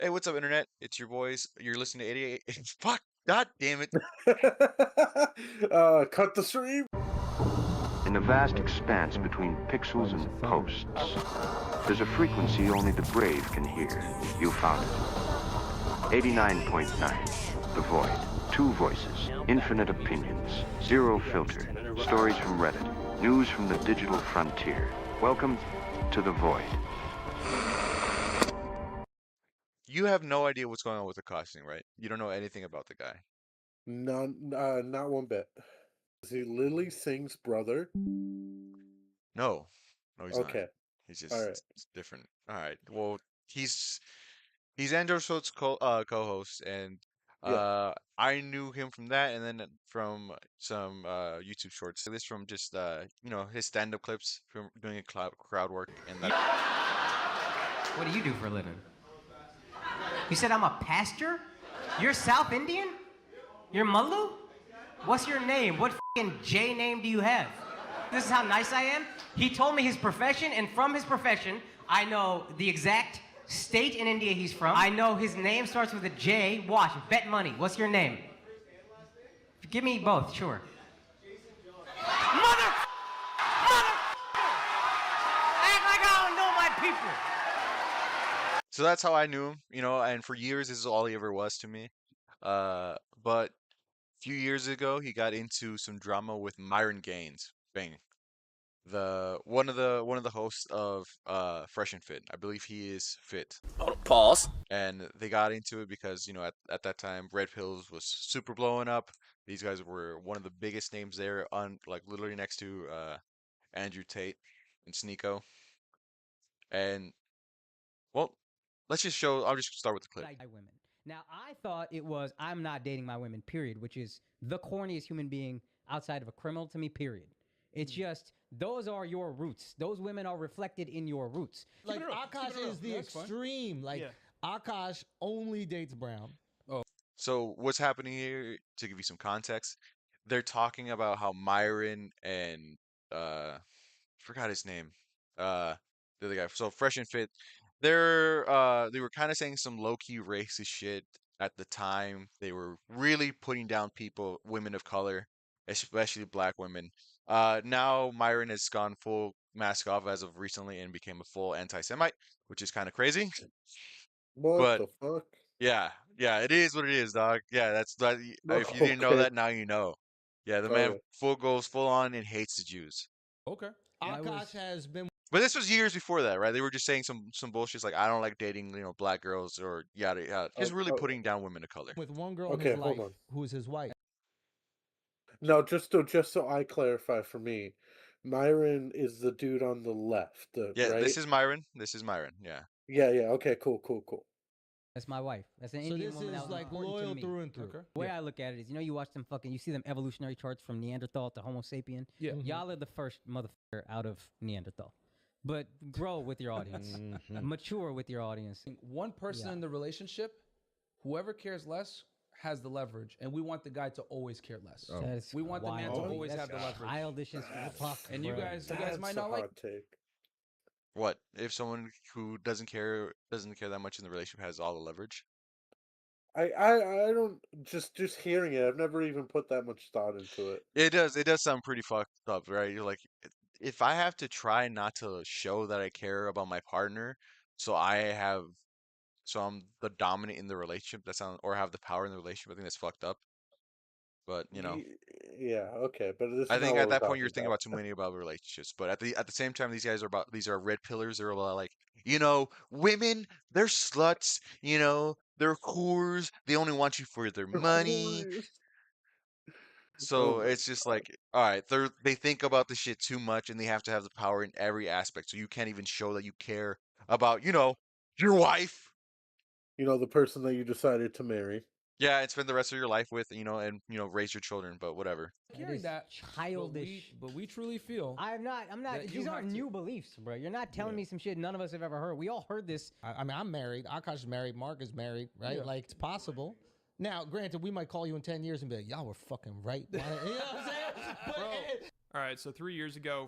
Hey, what's up, internet? It's your boys. You're listening to 88. Fuck! God damn it! Cut the stream. In the vast expanse between pixels and posts, there's a frequency only the brave can hear. You found it. 89.9, The Void. Two voices, infinite opinions, zero filter, stories from Reddit, news from the digital frontier. Welcome to The Void. You have no idea what's going on with Akaash, right? You don't know anything about the guy. Not one bit. Is he Lily Singh's brother? No, he's not. Okay. He's All just right. different. All right. Well, he's Andrew Schultz's co-host, and Yeah. I knew him from that, and then from some YouTube shorts. This from just his stand-up clips from doing a crowd work, and that. What do you do for a living? You said I'm a pastor? You're South Indian? You're Mullu? What's your name? What f***ing J name do you have? This is how nice I am? He told me his profession, and from his profession, I know the exact state in India he's from. I know his name starts with a J. Watch, bet money. What's your name? Give me both, sure. Mother! Act like I don't know my people! So that's how I knew him, and for years this is all he ever was to me. But a few years ago he got into some drama with Myron Gaines, one of the hosts of Fresh and Fit. I believe he is fit. Pause. And they got into it because, at that time Red Pills was super blowing up. These guys were one of the biggest names there, literally next to Andrew Tate and Sneeko. And well, I'll just start with the clip. Women. Now, I thought it was I'm not dating my women, period, which is the corniest human being outside of a criminal to me, period. It's just, those are your roots. Those women are reflected in your roots. Like, Akaash is the extreme. Like, Akaash only dates brown. So what's happening here, to give you some context, they're talking about how Myron and forgot his name. The other guy. So Fresh and Fit, they were kind of saying some low-key racist shit at the time. They were really putting down women of color, especially black women. Now Myron has gone full mask off as of recently and became a full anti-Semite, which is kind of crazy. What the fuck? Yeah, it is what it is, dog. Yeah, that's that. If you didn't know that, now you know. Yeah, the man goes full on and hates the Jews. Okay. Akaash has been. But this was years before that, right? They were just saying some bullshit like I don't like dating, black girls or yada yada. Just really putting down women of color. With one girl in his life who's his wife. No, just so I clarify for me, Myron is the dude on the left. Yeah, right? This is Myron. Yeah. Yeah. Okay. Cool. That's my wife. That's an Indian woman. So this is like loyal through and through. Okay. The way I look at it is, you watch them you see them evolutionary charts from Neanderthal to Homo sapien. Yeah. Y'all are the first motherfucker out of Neanderthal. But grow with your audience. Mature with your audience. One person in the relationship, whoever cares less has the leverage, and we want the guy to always care less. We want the man to always have the leverage. Childish as fuck. And you guys might not like. What if someone who doesn't care that much in the relationship has all the leverage? I don't just hearing it. I've never even put that much thought into it. It does sound pretty fucked up, right? You're like, if I have to try not to show that I care about my partner, so I'm the dominant in the relationship, or have the power in the relationship, I think that's fucked up. But yeah, okay, but I think at that point you're thinking about too many about relationships. But at the same time, these are red pillars. They're about like, women, they're sluts. They're whores. They only want you for their money. So it's just like, all right, they think about the shit too much, and they have to have the power in every aspect. So you can't even show that you care about, your wife. The person that you decided to marry. Yeah, and spend the rest of your life with, and raise your children, but whatever. Hearing that, childish. But we truly feel. I'm not. These aren't new beliefs, bro. You're not telling me some shit none of us have ever heard. We all heard this. I mean, I'm married. Akaash is married. Mark is married, right? Yeah. Like, it's possible. Now, granted, we might call you in 10 years and be like, y'all were fucking right. You know what I'm saying? Bro. All right, so 3 years ago.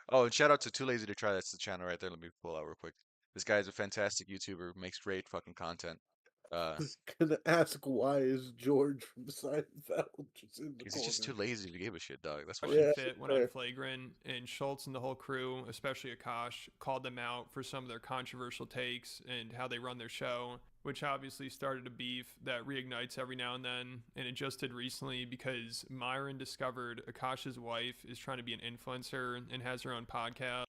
Oh, and shout out to Too Lazy to Try. That's the channel right there. Let me pull out real quick. This guy is a fantastic YouTuber. Makes great fucking content. Gonna ask why is George from Seinfeld just in the Because he's corner? just too lazy to give a shit, dog. That's why. Yeah, Fit went fair. on Flagrant, and Schultz and the whole crew, especially Akaash, called them out for some of their controversial takes and how they run their show, which obviously started a beef that reignites every now and then. And it just did recently because Myron discovered Akash's wife is trying to be an influencer and has her own podcast.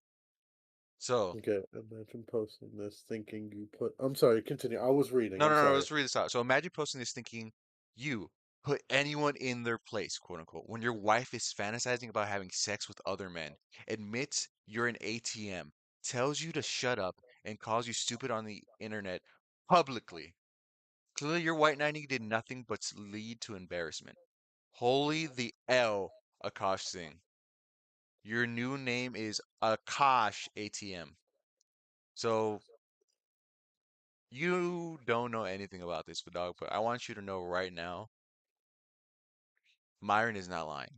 So Okay, imagine posting this thinking you put. I'm sorry, continue. I was reading. no, I'm no, no. sorry. Let's read this out. So imagine posting this thinking you put anyone in their place, quote unquote, when your wife is fantasizing about having sex with other men, admits you're an ATM, tells you to shut up, and calls you stupid on the internet publicly. Clearly, your white knighting did nothing but lead to embarrassment. Holy the L, Akaash Singh. Your new name is Akaash ATM. So you don't know anything about this, dog, but I want you to know right now, Myron is not lying.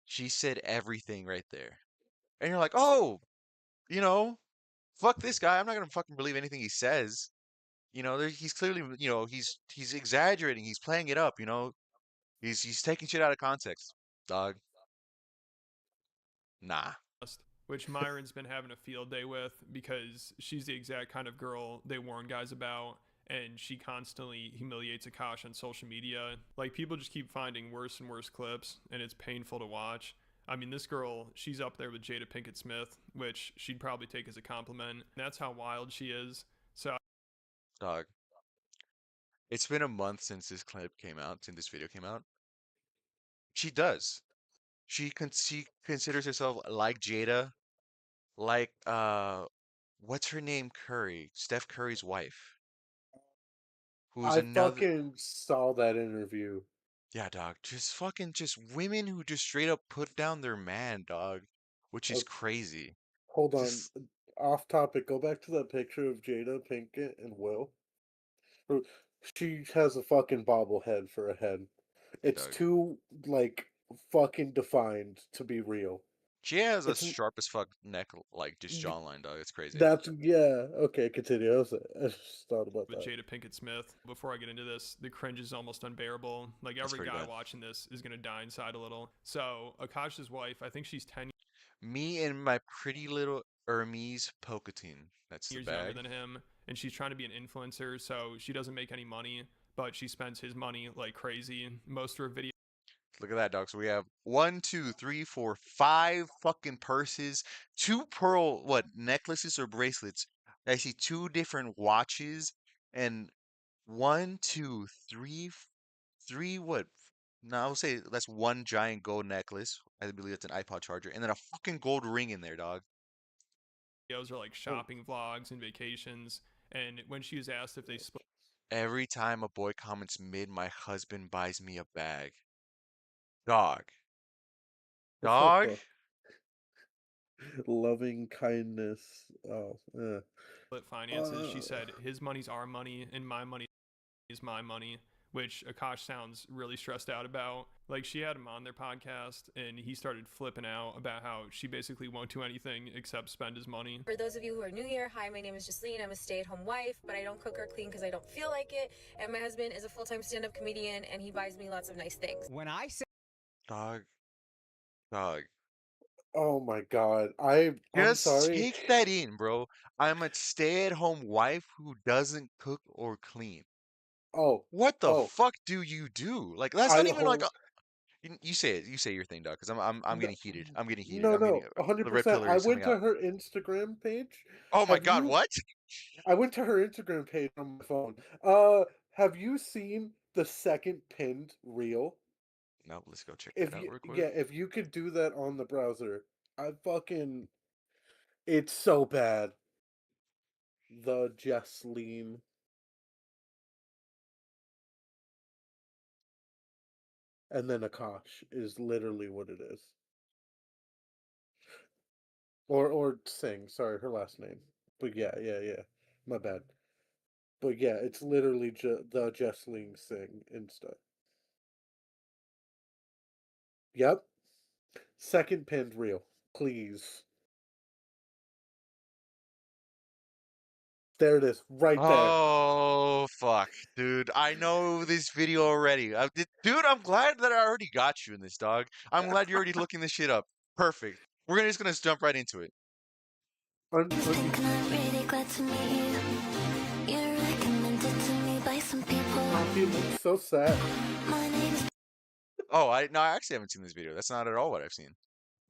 She said everything right there. And you're like, oh, you know, fuck this guy. I'm not gonna fucking believe anything he says. He's clearly, he's exaggerating. He's playing it up. He's taking shit out of context, dog. Nah. Which Myron's been having a field day with because she's the exact kind of girl they warn guys about, and she constantly humiliates Akaash on social media. Like, people just keep finding worse and worse clips, and it's painful to watch. I mean, this girl, she's up there with Jada Pinkett Smith, which she'd probably take as a compliment. That's how wild she is. So, Dog. It's been a month since this clip came out, since this video came out. She does. She considers herself like Jada, like what's her name? Curry, Steph Curry's wife, who's I another. fucking saw that interview. Yeah, dog. Just women who just straight up put down their man, dog, which is Uh, crazy. hold on. Just Off topic. Go back to that picture of Jada Pinkett and Will. She has a fucking bobblehead for a head. It's dog. too like fucking defined to be real. She has a It's sharp as fuck neck, like just jawline, dog. It's crazy. that's yeah. Okay, continue. I just thought about with that. Jada Pinkett Smith, before I get into this, the cringe is almost unbearable. Like, That's every pretty guy bad. watching this is going to die inside a little. So, Akash's wife, I think she's 10 Me and my pretty little Hermes Pocatine. That's the years younger bag. than him, and she's trying to be an influencer, so she doesn't make any money, but she spends his money like crazy. Most of her videos Look at that, dog. So we have 5 fucking purses, 2 pearl necklaces or bracelets. I see 2 different watches, and 3 what? No, I would say that's 1 giant gold necklace. I believe it's an iPod charger, and then a fucking gold ring in there, dog. are like shopping vlogs and vacations, and when she was asked if they split Every time a boy comments mid, my husband buys me a bag. Dog. What Dog? the loving kindness. Oh, yeah. finances, she said his money's our money and my money is my money, which Akaash sounds really stressed out about. Like, she had him on their podcast, and he started flipping out about how she basically won't do anything except spend his money. For those of you who are new here, hi, my name is Jasleen. I'm a stay-at-home wife, but I don't cook or clean because I don't feel like it. And my husband is a full-time stand-up comedian, and he buys me lots of nice things. When I say Dog. Dog. Oh my god. I'm Just sorry. take that in, bro. I'm a stay-at-home wife who doesn't cook or clean. Oh. What the Oh. fuck do you do? Like, that's not even like Idaho. you say it. You say your thing, dog, because I'm getting heated. I'm getting heated. No, I'm getting no, the red 100%. pillar I is coming went to out. her Instagram page. Oh my Have God, you? what? I went to her Instagram page on my phone. Have you seen the second pinned reel? No, let's go check If that out you, real quick. yeah, if you could do that on the browser, it's so bad. The Jesleen. And then Akaash is literally what it is. Or Singh, sorry, her last name. But yeah. My bad. But yeah, it's literally the Jesleen Singh Insta. Yep. Second pinned reel. Please. There it is. Right there. Oh, fuck, dude. I know this video already. Dude, I'm glad that I already got you in this, dog. I'm glad you're already looking this shit up. Perfect. Just gonna jump right into it. Really glad to meet you. You're recommended to me by some people. He looks so sad. My name's Oh, I actually haven't seen this video. That's not at all what I've seen.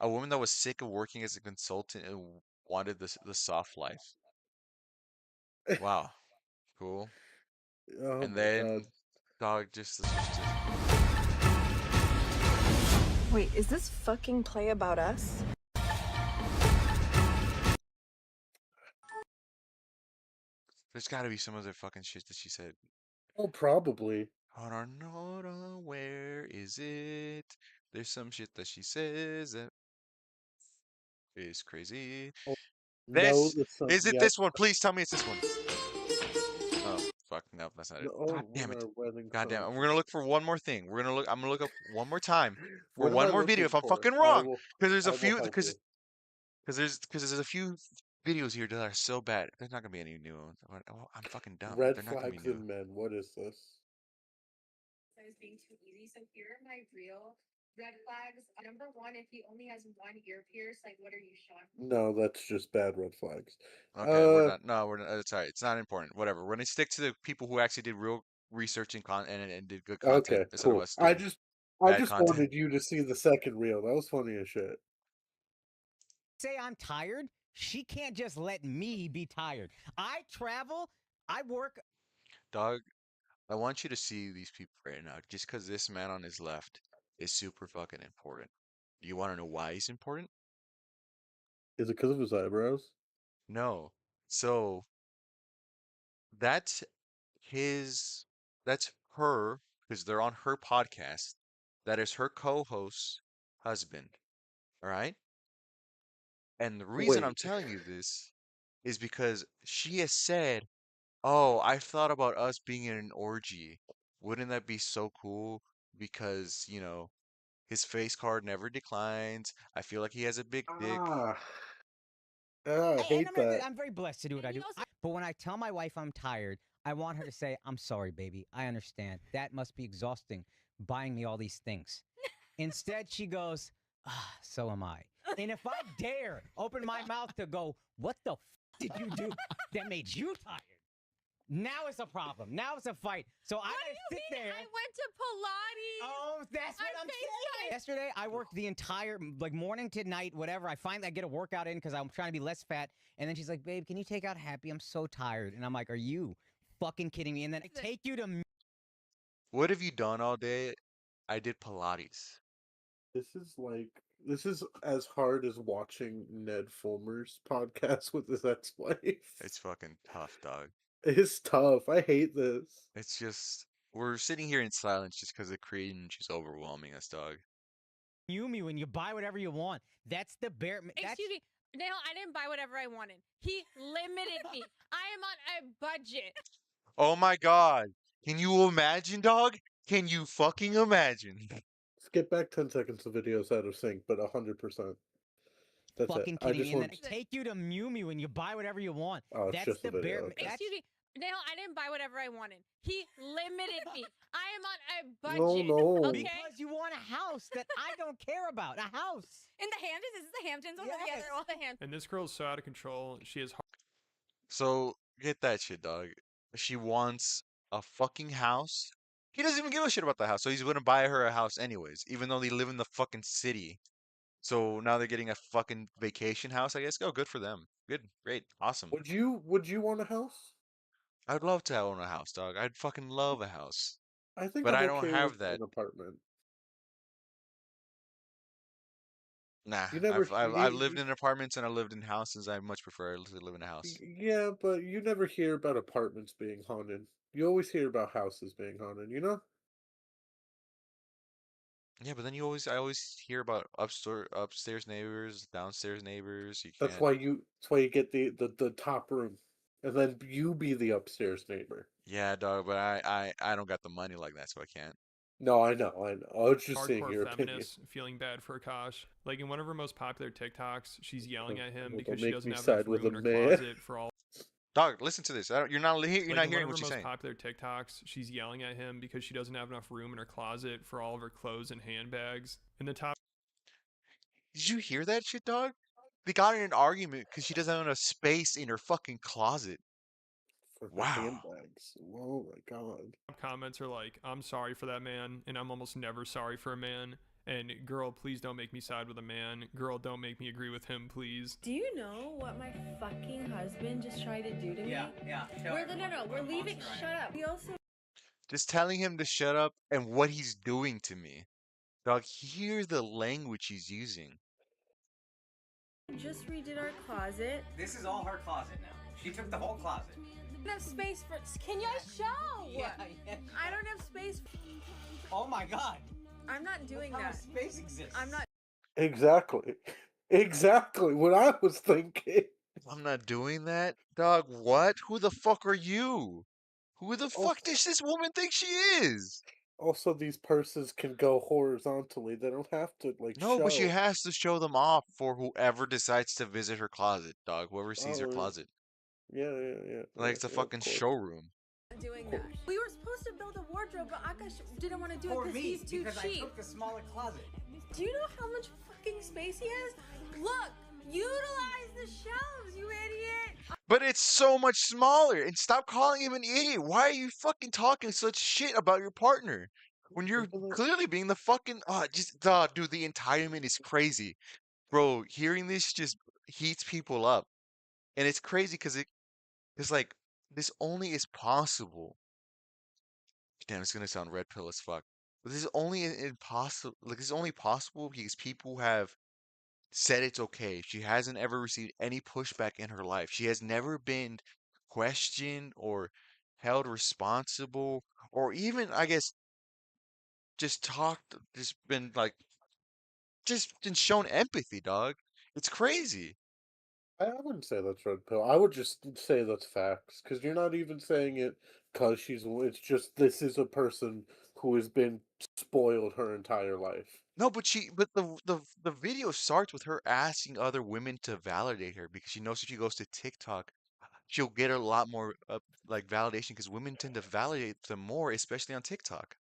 A woman that was sick of working as a consultant and wanted the soft life. Wow, cool. Oh And my god. then, dog, just Wait, is this fucking play about us? there's got to be some other fucking shit that she said. Oh, probably. Honor, where is it? There's some shit that she says that is crazy. Oh, no, This the sun. is it. Yep. This one, please tell me it's this one. Oh fuck, no, that's not it. No, God damn it. our wedding God damn it. song. We're gonna look for one more thing. I'm gonna look up one more time for What am I one more video looking if I'm for? fucking I wrong. will. Because there's I a will few help you. because there's a few videos here that are so bad. There's not gonna be any new ones. I'm fucking dumb. Red They're not gonna be flags new. in men. What is this? I was being too easy. So here are my real red flags. Number one, if he only has one ear pierce, like what are you shocked? No, that's just bad red flags. Okay, we're not. No, we're not. It's alright. It's not important. Whatever. We're gonna stick to the people who actually did real research and did good content Okay, instead of cool. us I doing bad just content. wanted you to see the second reel. That was funny as shit. Say I'm tired. She can't just let me be tired. I travel. I work. Dog, I want you to see these people right now. Just because this man on his left is super fucking important. Do you want to know why he's important? Is it because of his eyebrows? No. So that's his. That's her because they're on her podcast. That is her co-host husband. All right. And the reason I'm Wait. telling you this is because she has said, "Oh, I've thought about us being in an orgy. Wouldn't that be so cool? Because, his face card never declines. I feel like he has a big dick." Ah. I hate that. I'm very blessed to do what I do. But when I tell my wife I'm tired, I want her to say, "I'm sorry, baby. I understand. That must be exhausting, buying me all these things." Instead, she goes, "So am I." And if I dare open my mouth to go, "What the did you do that made you tired?" Now it's a problem. Now it's a fight. So I sit there. I went to Pilates. Oh, that's what I'm saying. Yesterday, I worked the entire morning to night, whatever. I get a workout in because I'm trying to be less fat. And then she's like, "Babe, can you take out Happy? I'm so tired." And I'm like, "Are you fucking kidding me?" And then I take you to. What have you done all day? I did Pilates. This is as hard as watching Ned Fulmer's podcast with his ex-wife. It's fucking tough, dog. It's tough. I hate this. It's just we're sitting here in silence just because the cringe is overwhelming us, dog. Me when you buy whatever you want. That's the bare. Excuse me. No, I didn't buy whatever I wanted. He limited me. I am on a budget. Oh my God. Can you imagine, dog? Can you fucking imagine? Skip back 10 seconds of videos out of sync, but 100%. That's fucking it. I kidding just me. want. And then I take you to Me when you buy whatever you want. Oh, it's That's just the a video. bare. Okay. Excuse me. No, I didn't buy whatever I wanted. He limited me. I am on a budget. No. Okay? Because you want a house that I don't care about. A house. In the Hamptons? Is this the Hamptons? Oh, yeah, they're all the Hamptons. And this girl's so out of control. She is So get that shit, dog. She wants a fucking house. He doesn't even give a shit about the house, so he's gonna buy her a house anyways, even though they live in the fucking city. So now they're getting a fucking vacation house, I guess. Oh, good for them. Good, great, awesome. Would you want a house? I'd love to own a house, dog. I'd fucking love a house. I think But I'm I don't okay have with that. an apartment. Nah, You never I've lived in apartments and I lived in houses. I much prefer to live in a house. Yeah, but you never hear about apartments being haunted. You always hear about houses being haunted, you know? Yeah, but then I always hear about upstairs neighbors, downstairs neighbors. You That's can't. why you get the top room. And then you be the upstairs neighbor. Yeah, dog, but I don't got the money like that, so I can't. No, I know. I was just saying hardcore your opinion. feminist feeling bad for Akaash. Like in one of her most popular TikToks, she's yelling at him Don't because she make doesn't me have side enough with room a in her man. closet for all Dog, listen to this. You're not Like in hearing one of what her she's most saying. popular TikToks, she's yelling at him because she doesn't have enough room in her closet for all of her clothes and handbags. In the top Did you hear that shit, dog? They got in an argument because she doesn't have enough space in her fucking closet. For her Wow. handbags. Oh my god. comments are like, I'm sorry for that man, and I'm almost never sorry for a man. And girl, please don't make me side with a man. Girl, don't make me agree with him, please. Do you know what my fucking husband just tried to do to me? Yeah. We're leaving. Shut up. We also Just telling him to shut up and what he's doing to me. Dog, hear the language he's using. just redid our closet. This is all her closet now. She took the whole closet. I don't have space for. Can you show? Yeah. I don't have space. Oh my god. I'm not doing Look how that. much space exists. I'm not. Exactly. Exactly what I was thinking. I'm not doing that? Dog, what? Who the fuck are you? Who the fuck Also, does this woman think she is? also, these purses can go horizontally. They don't have to, like, No, but she show. has to show them off for whoever decides to visit her closet, dog. Whoever sees her Oh, closet. yeah, Like it's a of fucking course. showroom. Doing that. We were supposed to build a wardrobe, but Akaash didn't want to do For it because me, he's too because I cheap. took the smaller closet. Do you know how much fucking space he has? Look, utilize the shelves, you idiot. But it's so much smaller. And stop calling him an idiot. Why are you fucking talking such shit about your partner? When you're clearly being the fucking dude, the entitlement is crazy. Bro, hearing this just heats people up. And it's crazy because it's like this only is possible. Damn, it's gonna sound red pill as fuck. But this is only impossible. Like this is only possible because people have said it's okay. She hasn't ever received any pushback in her life. She has never been questioned or held responsible or even, I guess, just been shown empathy, dog. It's crazy. I wouldn't say that's red pill. I would just say that's facts, because you're not even saying it because it's just this is a person who has been spoiled her entire life. No, but the video starts with her asking other women to validate her because she knows if she goes to TikTok, she'll get a lot more like validation because women tend to validate them more, especially on TikTok.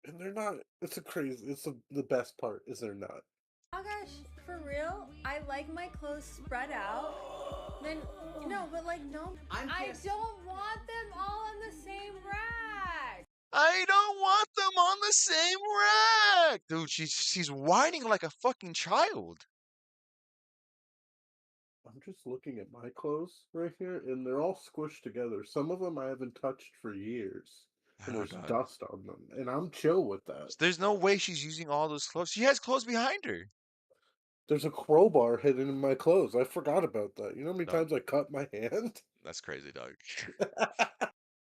And they're not, the best part is they're not. Oh gosh, for real? I like my clothes spread out. Then, no, but like, no. I don't want them all on the same rack. I don't want them on the same rack, dude. She's whining like a fucking child. I'm just looking at my clothes right here, and they're all squished together. Some of them I haven't touched for years, and Oh, there's dog. dust on them, and I'm chill with that. There's no way she's using all those clothes. She has clothes behind her. There's a crowbar hidden in my clothes. I forgot about that. You know how many Dog, times I cut my hand? that's crazy, dog.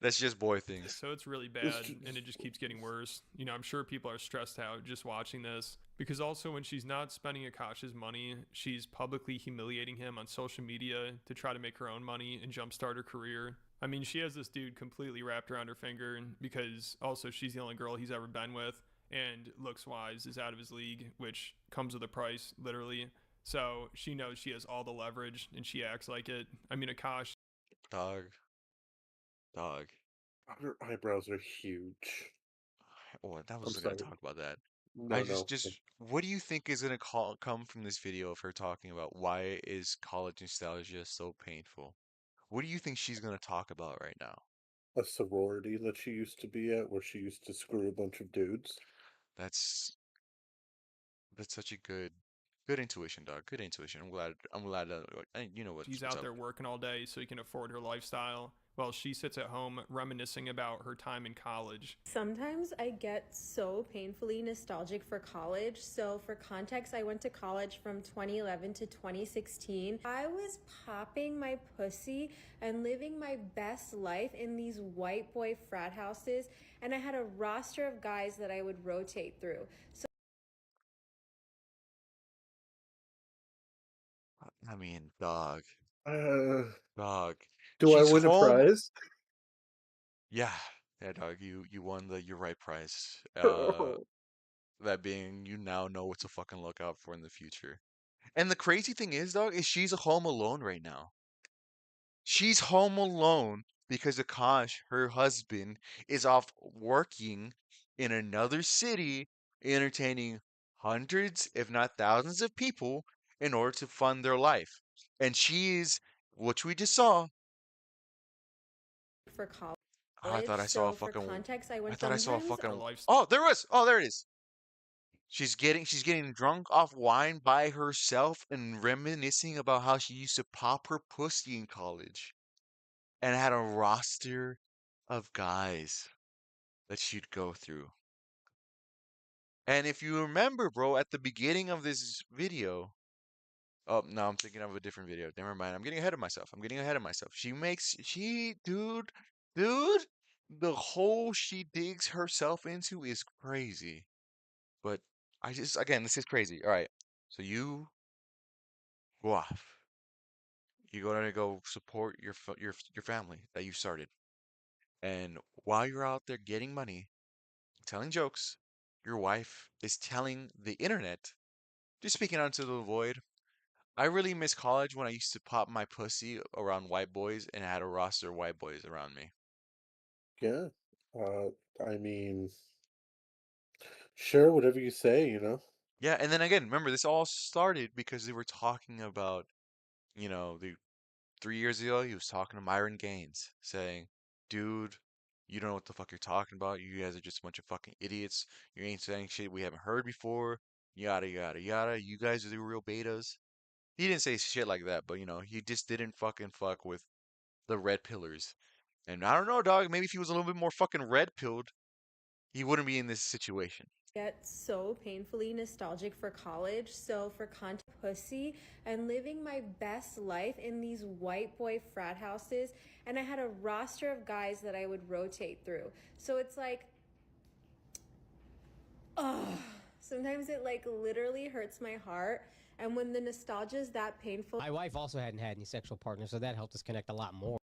That's just boy things. So it's really It's bad, and it just keeps getting worse. You know, I'm sure people are stressed out just watching this because also when she's not spending Akaash's money, she's publicly humiliating him on social media to try to make her own money and jumpstart her career. I mean, she has this dude completely wrapped around her finger because also she's the only girl he's ever been with, and looks wise is out of his league, which comes with a price, literally. So she knows she has all the leverage and she acts like it. I mean, Akaash. Dog. Dog. Her eyebrows are huge. Oh, that I'm wasn't gonna sorry. talk about that. No, I no. just what do you think is gonna come from this video of her talking about why is college nostalgia so painful? What do you think she's gonna talk about right now? A sorority that she used to be at where she used to screw a bunch of dudes. That's that's such a good intuition, dog. Good intuition. I'm glad that you know She's what's out up. there working all day so he can afford her lifestyle while she sits at home reminiscing about her time in college. Sometimes I get so painfully nostalgic for college. So, for context, I went to college from 2011 to 2016. I was popping my pussy and living my best life in these white boy frat houses, and I had a roster of guys that I would rotate through. So, I mean, dog. Uh, Dog. do I She's win a home. prize? Yeah. Yeah, dog. You won the You're Right prize. Oh, That being you now know what to fucking look out for in the future. And the crazy thing is, dog, is she's home alone right now. She's home alone because Akash, her husband, is off working in another city, entertaining hundreds, if not thousands, of people in order to fund their life. And she is, which we just saw. For college. Oh, I thought I saw a So for fucking. context, I I went thought I from saw a rooms. fucking. life. Oh, there was. Oh, there it is. She's getting drunk off wine by herself and reminiscing about how she used to pop her pussy in college and had a roster of guys that she'd go through. And if you remember, bro, at the beginning of this video, oh no, I'm thinking of a different video. Never mind. I'm getting ahead of myself. I'm getting ahead of myself. Dude, the hole she digs herself into is crazy. But again, this is crazy. All right. So you go off. You're gonna go support your family that you started. And while you're out there getting money, telling jokes, your wife is telling the internet, just speaking out into the void. I really miss college when I used to pop my pussy around white boys and had a roster of white boys around me. Yeah. Uh, I mean, sure, whatever you say, you know. Yeah, and then again, remember this all started because they were talking about, the 3 years ago he was talking to Myron Gaines, saying, "Dude, you don't know what the fuck you're talking about. You guys are just a bunch of fucking idiots. You ain't saying shit we haven't heard before. Yada yada yada. You guys are the real betas." He didn't say shit like that, but he just didn't fuck with the red pillars. And I don't know, dog. Maybe if he was a little bit more fucking red pilled, he wouldn't be in this situation. Get so painfully nostalgic for college. So for content pussy and living my best life in these white boy frat houses, and I had a roster of guys that I would rotate through. So it's like, oh, sometimes it like literally hurts my heart. And when the nostalgia is that painful. My wife also hadn't had any sexual partners, so that helped us connect a lot more.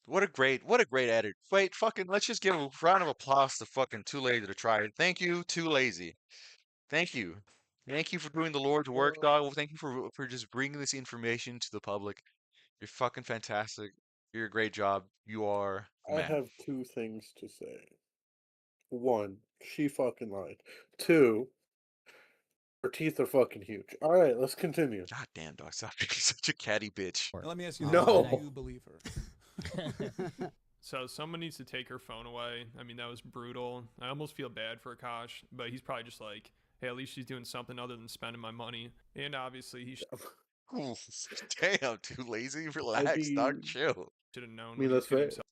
What a great edit. Wait, fucking, let's just give a round of applause to fucking Too Lazy to Try It. Thank you, Too Lazy. Thank you. Thank you for doing the Lord's work, dog. Well, thank you for just bringing this information to the public. You're fucking fantastic. You're a great job. You are the I man. have two things to say. One, she fucking lied. Two, her teeth are fucking huge. All right, let's continue. God damn, dog. Stop being such a catty bitch. Now, let me ask you No. this. Do you believe her? So someone needs to take her phone away. I mean, that was brutal. I almost feel bad for Akash, but he's probably just like, hey, at least she's doing something other than spending my money. And obviously, he Ooh, damn, Too Lazy. Relax, dog. Chill. should have known I mean, what he was that's getting fair.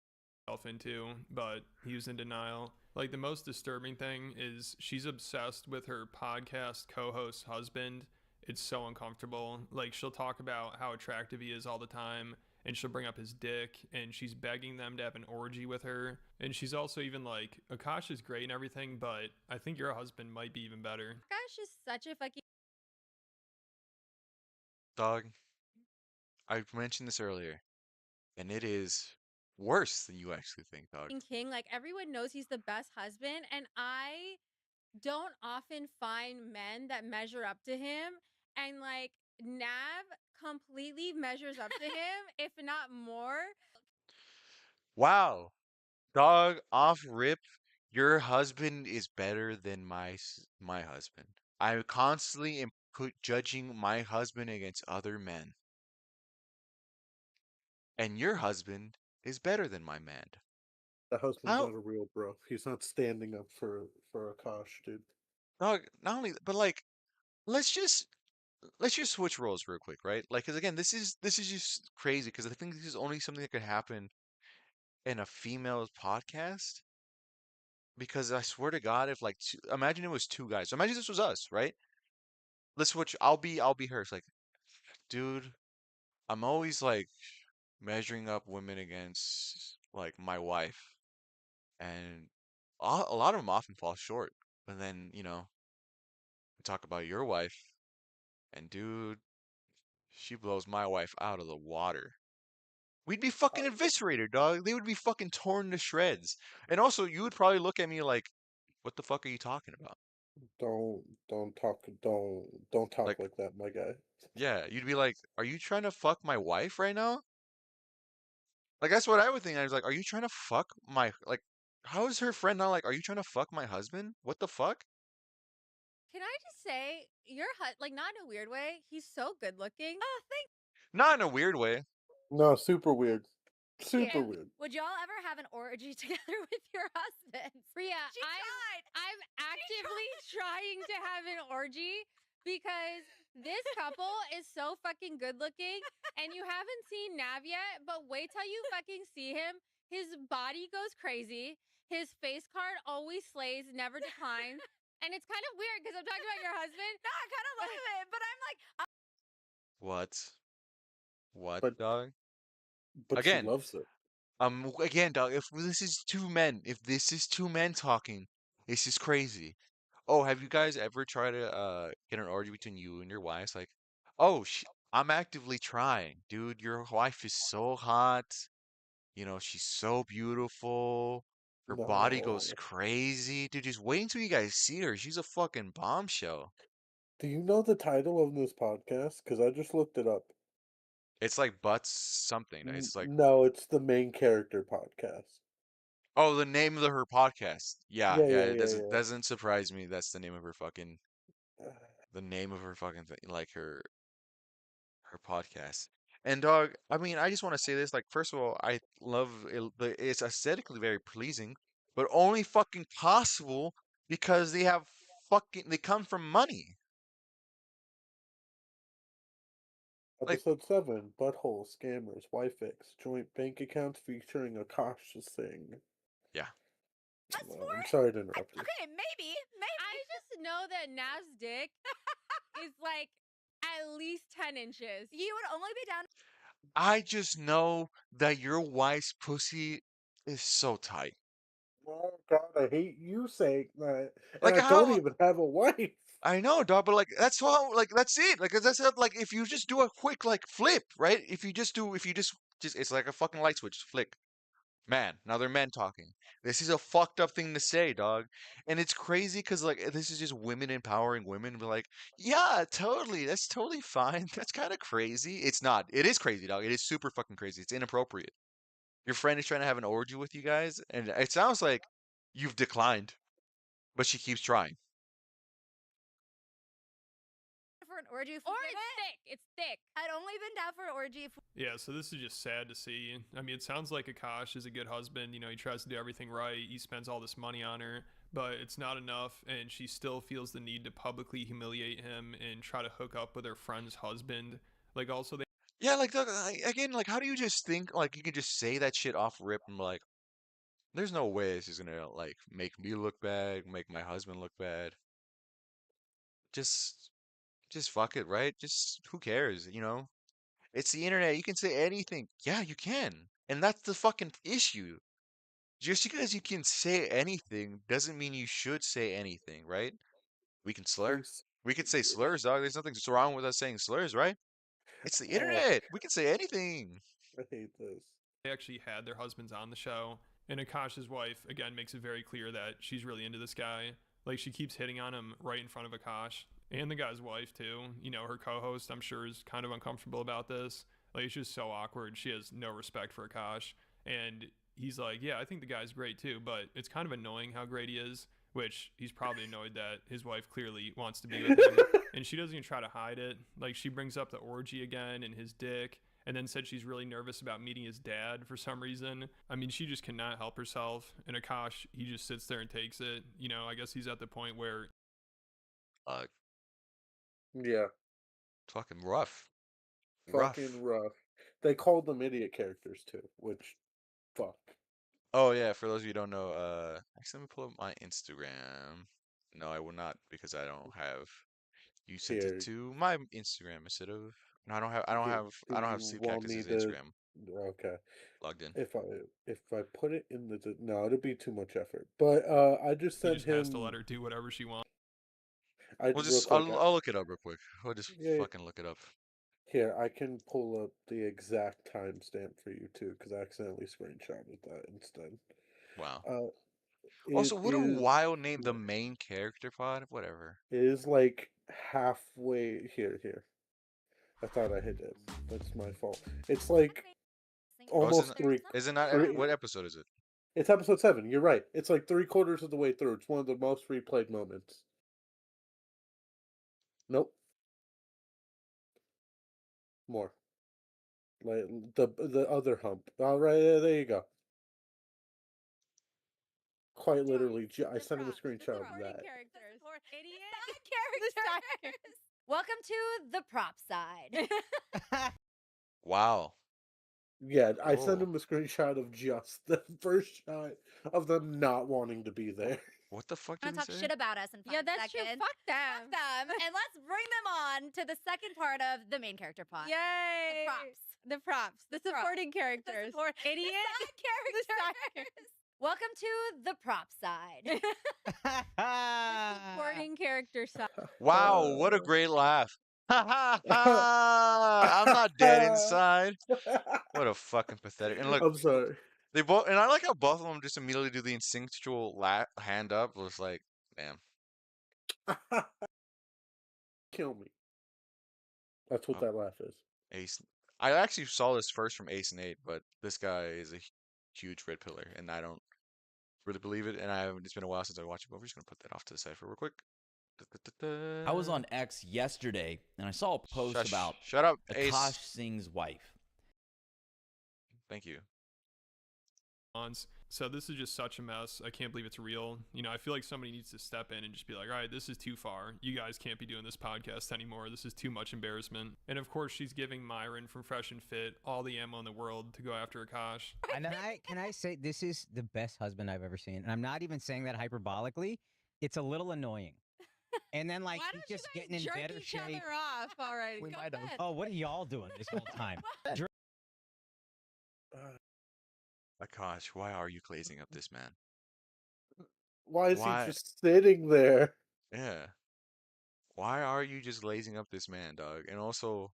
himself into, but he was in denial. Like, the most disturbing thing is she's obsessed with her podcast co-host husband. It's so uncomfortable. Like, she'll talk about how attractive he is all the time, and she'll bring up his dick, and she's begging them to have an orgy with her. And she's also even like, Akash is great and everything, but I think your husband might be even better. Akaash is such a fucking Dog, I mentioned this earlier, and it is worse than you actually think, dog. king. Like, everyone knows he's the best husband, and I don't often find men that measure up to him. And like, Nav completely measures up to him, if not more. Wow. Dog, off rip, your husband is better than my husband. I constantly am judging my husband against other men. And your husband is better than my man. The husband's How, not a real bro. He's not standing up for Akash, dude. dog, not only, but like, let's just switch roles real quick, right? Like, because again, this is just crazy because I think this is only something that could happen in a female's podcast. Because I swear to God, if like imagine it was two guys. So imagine this was us, right? Let's switch. I'll be her. It's like, dude, I'm always like measuring up women against like my wife, and a lot of them often fall short. But then we talk about your wife, and dude, she blows my wife out of the water. We'd be fucking eviscerated, dog. They would be fucking torn to shreds. And also, you would probably look at me like, "What the fuck are you talking about?" Don't talk like that, my guy. Yeah, you'd be like, "Are you trying to fuck my wife right now?" Like that's what I would think. I was like, "Are you trying to fuck my like?" How is her friend not like, "Are you trying to fuck my husband?" What the fuck? Can I just say, like not in a weird way. He's so good looking. Oh, thank Not in a weird way. No, super weird. you. Super weird. Would y'all ever have an orgy together with your husbands? Rhea, I'm actively trying to have an orgy because this couple is so fucking good looking, and you haven't seen Nav yet, but wait till you fucking see him. His body goes crazy. His face card always slays, never declines. And it's kind of weird because I'm talking about your husband. No, I kind of love it, but I'm like, What? What, But dog? she Again, loves it. again, dog. If this is two men talking, this is crazy. Oh, have you guys ever tried to get an orgy between you and your wives? Like, oh, I'm actively trying, dude. Your wife is so hot. You know, she's so beautiful. Her body goes No. crazy, dude. Just wait until you guys see her. She's a fucking bombshell. Do you know the title of this podcast? Because I just looked it up. It's like butts something. It's like, No, it's the main character podcast. oh, the name of her podcast. Yeah, Yeah, yeah. yeah, It yeah, doesn't surprise me. That's the name of her fucking yeah. the name of her fucking thing, like her podcast. And dog, I mean, I just want to say this. Like, first of all, I love it, it's aesthetically very pleasing, but only fucking possible because they come from money. Like, Episode 7, Butthole, Scammers, Wi-Fix, Joint Bank Accounts featuring Akaash Singh. yeah. I'm sorry to interrupt you. okay, maybe. I just know that Nav's dick is like at least 10 inches. You would only be down. I just know that your wife's pussy is so tight. Oh God, I hate you saying that, and Like I don't how even have a wife. I know, dog, but like that's how like that's it. Like that's it. Like if you just do a quick like flip, right? If you just it's like a fucking light switch flick. Man, now they're men talking. This is a fucked up thing to say, dog. And it's crazy because like this is just women empowering women. Be like, yeah, totally. That's totally fine. That's kind of crazy. It's not. It is crazy, dog. It is super fucking crazy. It's inappropriate. Your friend is trying to have an orgy with you guys, and it sounds like you've declined, but she keeps trying. For an orgy if we it's thick. It's thick. I'd only been down for an orgy if Yeah, so this is just sad to see. I mean, it sounds like Akaash is a good husband. You know, he tries to do everything right. He spends all this money on her, but it's not enough, and she still feels the need to publicly humiliate him and try to hook up with her friend's husband. Like, also, they Yeah, like dog, again, like how do you just think like you can just say that shit off rip and like, there's no way this is gonna like make me look bad, make my husband look bad. Just just fuck it, right? Just who cares, you know? It's the internet. You can say anything. Yeah, you can. And that's the fucking issue. Just because you can say anything doesn't mean you should say anything, right? We can slur. Please. We could say slurs, dog. There's nothing wrong with us saying slurs, right? It's the Oh, internet. We can say anything. I hate this. actually had their husbands on the show. And Akash's wife, again, makes it very clear that she's really into this guy. Like, she keeps hitting on him right in front of Akaash. And the guy's wife, too. You know, her co host, I'm sure, is kind of uncomfortable about this. Like, it's just so awkward. She has no respect for Akaash. And he's like, yeah, I think the guy's great, too. But it's kind of annoying how great he is, which he's probably annoyed that his wife clearly wants to be with him. And she doesn't even try to hide it. Like, she brings up the orgy again and his dick, and then said she's really nervous about meeting his dad for some reason. I mean, she just cannot help herself. And Akaash, he just sits there and takes it. You know, I guess he's at the point where Uh, Yeah, fucking rough. fucking Rough. rough. They called them idiot characters too, which, fuck. Oh yeah, for those of you who don't know, actually let me pull up my Instagram. No, I will not because I don't have you sent it Here, to my Instagram instead of no, do I don't have you want me SleepCactus's to? Instagram Okay. logged in. If I put it in the no, it'd be too much effort. But I just he sent just has to let him. her do whatever she wants. I We'll real just quick. I'll look it up real quick. We'll just Yeah, fucking look it up. here I can pull up the exact timestamp for you too, because I accidentally screenshotted that instead. Wow. Uh, Also, it what a is. wild name, the Yeah, main character pod, whatever. it is like halfway here. I thought I hit it. That's my fault. It's like Oh, almost three. is it not? three What episode is it? It's episode 7. You're right. It's like 3/4 of the way through. It's one of the most replayed moments. Nope. More. Like the other hump. All right, there you go. Quite literally, I sent him a screenshot of that. Characters. Idiot. Characters. Welcome to the prop side. Wow. Yeah, I sent Oh. him a screenshot of just the first shot of them not wanting to be there. What the fuck Gonna did he talk say? shit about us in 5 Yeah, that's true. seconds. Fuck them. Fuck them. And let's bring them on to the second part of the main character pod. Yay. The props. The props. The supporting characters. Idiot. The side characters. Welcome to the prop side. Supporting character side. Wow, what a great laugh. Ha ha ha! I'm not dead inside. What a fucking pathetic. And look, I'm sorry. they both, and I like how both of them just immediately do the instinctual hand up. It was like, damn. Kill me. That's what that laugh is. Ace. I actually saw this first from Ace and 8, but this guy is a huge red pillar, and I don't really believe it. And it's been a while since I watched it, but we're just gonna put that off to the side for real quick. I was on X yesterday, and I saw a post about shut up, Akaash Ace. Singh's wife. Thank you. So this is just such a mess. I can't believe it's real. You know, I feel like somebody needs to step in and just be like, all right, this is too far. You guys can't be doing this podcast anymore. This is too much embarrassment. And of course, she's giving Myron from Fresh and Fit all the ammo in the world to go after Akaash. Can I say this is the best husband I've ever seen? And I'm not even saying that hyperbolically. It's a little annoying. And then like he's just getting in better shape. Each other off already. We might have. Oh, what are y'all doing this whole time? Akaash, why are you glazing up this man? Why is he just sitting there? Yeah. Why are you just glazing up this man, dog? And also,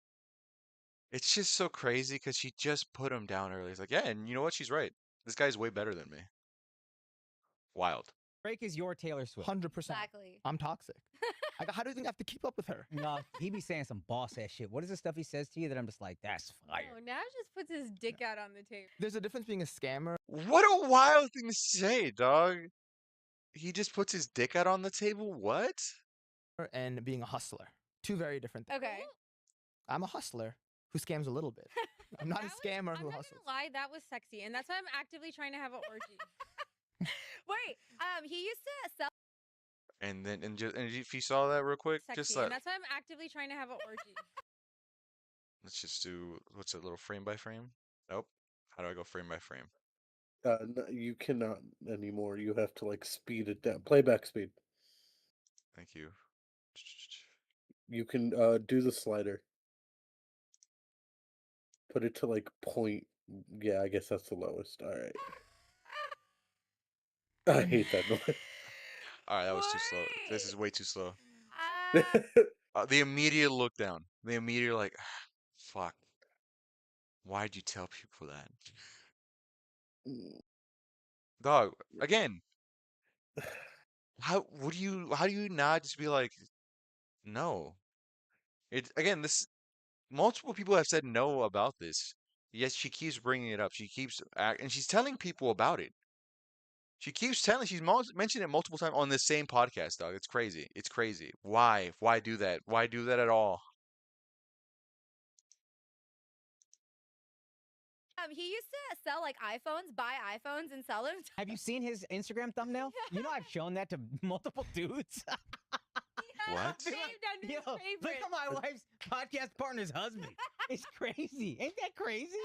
it's just so crazy because she just put him down earlier. It's like, yeah, and you know what? She's right. This guy's way better than me. Wild. Drake is your Taylor Swift. 100%. Exactly. I'm toxic. How do you think I have to keep up with her? No, he be saying some boss ass shit. What is the stuff he says to you that I'm just like, that's fire? Oh, Nash just puts his dick out on the table. There's a difference being a scammer. What a wild thing to say, dog. He just puts his dick out on the table? What? And being a hustler. Two very different things. Okay. I'm a hustler who scams a little bit. I'm not a scammer who hustles. I'm not gonna lie, that was sexy, and that's why I'm actively trying to have an orgy. Wait, he used to sell. And then, and if you saw that real quick, Sexy, just like, and that's why I'm actively trying to have an orgy. let's just do, what's it, little frame by frame? Nope. How do I go frame by frame? No, you cannot anymore. You have to like speed it down. Playback speed. Thank you. You can do the slider. Put it to like point. Yeah, I guess that's the lowest. All right. I hate that noise. All right, that was too slow. This is way too slow. The immediate look down. The immediate like, fuck. Why'd you tell people that? Dog, again. How do you not just be like, no? Again, this multiple people have said no about this. Yes, she keeps bringing it up. She keeps and she's telling people about it. She keeps telling. She's mentioned it multiple times on this same podcast, dog. It's crazy. It's crazy. Why? Why do that? Why do that at all? He used to sell like iPhones, buy iPhones, and sell them. Have you seen his Instagram thumbnail? You know I've shown that to multiple dudes. What? Yo, look at my wife's podcast partner's husband. It's crazy. Ain't that crazy?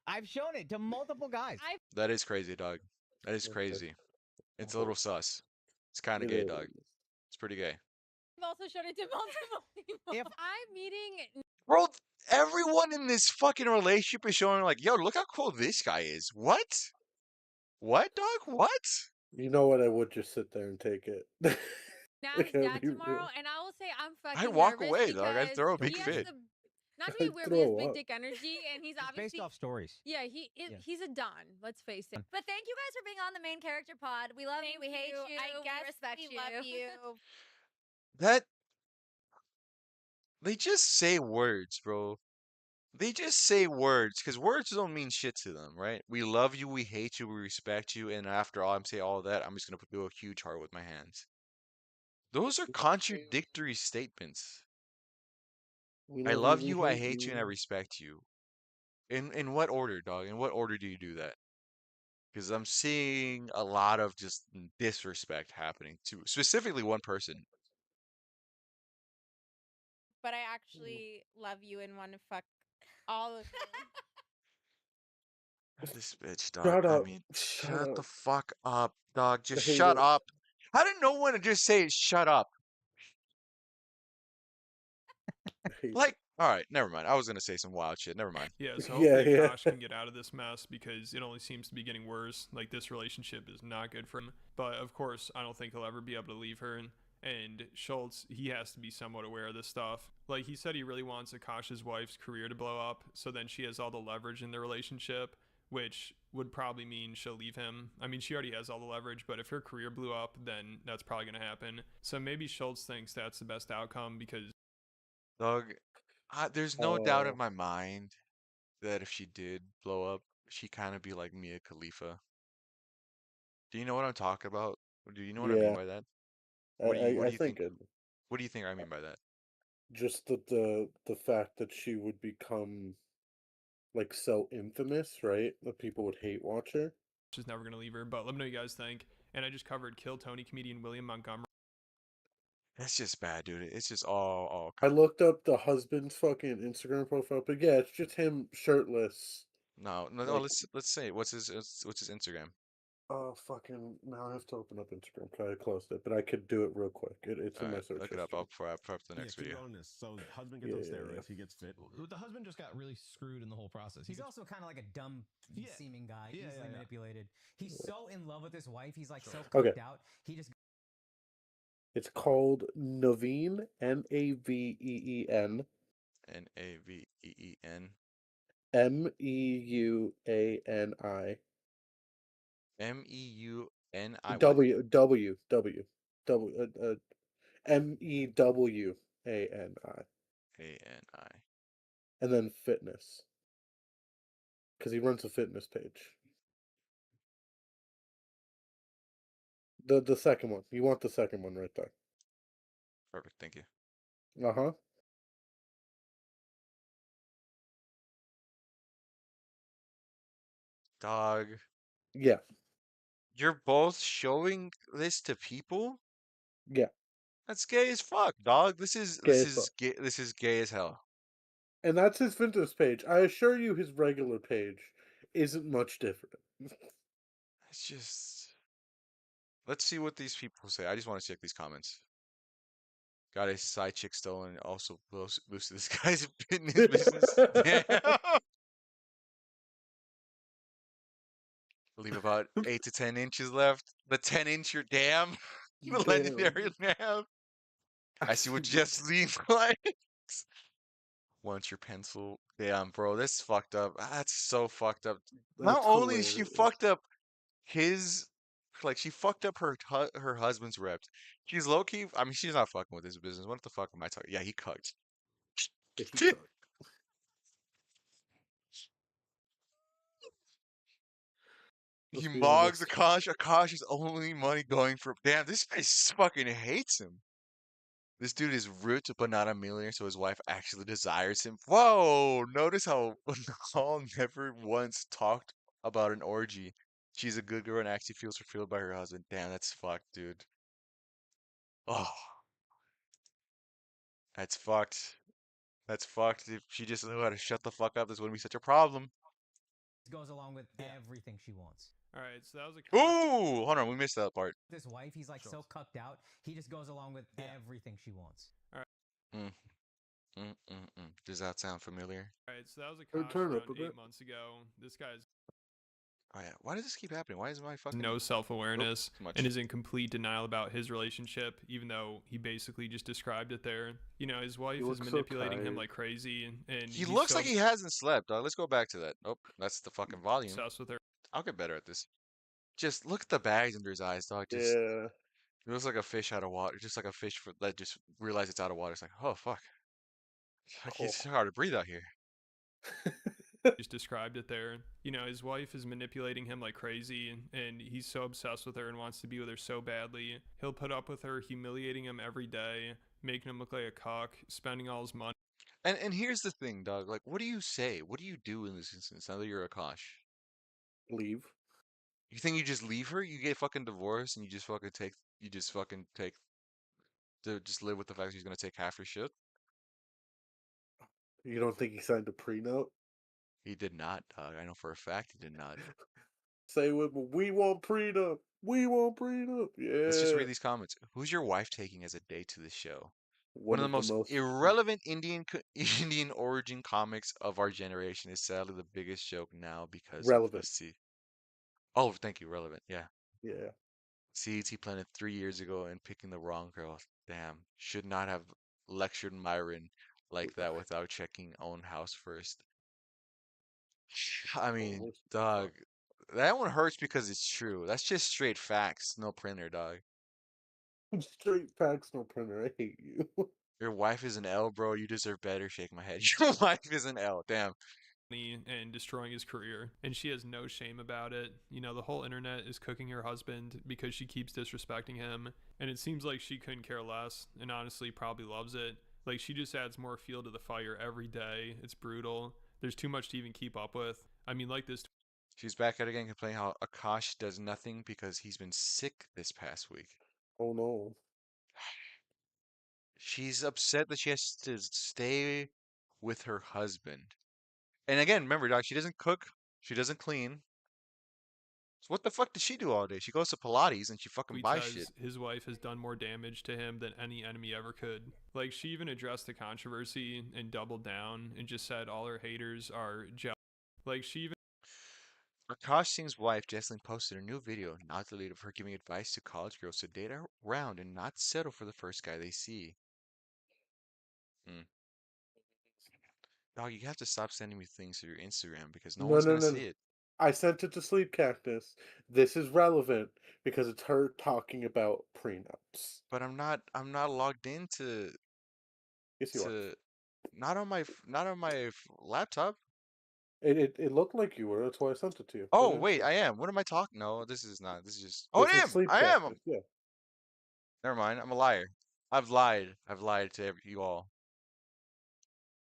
I've shown it to multiple guys. That is crazy, dog. That is crazy. It's a little sus. It's kind of gay, dog. It's pretty gay. I've also shown it to multiple people. I'm meeting. Bro, everyone in this fucking relationship is showing like, yo, look how cool this guy is. What? What, dog? What? You know what? I would just sit there and take it. Nav's dad tomorrow, and I will say I'm fucking I'd walk nervous away, dog. I'd throw a because big he has fit. not to be I'd weird, but he has throw big up. dick energy, and he's It's obviously based off stories. Yeah, he's a don. Let's face it. But thank you guys for being on the main character pod. We love you. We hate you. I guess we respect we you. love you. That They just say words, bro. They just say words because words don't mean shit to them, right? We love you, we hate you, we respect you, and after all I'm saying all that, I'm just gonna do a huge heart with my hands. Those are contradictory statements. I love you, I hate hate you, and I you. respect you. In what order, dog? In what order do you do that? Because I'm seeing a lot of just disrespect happening to specifically one person. But I actually love you and want to fuck all of you. This bitch, dog. Shut I up. mean, Shut shut up. the fuck up, dog. I Just hate shut it. up. How did no one just say shut up? I hate Like, all right, never mind. I was gonna say some wild shit. Never mind. Yeah, so Yeah, hopefully yeah. Akash can get out of this mess because it only seems to be getting worse. Like, this relationship is not good for him. But of course, I don't think he'll ever be able to leave her. And Schultz, he has to be somewhat aware of this stuff. Like, he said he really wants Akash's wife's career to blow up, so then she has all the leverage in the relationship, which would probably mean she'll leave him. I mean, she already has all the leverage, but if her career blew up, then that's probably going to happen. So maybe Schultz thinks that's the best outcome because Dog, there's no doubt in my mind that if she did blow up, she kind of be like Mia Khalifa. Do you know what I'm talking about? Do you know what I mean Yeah. by that? I, What I, do I you think? think it, What do you think I mean by that? just that the fact that she would become like so infamous, right? That people would hate watch her. she's never going to leave her. But let me know what you guys think. And I just covered Kill Tony comedian William Montgomery. That's just bad, dude. It's just all. I looked up the husband's fucking Instagram profile, but yeah, it's just him shirtless. No. Like, Let's say what's his Instagram? oh fucking! Now I have to open up Instagram because I closed it, but I could do it real quick. It's All in my right, search look it up. history. I'll prep the next keep video. going this. So husband gets Yeah, on yeah, steroids, yeah. he gets fit. The husband just got really screwed in the whole process. He's also kind of like a dumb seeming guy, Yeah, easily yeah. manipulated. He's so in love with his wife. He's like so Okay. cooked out. He just It's called Naveen, Naveen, Naveen. Meuni, Meuni what? W, Mewani, Ani. and then fitness, because he runs a fitness page. The second one. You want the second one right there. Perfect. Thank you. Uh-huh. Dog. Yeah. You're both showing this to people? Yeah. That's gay as fuck, dog. This is Gay as fuck. gay. This is gay as hell. And that's his fitness page. I assure you his regular page isn't much different. It's just. Let's see what these people say. I just want to check these comments. Got a side chick stolen. Also boosted this guy's fitness business. Damn. Leave about 8 to 10 inches left. The 10-inch, your damn. The legendary nav. I see what Jeff's leaves likes. Want your pencil? Damn, bro, this fucked up. That's so fucked up. Not That's only is she hilarious. fucked up his, like, she fucked up her husband's reps. She's low key. I mean, she's not fucking with his business. What the fuck am I talking? Yeah, he cucked. Yeah, he cucked. He Let's be mogs honest. Akash. Akash is only money going for. Damn, this guy fucking hates him. This dude is rich but not a millionaire, so his wife actually desires him. Whoa! Notice how Hall never once talked about an orgy. She's a good girl and actually feels fulfilled by her husband. Damn, that's fucked, dude. Oh, that's fucked. That's fucked. If she just knew how to shut the fuck up, this wouldn't be such a problem. goes along with everything she wants. All right, so that was a Ooh, hold on, we missed that part. This wife, he's like so cucked out. He just goes along with everything she wants. All right. Does that sound familiar? All right, so that was a Akash turn around up a bit. 8 months ago. This guy's Oh yeah, why does this keep happening? Why is my fucking no self-awareness too much. and is in complete denial about his relationship, even though he basically just described it there. You know, his wife is looks so manipulating him tired. like crazy, and He he's looks so like he hasn't slept, dog. Let's go back to that. Oh, that's the fucking volume. obsessed with her. I'll get better at this. Just look at the bags under his eyes, dog. Just Yeah. it looks like a fish out of water. Just like a fish that just realized it's out of water. It's like, oh fuck. It's hard to breathe out here. Just described it there. You know, his wife is manipulating him like crazy, and he's so obsessed with her and wants to be with her so badly. He'll put up with her, humiliating him every day, making him look like a cock, spending all his money. And here's the thing, dog. Like, what do you say? What do you do in this instance now that you're Akaash? Leave. You think you just leave her? You get fucking divorced and you just fucking take to just live with the fact she's gonna take half your shit? You don't think he signed a prenup? He did not, dog. I know for a fact he did not. Say with me, we want prenup. We want prenup. Let's just Yeah. read these comments. Who's your wife taking as a date to the show? One One of the of the most most. irrelevant Indian origin comics of our generation is sadly the biggest joke now because of Relevant. the Oh, thank you, relevant. Yeah. Yeah. Seeds he planted 3 years ago and picking the wrong girl. Damn. Should not have lectured Myron like that without checking own house first. I mean, Holy dog, that one hurts because it's true. That's just straight facts. No printer, dog. fuck. Straight facts, no printer. I hate you. Your wife is an L, bro. You deserve better. Shake my head. Your wife is an L. Damn. And destroying his career, and she has no shame about it. You know, the whole internet is cooking her husband because she keeps disrespecting him, and it seems like she couldn't care less, and honestly probably loves it. Like, she just adds more fuel to the fire every day. It's brutal. There's too much to even keep up with. I mean, like this. She's back at it again, complaining how Akaash does nothing because he's been sick this past week. Oh no. She's upset that she has to stay with her husband. And again, remember, dog, she doesn't cook, she doesn't clean. So what the fuck does she do all day? She goes to Pilates and she fucking buys shit. Says his wife has done more damage to him than any enemy ever could. Like, she even addressed the controversy and doubled down and just said all her haters are jealous. Like, she even Akash Singh's wife, Jesslyn, posted a new video, not deleted, of her giving advice to college girls to date around and not settle for the first guy they see. Dog, you have to stop sending me things to your Instagram because no No, one's no, gonna no, see no. it. I sent it to SleepCactus. This is relevant because it's her talking about prenups. But I'm not logged into Yes, you are. not on my laptop. It looked like you were. That's why I sent it to you. Oh, Go wait, into I it. am. What am I talking? No, this is not. This is just. Oh, This I is am. I am. SleepCactus. Yeah. Never mind. I'm a liar. I've lied. I've lied to you all.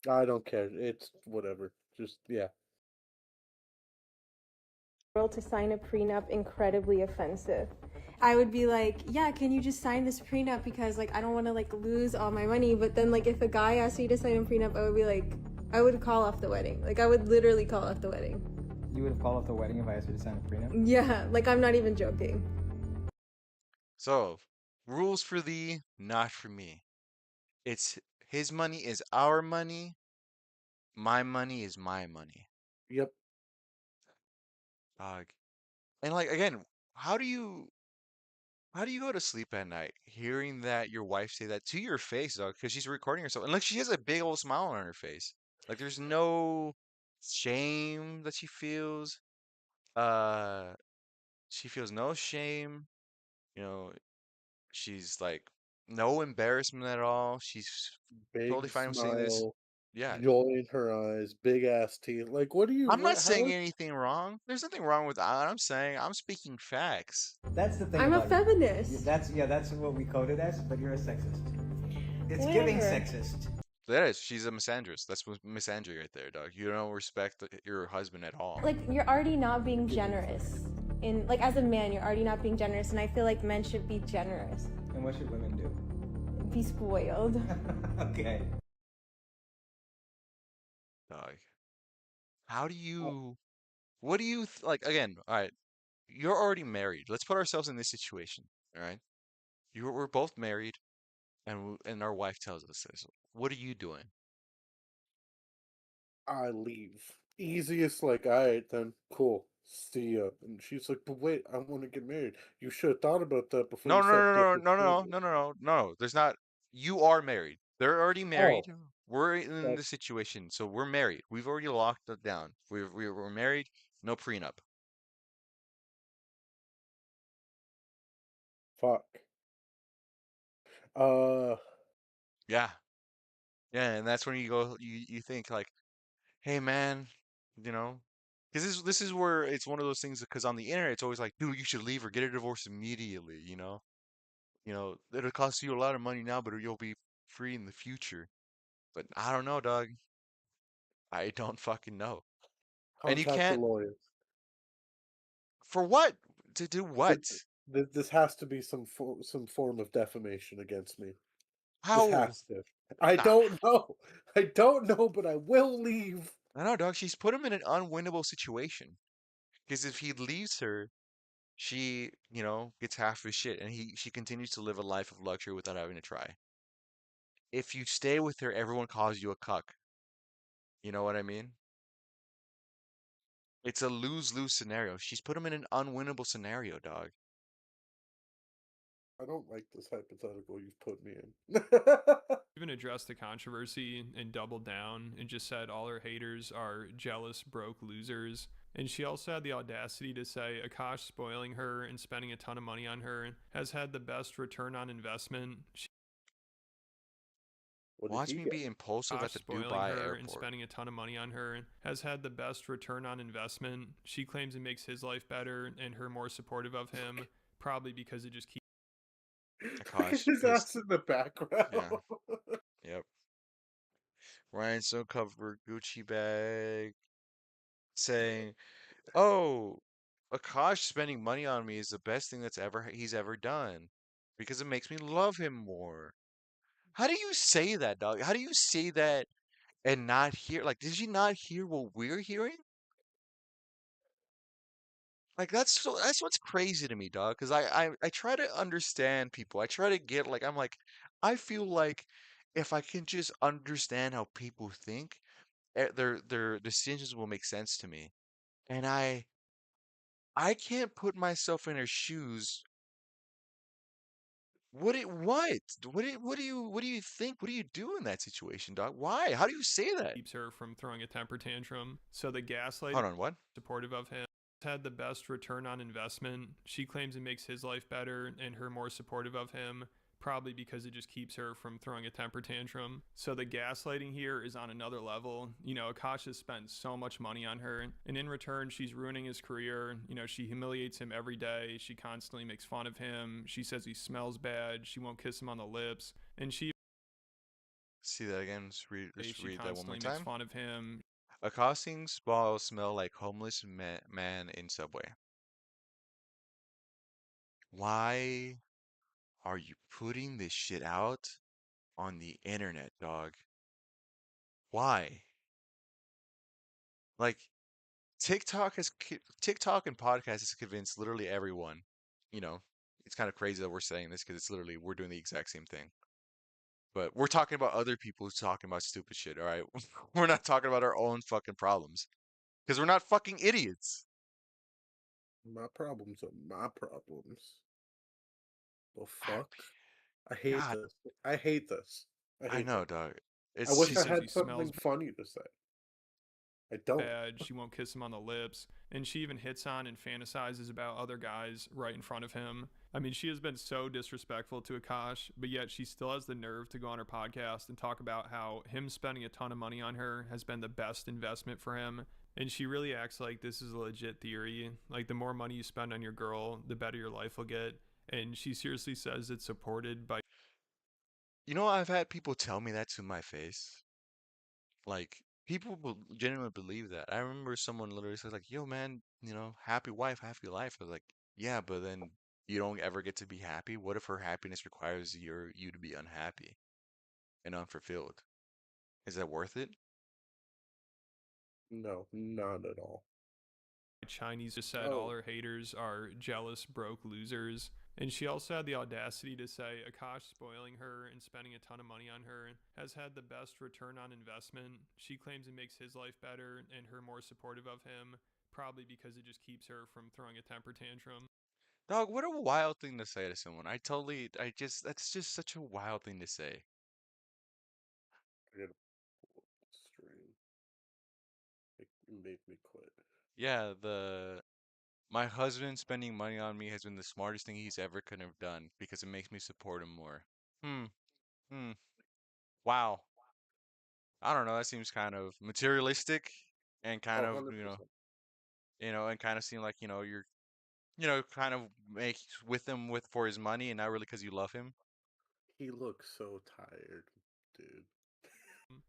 I don't care. It's whatever. Just yeah. Girl to sign a prenup incredibly offensive. I would be like, yeah, can you just sign this prenup because like I don't want to like lose all my money. But then like if a guy asked me to sign a prenup, I would be like, I would call off the wedding. Like I would literally call off the wedding. You would have called off the wedding if I asked you to sign a prenup? Yeah, like I'm not even joking. So, rules for thee, not for me. It's his money is our money. My money is my money. Yep. Dog. And like again, how do you go to sleep at night hearing that your wife say that to your face, dog? Because she's recording herself, and like she has a big old smile on her face. Like there's no shame that she feels. Uh, she feels no shame. You know, she's like no embarrassment at all. She's totally Big fine with saying this. smile, Yeah, joy in her eyes, big ass teeth. Like what do you? I'm not What? How saying is? anything wrong. There's nothing wrong with that. I'm saying I'm speaking facts. That's the thing. I'm a about it. feminist. That's what we coded as, but you're a sexist. It's Whatever. giving sexist. That is, she's a misandrist. That's misandry right there, dog. You don't respect your husband at all. Like you're already not being generous. In like as a man, you're already not being generous, and I feel like men should be generous. And what should women do? Be spoiled. Okay. Dog. How do you? What do you like? Again, all right. You're already married. Let's put ourselves in this situation. All right. We're both married, and our wife tells us this. What are you doing? I leave. Easiest. Like all right then. Cool. See ya. And she's like, but wait, I want to get married. You should have thought about that before No, you no, set no, no, different no, no, no, standards. no, no, no, no. There's not. You are married. They're already married. Oh, We're in that the situation, so we're married. We've already locked it down. We're married. No prenup. fuck. Uh, Yeah. Yeah, and that's when you go, you think like, hey man, you know, because this is where it's one of those things. Because on the internet, it's always like, dude, you should leave or get a divorce immediately. It'll cost you a lot of money now, but you'll be free in the future. But I don't know, dog. I don't fucking know. And you Contact the can't lawyers. for what? To do Th- what? This has to be some form of defamation against me. This How? has to. I Nah, don't know. I don't know, but I will leave. I don't know, dog. She's put him in an unwinnable situation. Because if he leaves her, she, gets half his shit, and she continues to live a life of luxury without having to try. If you stay with her, everyone calls you a cuck. You know what I mean? It's a lose-lose scenario. She's put him in an unwinnable scenario, dog. I don't like this hypothetical you've put me in. Even addressed the controversy and doubled down and just said all her haters are jealous, broke losers. And she also had the audacity to say Akaash spoiling her and spending a ton of money on her has had the best return on investment. What did Watch he me get? be impulsive at Akaash the spoiling Dubai her and airport. spending a ton of money on her has had the best return on investment. She claims it makes his life better and her more supportive of him, probably because it just keeps Look at Akaash his pissed. ass in the background. Yeah. Yep. Ryan covered Gucci bag, saying, "Oh, Akash spending money on me is the best thing he's ever done because it makes me love him more." How do you say that, dog? How do you say that and not hear? Like, did you not hear what we're hearing? Like, that's what's crazy to me, dog. Because I try to understand people. I try to get like I'm like I feel like if I can just understand how people think, their decisions will make sense to me. And I can't put myself in her shoes. What do you think? What do you do in that situation, dog? Why? How do you say that? her from throwing a temper tantrum. So the gaslighting, Hold on, what? supportive of him, had the best return on investment. She claims it makes his life better and her more supportive of him, probably because it just keeps her from throwing a temper tantrum. So the gaslighting here is on another level. Akaash has spent so much money on her, and in return, she's ruining his career. She humiliates him every day. She constantly makes fun of him. She says he smells bad. She won't kiss him on the lips, and she See that again? Let's she read that one more constantly makes time. fun of him. Accosting balls smell like homeless man in subway. Why are you putting this shit out on the internet, dog? Why? Like TikTok and podcast has convinced literally everyone. You know, it's kind of crazy that we're saying this because it's literally we're doing the exact same thing. But we're talking about other people who's talking about stupid shit, all right? We're not talking about our own fucking problems because we're not fucking idiots. My problems are my problems. The Ah, fuck? I hate God, this. I hate this. I I hate know, this. dog. I It's wish She I just says he had smells something funny to say. I don't. bad. She won't kiss him on the lips. And she even hits on and fantasizes about other guys right in front of him. I mean, she has been so disrespectful to Akaash, but yet she still has the nerve to go on her podcast and talk about how him spending a ton of money on her has been the best investment for him. And she really acts like this is a legit theory. Like, the more money you spend on your girl, the better your life will get. And she seriously says it's supported by. I've had people tell me that to my face. Like, people genuinely believe that. I remember someone literally says, like, yo, man, happy wife, happy life. I was like, yeah, but then you don't ever get to be happy. What if her happiness requires you to be unhappy and unfulfilled? Is that worth it? No, not at all. Chinese just said all her haters are jealous, broke losers. And she also had the audacity to say Akaash spoiling her and spending a ton of money on her has had the best return on investment. She claims it makes his life better and her more supportive of him, probably because it just keeps her from throwing a temper tantrum. Dog, what a wild thing to say to someone. That's just such a wild thing to say. I gotta pull up the stream. It made me quit. Yeah, my husband spending money on me has been the smartest thing he's ever could have done because it makes me support him more. Hmm. Hmm. Wow. I don't know. That seems kind of materialistic and kind Oh, of 100%. and kind of seem like you're kind of make with him with for his money and not really because you love him. He looks so tired, dude.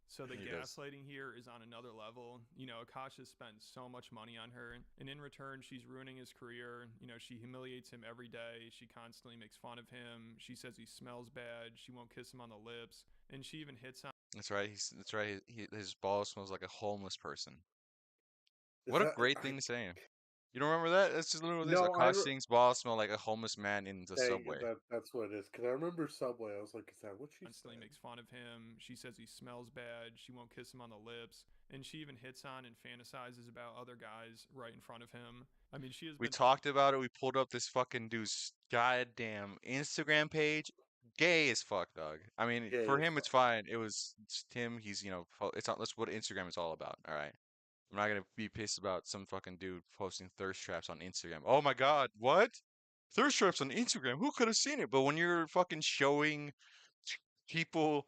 So the He does. gaslighting here is on another level. Akaash has spent so much money on her, and in return, she's ruining his career. She humiliates him every day. She constantly makes fun of him. She says he smells bad. She won't kiss him on the lips, and she even hits on. That's right. That's right. His balls smells like a homeless person. Is What a that great thing to say. You don't remember that? That's just literally this. no? Akash Singh's balls smell like a homeless man in the Dang, subway. that's what it is. Because I remember Subway. I was like, is that what she Constantly said? makes fun of him. She says he smells bad. She won't kiss him on the lips, and she even hits on and fantasizes about other guys right in front of him. I mean, she has We been. talked about it. We pulled up this fucking dude's goddamn Instagram page. Gay as fuck, dog. I mean, Gay for as him, fuck. it's fine. It's him. He's, it's not. That's what Instagram is all about. All right. I'm not gonna be pissed about some fucking dude posting thirst traps on Instagram. Oh my God, what? Thirst traps on Instagram? Who could have seen it? But when you're fucking showing people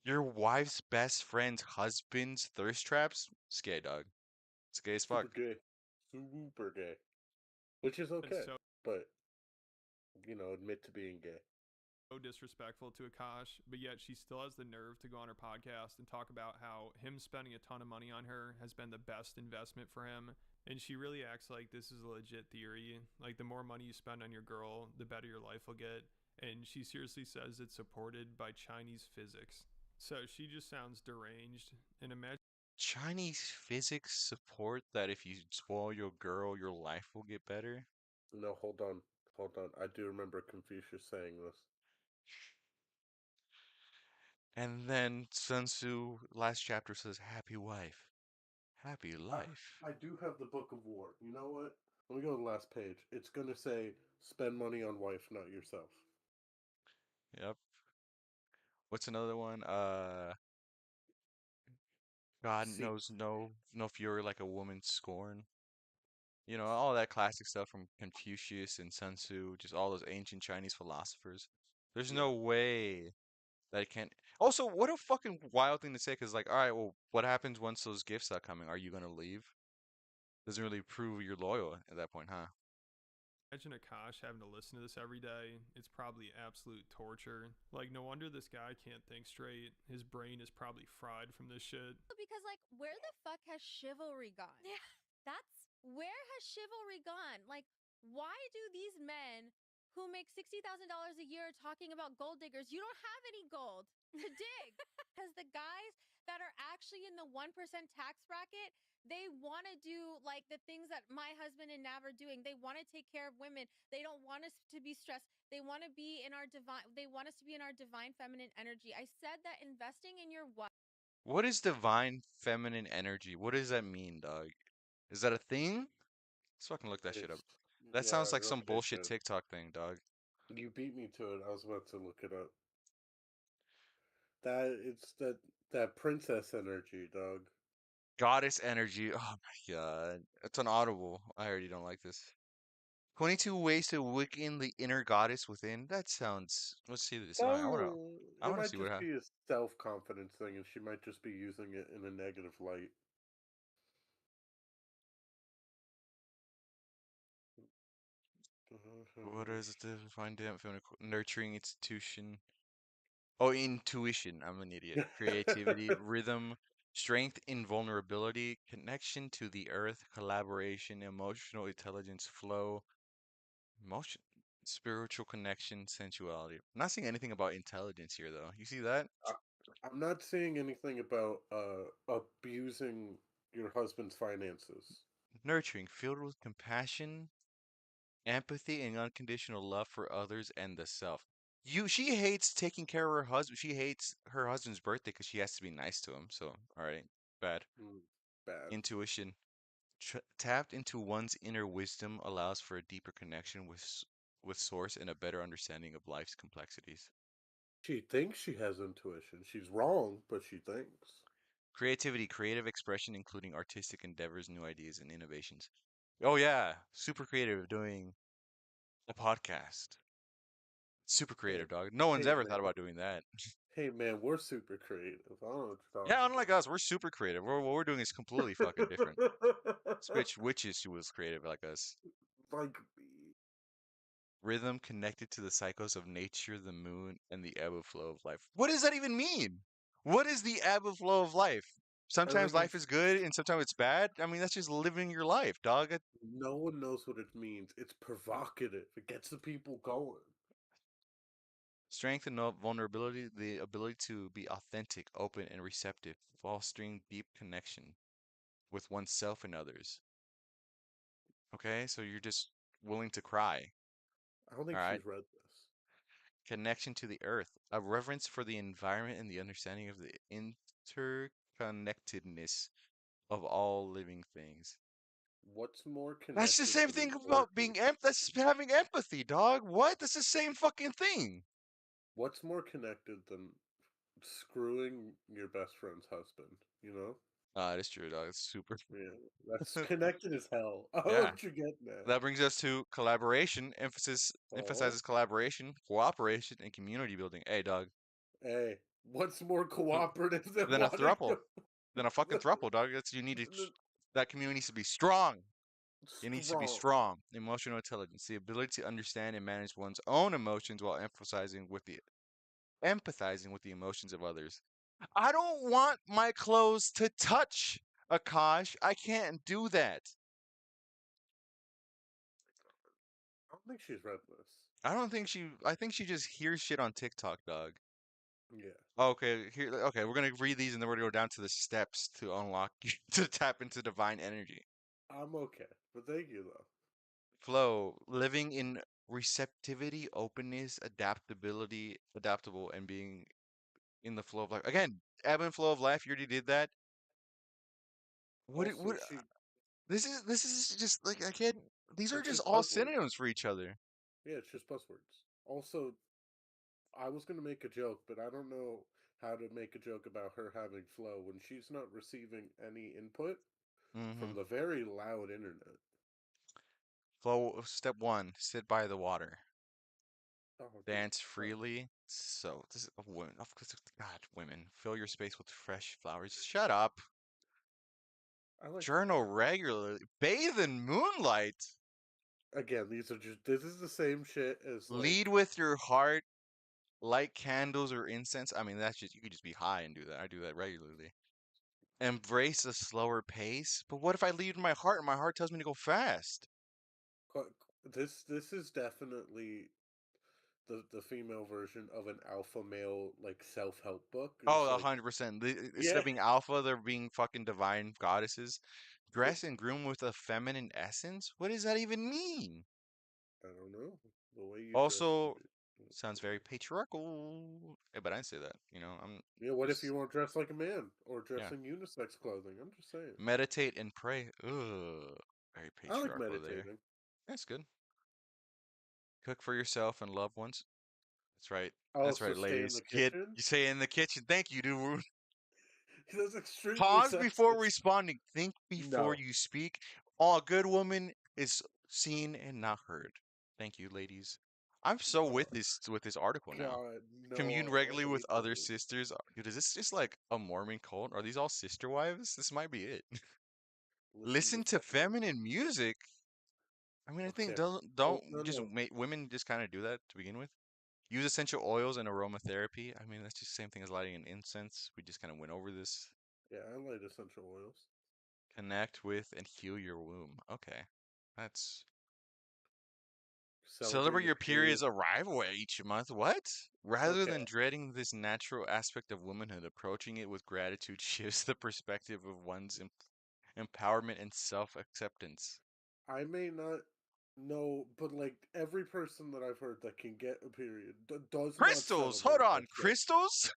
your wife's best friend's husband's thirst traps, it's gay, dog. It's gay as fuck. Super gay. Super gay. Which is okay. So But, admit to being gay. disrespectful to Akaash, but yet she still has the nerve to go on her podcast and talk about how him spending a ton of money on her has been the best investment for him. And she really acts like this is a legit theory. Like, the more money you spend on your girl, the better your life will get. And she seriously says it's supported by Chinese physics. So she just sounds deranged. And imagine. Chinese physics support that if you spoil your girl, your life will get better. No, hold on. Hold on. I do remember Confucius saying this. And then Sun Tzu, last chapter says, happy wife, happy life. I do have the Book of War. You know what? Let me go to the last page. It's going to say, spend money on wife, not yourself. Yep. What's another one? God See, knows no fury like a woman's scorn. All that classic stuff from Confucius and Sun Tzu, just all those ancient Chinese philosophers. There's yeah. no way that it can't. Also, what a fucking wild thing to say, because, like, all right, well, what happens once those gifts start coming? Are you gonna leave? Doesn't really prove you're loyal at that point, huh? Imagine Akaash having to listen to this every day. It's probably absolute torture. Like, no wonder this guy can't think straight. His brain is probably fried from this shit. Because, like, where the fuck has chivalry gone? Yeah. Where has chivalry gone? Like, why do these men who make $60,000 a year talking about gold diggers, you don't have any gold to dig? Because the guys that are actually in the 1% tax bracket, they want to do like the things that my husband and Nav are doing. They want to take care of women. They don't want us to be stressed. They want to be in our they want us to be in our divine feminine energy. I said that investing in your wife. What is divine feminine energy? What does that mean, dog? Is that a thing? Let's fucking look that shit up. It's, That yeah, sounds like look some at bullshit it. TikTok thing, dog. You beat me to it. I was about to look it up. It's that princess energy, dog. Goddess energy. Oh my God. It's on Audible. I already don't like this. 22 ways to awaken the inner goddess within. That sounds. Let's see this. Oh, I it wanna might see what just be a self-confidence thing, and she might just be using it in a negative light. what is it to find damn feminine nurturing institution. Oh, intuition. I'm an idiot. Creativity, rhythm, strength in vulnerability, connection to the earth, collaboration, emotional intelligence, flow, emotion, spiritual connection, sensuality. I'm not seeing anything about intelligence here, though. You see that? I'm not seeing anything about abusing your husband's finances. Nurturing, filled with compassion, empathy, and unconditional love for others and the self. She hates taking care of her husband. She hates her husband's birthday because she has to be nice to him. So, all right, bad. Bad. Intuition. Tapped into one's inner wisdom allows for a deeper connection with source and a better understanding of life's complexities. She thinks she has intuition. She's wrong, but she thinks. Creativity, creative expression, including artistic endeavors, new ideas, and innovations. Oh yeah, super creative doing a podcast. Super Hey, creative, dog. No one's hey ever thought man. about doing that. Hey man, we're super creative. I don't know what you're Yeah, talking unlike us, we're super creative. What we're doing is completely fucking different. about. Switch witches who was creative like us. Like, Rhythm connected to the cycles of nature, the moon, and the ebb and flow of life. What does that even mean? What is the ebb and flow of life? I Sometimes think life it's is good and sometimes it's bad. I mean, that's just living your life, dog. no one knows what it means. It's provocative. It gets the people going. Strength and vulnerability, the ability to be authentic, open, and receptive, fostering deep connection with oneself and others. Okay, so you're just willing to cry. I don't All think right. she's read this. Connection to the earth, a reverence for the environment and the understanding of the interconnectedness of all living things. What's more That's the connected same than an thing about orchid? being that's just having empathy, dog. What? That's the same fucking thing. What's more connected than screwing your best friend's husband? You know? That's true, dog. It's super. Yeah, that's connected as hell. I don't know Yeah. what you're getting at. That brings us to collaboration. Oh, Emphasizes collaboration, cooperation, and community building. Hey, dog. hey, what's more cooperative than Then a wanting thruple. to Then a fucking thruple, dog. That's you need to. That community needs to be strong. It needs to be strong? strong. Emotional intelligence, the ability to understand and manage one's own emotions while empathizing with the emotions of others. I don't want my clothes to touch Akaash. I can't do that. I don't think she's read this. I think she just hears shit on TikTok, dog. Yeah, Okay, we're gonna read these and then we're gonna go down to the steps to unlock to tap into divine energy. I'm okay, but thank you though. Flow, living in receptivity, openness, adaptable, and being in the flow of life. Again, ebb and flow of life. You already did that. Also, What? she This is just like I can't. These are it's just just all buzzwords. synonyms for each other. Yeah, it's just buzzwords. Also, I was gonna make a joke, but I don't know how to make a joke about her having flow when she's not receiving any input Mm-hmm. from the very loud internet. Flow. Step one: sit by the water, Oh, dude, dance no. freely. So this is of course, God, women, fill your space with fresh flowers. Shut up. I like Journal regularly. Bathe in moonlight. again. These are just this is the same shit as like Lead with your heart. Light candles or incense. I mean, that's just you could just be high and do that. I do that regularly. Embrace a slower pace. But what if I lead with my heart and my heart tells me to go fast? this is definitely the female version of an alpha male like self help book. Oh, It's like 100%. Instead yeah, of being alpha, they're being fucking divine goddesses. Dress and groom with a feminine essence? What does that even mean? I don't know the way you dress. Also, sounds very patriarchal. But I didn't say that. I'm Yeah, what if just, you want to dress like a man or dress yeah. in unisex clothing? I'm just saying. Meditate and pray. Ugh. Very I like patriarchal there. meditating. That's good. Cook for yourself and loved ones. That's right. I That's also right, stay in the ladies. Kid, kitchen. you say in the kitchen. Thank you, dude. That's extremely Pause before sexist. responding. Think before No. you speak. A good woman is seen and not heard. Thank you, ladies. I'm so Oh, with this article now. God, Commune no. regularly I with hate other this. sisters. Dude, is this just like a Mormon cult? Are these all sister wives? This might be it. Listen to Listen to feminine. feminine music. I mean, I think Okay. don't Oh, no, just no. women just kind of do that to begin with. Use essential oils and aromatherapy. I mean, that's just the same thing as lighting an incense. We just kind of went over this. Yeah, I like essential oils. Connect with and heal your womb. Okay. That's Celebrate celebrate your your period. period's arrival each month. What? Rather Okay. than dreading this natural aspect of womanhood, approaching it with gratitude shifts the perspective of one's empowerment and self-acceptance. I may not know, but like every person that I've heard that can get a period does not Crystals! Hold celebrate that on. shit. Crystals?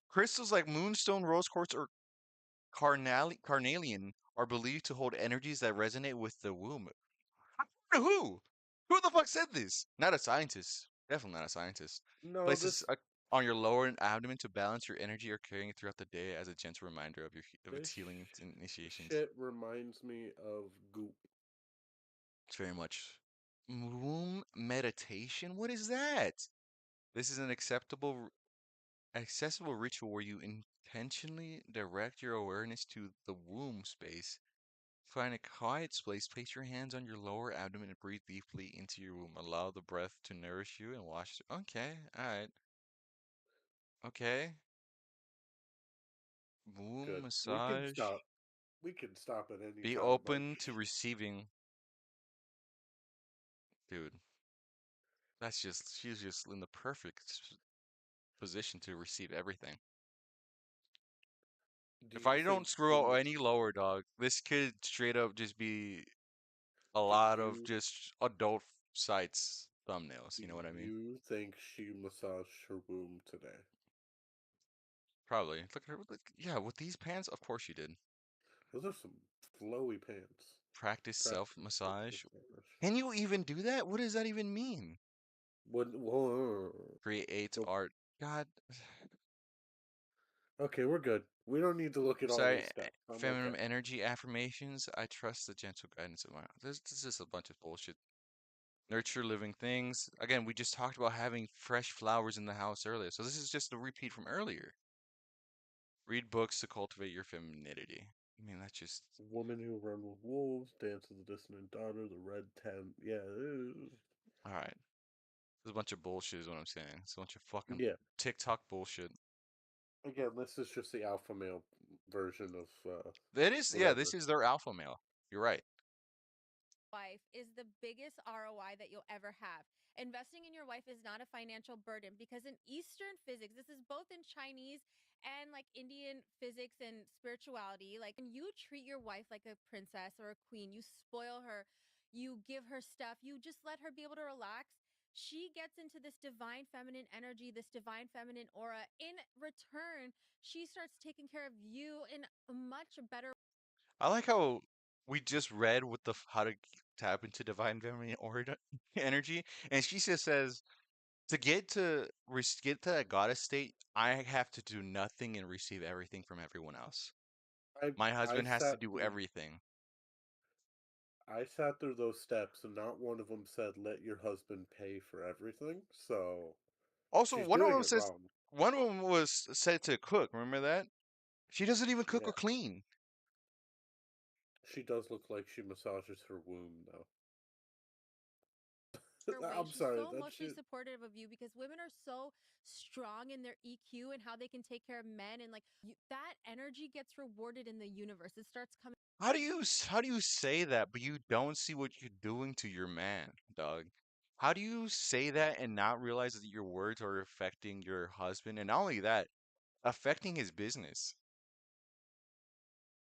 Crystals like moonstone, rose quartz, or carnelian are believed to hold energies that resonate with the womb. Who? Who the fuck said this? Not a scientist. Definitely not a scientist. No, Places this on your lower abdomen to balance your energy or carrying it throughout the day as a gentle reminder of of its this healing initiations. shit reminds me of goop. It's very much womb meditation. What is that? This is an accessible ritual where you intentionally direct your awareness to the womb space. Find a quiet space, place your hands on your lower abdomen and breathe deeply into your womb. Allow the breath to nourish you and wash. Okay, alright. Okay. Womb Good. We can massage. stop. We can stop at any Be time. open to receiving. Dude, she's just in the perfect position to receive everything. Do If you I don't think screw up any lower, dog, this could straight up just be a do lot of you just adult sites thumbnails. do You know what I mean? you think she massaged her womb today? Probably. Look at her. Yeah, with these pants, of course she did. Those are some flowy pants. Practice Practice self-massage. massage. Can you even do that? What does that even mean? What? Whoa. Create Nope. art. God. Okay, we're good. We don't need to look at all Sorry. these steps. I'm Feminine okay. energy affirmations. I trust the gentle guidance of my. This is just a bunch of bullshit. Nurture living things. Again, we just talked about having fresh flowers in the house earlier. So this is just a repeat from earlier. Read books to cultivate your femininity. I mean, that's just. Woman who run with wolves, dance with the distant daughter, the red tent. Yeah. All right. It's a bunch of bullshit, is what I'm saying. It's a bunch of fucking Yeah. TikTok bullshit. Again, this is just the alpha male version of That is, yeah, whatever. this is their alpha male. You're right. Wife is the biggest ROI that you'll ever have. Investing in your wife is not a financial burden because in Eastern physics, this is both in Chinese and like Indian physics and spirituality. Like when you treat your wife like a princess or a queen, you spoil her, you give her stuff, you just let her be able to relax. She gets into this divine feminine energy, this divine feminine aura. In return, she starts taking care of you in a much better. I like how we just read what the how to tap into divine feminine order energy, and she just says to get to that goddess state, I have to do nothing and receive everything from everyone else. I My I husband has to sat do through everything. I sat through those steps, and not one of them said let your husband pay for everything. So Also, she's one of doing them it says wrong. one of them was said to cook. Remember that? She doesn't even cook Yeah, or clean. she does look like she massages her womb, though. Her way. I'm She's sorry, so that emotionally shit. supportive of you because women are so strong in their EQ and how they can take care of men and like that energy gets rewarded in the universe. It starts coming. How do you say that, but you don't see what you're doing to your man, dog? How do you say that and not realize that your words are affecting your husband, and not only that, affecting his business?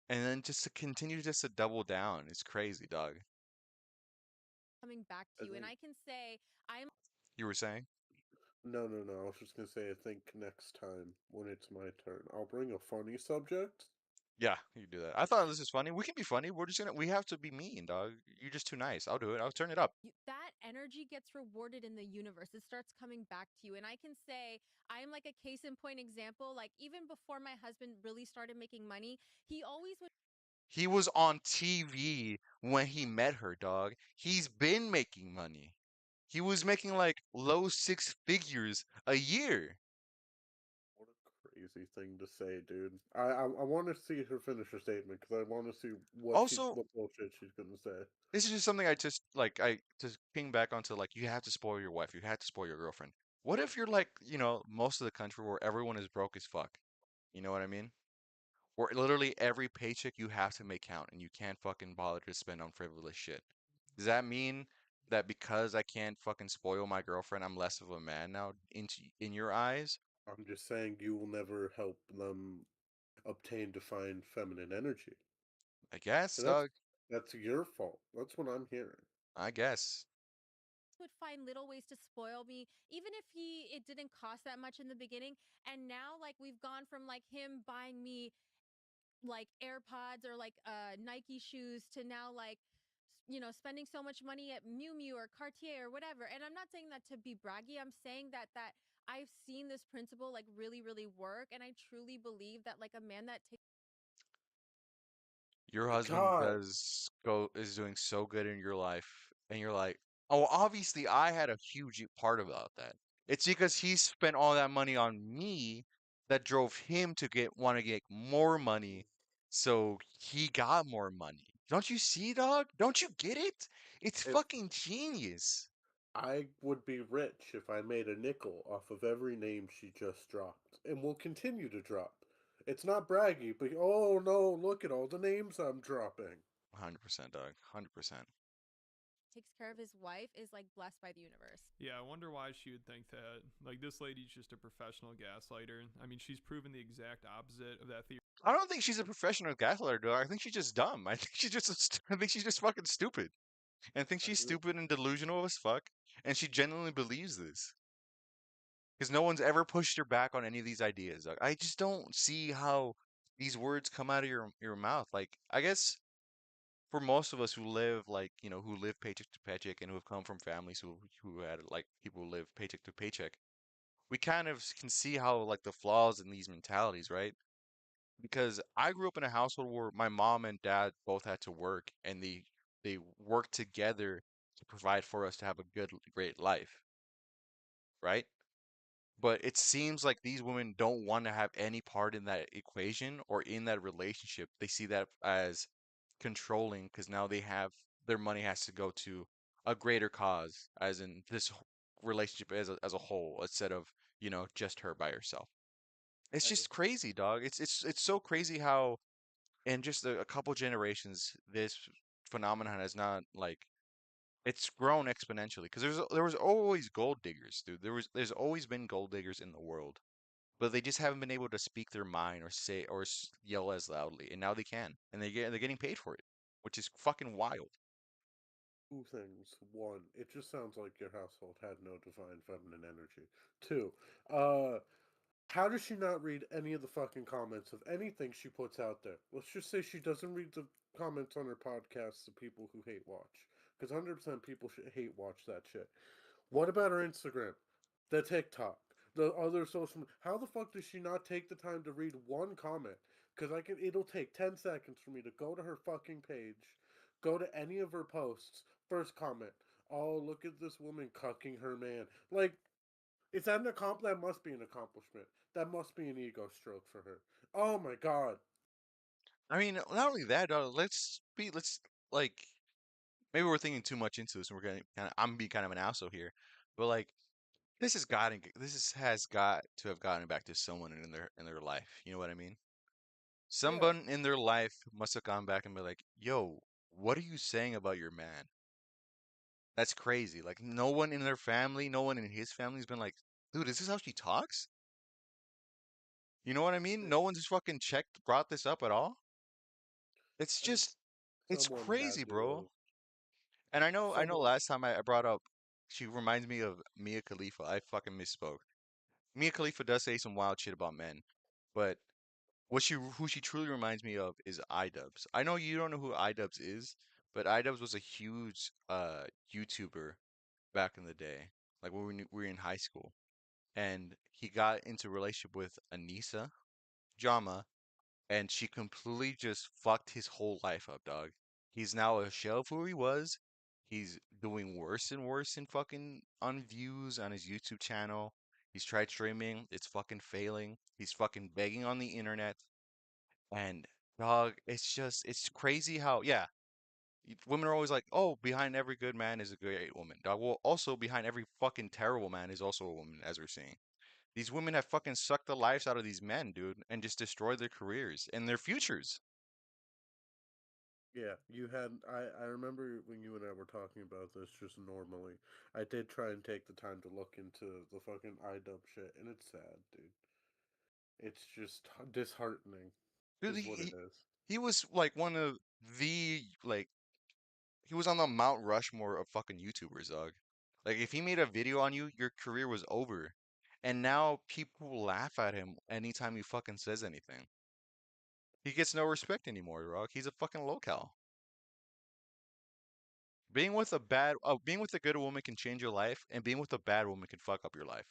And then just to continue just to double down, it's crazy, dog. Coming back I to you. And think I can say I'm You were saying? no. I was just gonna say I think next time when it's my turn, I'll bring a funny subject. Yeah, you do that. I thought this was funny. We can be funny. We have to be mean, dog. You're just too nice. I'll do it. I'll turn it up. that energy gets rewarded in the universe. It starts coming back to you. And I can say I'm like a case in point example. Like even before my husband really started making money, he always would. He was on TV when he met her, dog. He's been making money. He was making like low six figures a year. What a crazy thing to say, dude. I want to see her finish her statement because I want to see Also, what bullshit she's gonna say. this is just something I just ping back onto like you have to spoil your wife, you have to spoil your girlfriend. What if you're like, most of the country where everyone is broke as fuck? You know what I mean? Where literally every paycheck you have to make count and you can't fucking bother to spend on frivolous shit. Does that mean that because I can't fucking spoil my girlfriend, I'm less of a man now in your eyes? I'm just saying you will never help them obtain defined feminine energy. I guess, And dog. that's your fault. That's what I'm hearing. I guess. Would find little ways to spoil me even if he it didn't cost that much in the beginning, and now like we've gone from like him buying me like AirPods or like Nike shoes to now like spending so much money at Miu Miu or Cartier or whatever. And I'm not saying that to be braggy. I'm saying that I've seen this principle like really really work, and I truly believe that like a man that takes. Your husband God, is doing so good in your life, and you're like, oh, obviously I had a huge part about that. It's because he spent all that money on me that drove him to want to get more money, so he got more money. Don't you see, dog? Don't you get it? It's If fucking genius. I would be rich if I made a nickel off of every name she just dropped, and will continue to drop. It's not braggy, but oh no, look at all the names I'm dropping. 100%, dog. 100%. Takes care of his wife is like blessed by the universe. Yeah, I wonder why she would think that. Like, this lady's just a professional gaslighter. I mean, she's proven the exact opposite of that theory. I don't think she's a professional gaslighter, dog. I think she's just dumb. I think she's just I think she's just fucking stupid. And I think she's stupid and delusional as fuck, and she genuinely believes this. Because no one's ever pushed her back on any of these ideas. Dog. I just don't see how these words come out of your mouth. Like, I guess for most of us who live who live paycheck to paycheck and who have come from families who had like people who live paycheck to paycheck, we kind of can see how like the flaws in these mentalities, right? Because I grew up in a household where my mom and dad both had to work and they worked together to provide for us to have a great life, right? But it seems like these women don't want to have any part in that equation or in that relationship. They see that as controlling because now their money has to go to a greater cause, as in this relationship as a whole, instead of, just her by herself. It's I, just crazy, dog. It's so crazy how in just a couple generations this phenomenon has not like it's grown exponentially because there was always gold diggers, dude. There's always been gold diggers in the world, but they just haven't been able to speak their mind or say or yell as loudly, and now they can, and they're getting paid for it, which is fucking wild. two things. One, it just sounds like your household had no divine feminine energy. Two, uh, how does she not read any of the fucking comments of anything she puts out there? Let's just say she doesn't read the comments on her podcasts of people who hate watch. Because 100% people should hate watch that shit. What about her Instagram? The TikTok? The other social? How the fuck does she not take the time to read one comment? Because it'll take 10 seconds for me to go to her fucking page, go to any of her posts, first comment. Oh, look at this woman cucking her man. Like, is that that must be an accomplishment. That must be an ego stroke for her. Oh my god. I mean, not only that, let's like maybe we're thinking too much into this, and I'm being kind of an asshole here, but like has got to have gotten back to someone in their life. You know what I mean? Yeah. Someone in their life must have gone back and be like, "Yo, what are you saying about your man? That's crazy." Like no one in their family, no one in his family's been like, "Dude, is this how she talks?" You know what I mean? No one's just fucking brought this up at all. It's I think just, it's someone had crazy, to bro. have. And I know Someone. last time I brought up, she reminds me of Mia Khalifa. I fucking misspoke. Mia Khalifa does say some wild shit about men, but who she truly reminds me of is iDubbbz. I know you don't know who iDubbbz is, but iDubbbz was a huge YouTuber back in the day, like when we were in high school, and he got into a relationship with Anissa Jama, and she completely just fucked his whole life up, dog. He's now a shell of who he was. He's doing worse and worse in fucking on views on his YouTube channel. He's tried streaming, it's fucking failing. He's fucking begging on the internet. And dog, it's crazy how women are always like, "Oh, behind every good man is a great woman." Dog, well, also behind every fucking terrible man is also a woman, as we're seeing. These women have fucking sucked the lives out of these men, dude, and just destroyed their careers and their futures. Yeah, you had. I remember when you and I were talking about this just normally. I did try and take the time to look into the fucking iDub shit, and it's sad, dude. It's just disheartening, Dude, is what it is. he was like one of the like he was on the Mount Rushmore of fucking YouTubers, dog. Like if he made a video on you, your career was over. And now people laugh at him anytime he fucking says anything. He gets no respect anymore, dog. He's a fucking locale. Being with a good woman can change your life, and being with a bad woman can fuck up your life.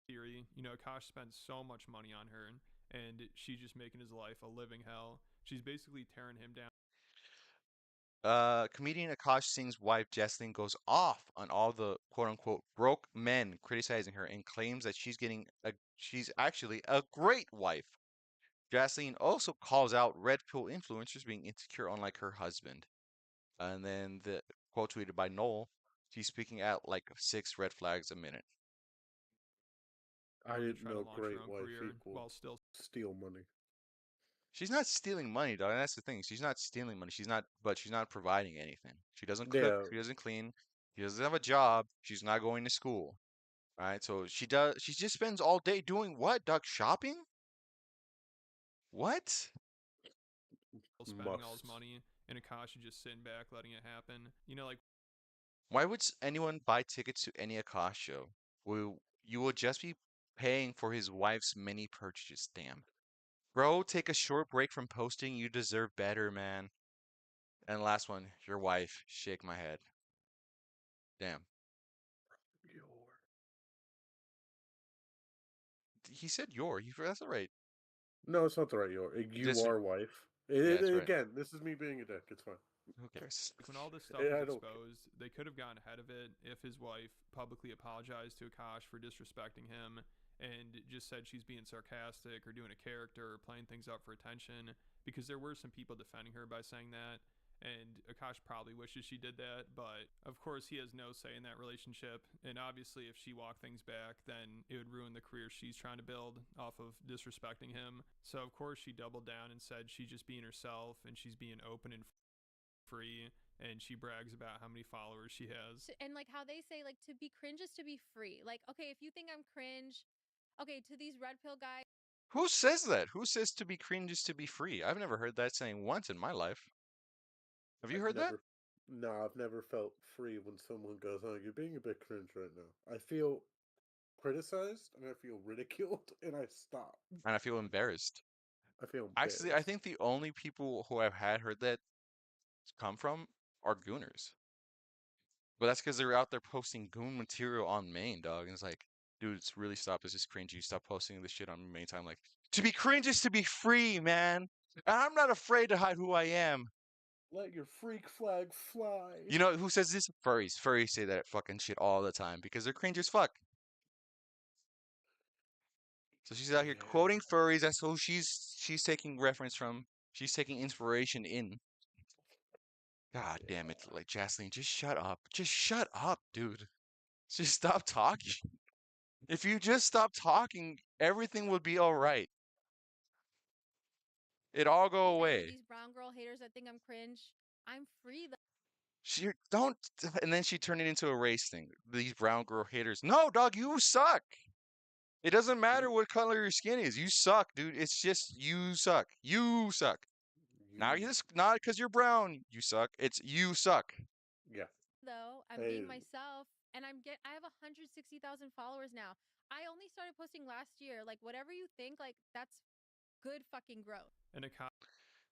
Theory, Akash spends so much money on her, and she's just making his life a living hell. She's basically tearing him down. Comedian Akaash Singh's wife Jesslyn goes off on all the quote unquote broke men criticizing her and claims that she's actually a great wife. Jesslyn also calls out red pill influencers being insecure unlike her husband. And then the quote tweeted by Noel, she's speaking at like 6 red flags a minute. I Really didn't try to know launch her great own wife career equaled while still steal money. She's not stealing money, dog. That's the thing. She's not stealing money. She's not providing anything. She doesn't cook. Yeah, She doesn't clean. She doesn't have a job. She's not going to school. Right? So she does. She just spends all day doing what, dog? Shopping? What? spending all his must. money, and Akaash is just sitting back letting it happen. You know, like Why would anyone buy tickets to any Akash show? You will just be paying for his wife's many purchases. Damn. Bro, take a short break from posting. You deserve better, man. And last one, your wife. Shake my head. Damn. He said your. That's all right. No, it's not the right your. You Just are wife. yeah, that's right. Again, this is me being a dick. It's fine. Who cares? when all this stuff I was don't care. exposed, they could have gotten ahead of it if his wife publicly apologized to Akaash for disrespecting him and just said she's being sarcastic or doing a character or playing things up for attention, because there were some people defending her by saying that. And Akaash probably wishes she did that, but of course he has no say in that relationship. And obviously, if she walked things back, then it would ruin the career she's trying to build off of disrespecting him. So of course she doubled down and said she's just being herself and she's being open and free, and she brags about how many followers she has. And like how they say, like, to be cringe is to be free. Like, okay, if you think I'm cringe, okay, to these red pill guys. Who says that? Who says to be cringe is to be free? I've never heard that saying once in my life. Have you heard that? No, I've never felt free when someone goes, "Oh, you're being a bit cringe right now." I feel criticized and I feel ridiculed, and I stop. And I feel embarrassed. I feel Actually, I embarrassed. think the only people who I've had heard that come from are gooners. But that's because they're out there posting goon material on main, dog. And it's like, dude, it's really stop. This is cringy. Stop posting this shit on main time. Like, to be cringe is to be free, man. And I'm not afraid to hide who I am. Let your freak flag fly. You know who says this? Furries. Furries say that fucking shit all the time because they're cringe as fuck. So she's out here quoting furries. That's who she's taking reference from. She's taking inspiration in. God damn it, like Jaslyn, just shut up. Just shut up, dude. Just stop talking. If you just stop talking, everything would be all right. It all go away. These brown girl haters that think I'm cringe, I'm free though. She don't, and then she turned it into a race thing. These brown girl haters. No, dog, you suck. It doesn't matter what color your skin is. You suck, dude. It's just you suck. You suck. Now you just not because you're brown. You suck. It's you suck. Yeah. Though I'm being myself, and I have 160,000 followers now. I only started posting last year. Like, whatever you think, like, that's good fucking growth. And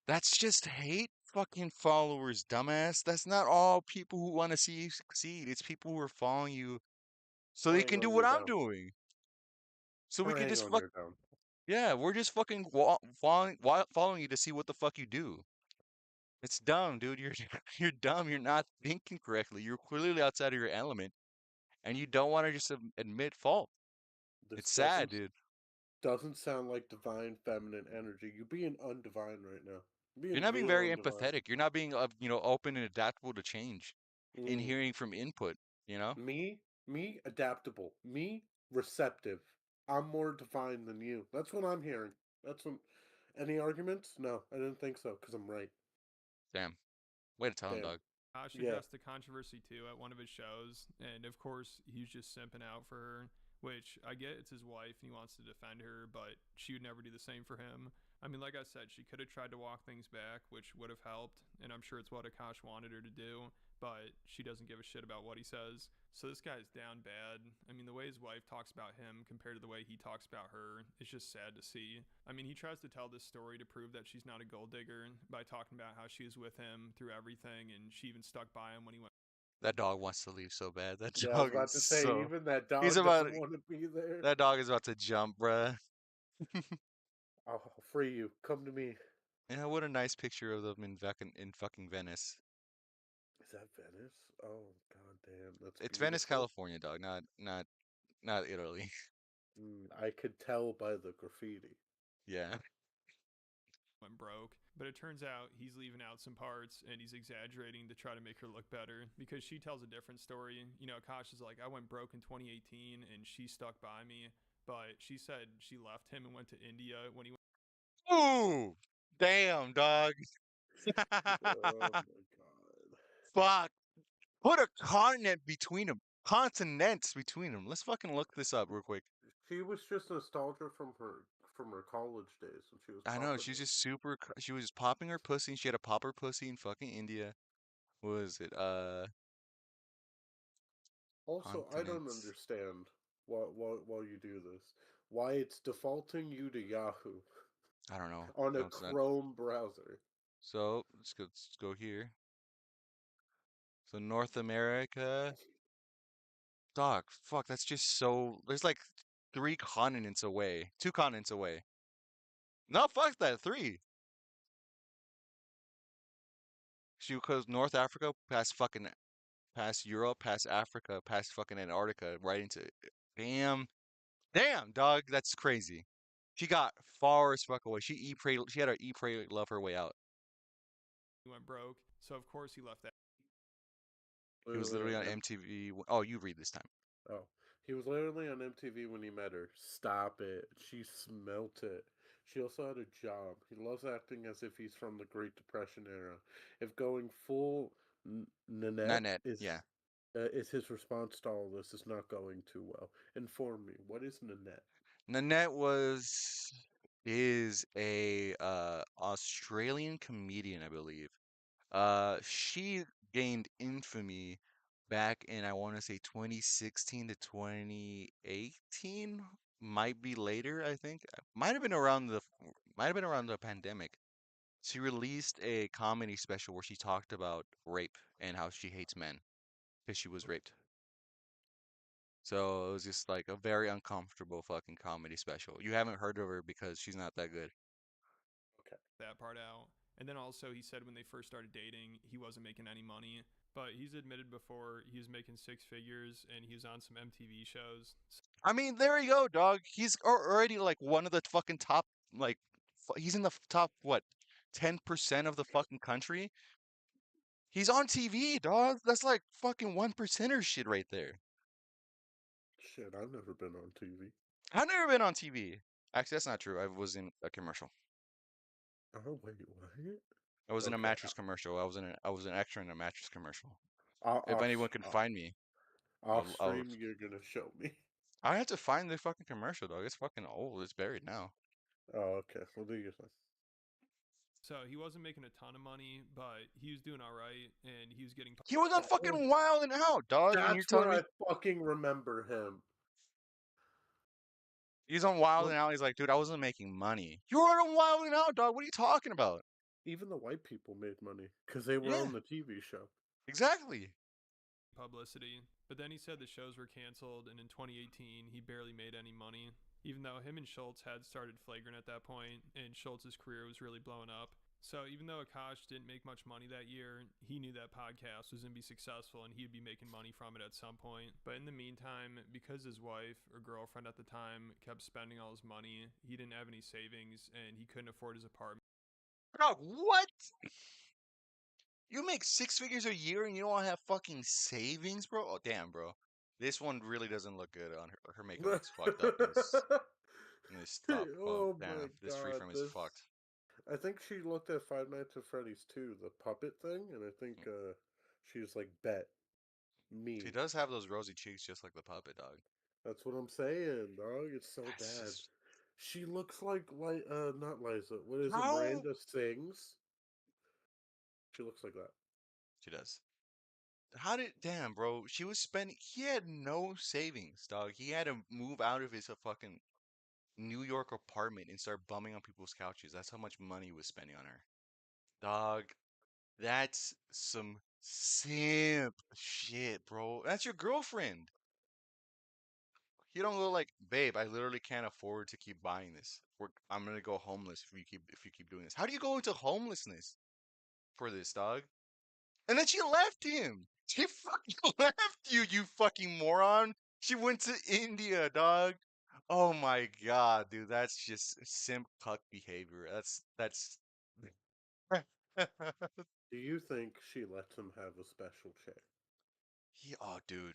That's just hate fucking followers, dumbass. That's not all people who want to see you succeed. It's people who are following you so they can do what I'm doing. So we can just fuck. Yeah, we're just fucking following you to see what the fuck you do. It's dumb, dude. You're you're dumb. You're not thinking correctly. You're clearly outside of your element, and you don't want to just admit fault. It's sad, dude. Doesn't sound like divine feminine energy. You're being undivine right now. You're not being very empathetic. You're not being, open and adaptable to change, in hearing from input. You know. Me, adaptable. Me, receptive. I'm more divine than you. That's what I'm hearing. That's what. Any arguments? No, I didn't think so because I'm right. Damn. Way to tell him, dog. She addressed the controversy too at one of his shows, and of course he's just simping out for her, which I get, it's his wife and he wants to defend her, but she would never do the same for him. I mean, like I said, she could have tried to walk things back, which would have helped, and I'm sure it's what Akaash wanted her to do, but she doesn't give a shit about what he says. So this guy's down bad. I mean, the way his wife talks about him compared to the way he talks about her, it's just sad to see. I mean, he tries to tell this story to prove that she's not a gold digger by talking about how she was with him through everything, and she even stuck by him when he went. That dog wants to leave so bad. That I dog was about is to say, so. even that dog He's doesn't want to be there. That dog is about to jump, bruh. I'll free you. Come to me. Yeah, what a nice picture of them in fucking Venice. Is that Venice? Oh god damn, that's It's Venice, beautiful. California, dog. Not Italy. I could tell by the graffiti. Yeah. went broke. But it turns out he's leaving out some parts and he's exaggerating to try to make her look better because she tells a different story. You know, Akaash is like, I went broke in 2018 and she stuck by me. But she said she left him and went to India when he went. Ooh, damn, dog. Oh my god. Fuck. Put a continent between them. Continents between them. Let's fucking look this up real quick. She was just nostalgia from her college days when she was I know, popping she's it. just super. She was popping her pussy. She had to pop her pussy in fucking India. What was it? Also, I don't Continents. understand while you do this, why it's defaulting you to Yahoo I don't know. on a No, it's not. Chrome browser. So let's go here. So North America. Dog, fuck, that's just so. There's like 3 continents away. 2 continents away. No, fuck that. Three. She goes North Africa, past Europe, past Africa, past fucking Antarctica, right into. Damn, damn, dog, that's crazy. She got far as fuck away. She eat pray. She had to eat pray love her way out. He went broke. So, of course, he left that. He was Literally literally on on MTV. Oh, you read this time. Oh, he was literally on MTV when he met her. Stop it. She smelt it. She also had a job. He loves acting as if he's from the Great Depression era. If going full Nanette Nanette, yeah. is his response to all this is not going too well. Inform me. What is Nanette? Nanette is a Australian comedian, I believe. She gained infamy back in, I want to say, 2016 to 2018. Might be later, I think. Might have been around the pandemic. She released a comedy special where she talked about rape and how she hates men because she was raped. So it was just like a very uncomfortable fucking comedy special. You haven't heard of her because she's not that good. Okay. That part out. And then also, he said when they first started dating, he wasn't making any money. But he's admitted before he was making 6 figures and he was on some MTV shows. I mean, there you go, dog. He's already like one of the fucking top, like, he's in the top, what, 10% of the fucking country? He's on TV, dog. That's like fucking 1%er shit right there. Shit, I've never been on TV. I've never been on TV. Actually, that's not true. I was in a commercial. Oh, wait, what? I was in a Okay. mattress commercial. I was an extra in a mattress commercial. I'll, If off, anyone can find me, off I'll stream, you're going to show me. I had to find the fucking commercial, dog. It's fucking old. It's buried now. Oh, okay. We'll do your thing. So he wasn't making a ton of money, but he was doing all right and he was getting. He was on fucking Wild and Out, dog. And you're That's telling where me I fucking remember him. he's on Wild Well, and Out. He's like, dude, I wasn't making money. You were on Wild and Out, dog. What are you talking about? even the white people made money because they were Yeah, on the TV show. exactly. Publicity. But then he said the shows were canceled, and in 2018, he barely made any money, even though him and Schultz had started flagrant at that point, and Schultz's career was really blowing up. So even though Akaash didn't make much money that year, he knew that podcast was going to be successful and he'd be making money from it at some point. But in the meantime, because his wife or girlfriend at the time kept spending all his money, he didn't have any savings and he couldn't afford his apartment. Dog, what? You make 6 figures a year and you don't have fucking savings, bro? Oh, damn, bro. This one really doesn't look good on her. Her makeup looks fucked up in this top. Oh, Oh my damn. This god, freeform is this. fucked. I think she looked at Five Nights at Freddy's 2, the puppet thing, and I think she was like, bet She me. does have those rosy cheeks just like the puppet, dog. That's what I'm saying, dog. It's so That's bad. just. She looks like not Liza. What is it? How? Miranda Sings. She looks like that. She does. How did. Damn, bro. She was spending. He had no savings, dog. He had to move out of his fucking New York apartment and start bumming on people's couches. That's how much money he was spending on her. Dog, that's some simp shit, bro. That's your girlfriend. You don't go like, babe, I literally can't afford to keep buying this. I'm gonna go homeless if you keep doing this. How do you go into homelessness for this, dog? And then she left him. She fucking left you, you fucking moron. She went to India, dog. Oh my god, dude, that's just simp cuck behavior. That's. Do you think she lets him have a special chair? Oh, dude,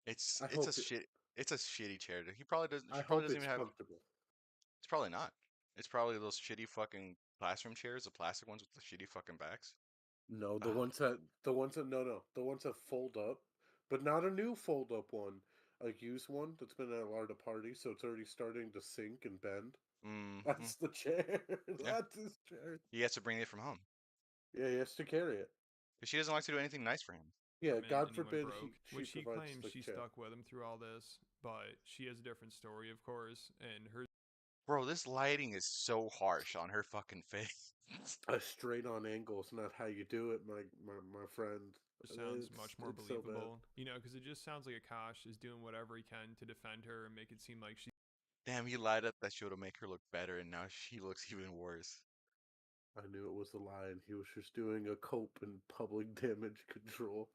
it's I it's a hope it. shit. It's a shitty chair. He probably doesn't. I She probably hope doesn't it's even have. comfortable. It's probably not. It's probably those shitty fucking classroom chairs, the plastic ones with the shitty fucking backs. No, Ah, the ones that fold up, but not a new fold up one, a used one that's been at a lot of parties, so it's already starting to sink and bend. mm-hmm. That's the chair. Yeah, That's his chair. he has to bring it from home Yeah, he has to carry it. because she doesn't like to do anything nice for him. Yeah, God And he went forbid broke, she which he provides claims the she chair. stuck with him through all this, but she has a different story, of course, and her Bro, this lighting is so harsh on her fucking face. A straight on angle is not how you do it, my friend. sounds much more It's so bad. believable, because it just sounds like Akaash is doing whatever he can to defend her and make it seem like she. Damn, he lied up that show to make her look better, and now she looks even worse. I knew it was a lie, and he was just doing a cope and public damage control.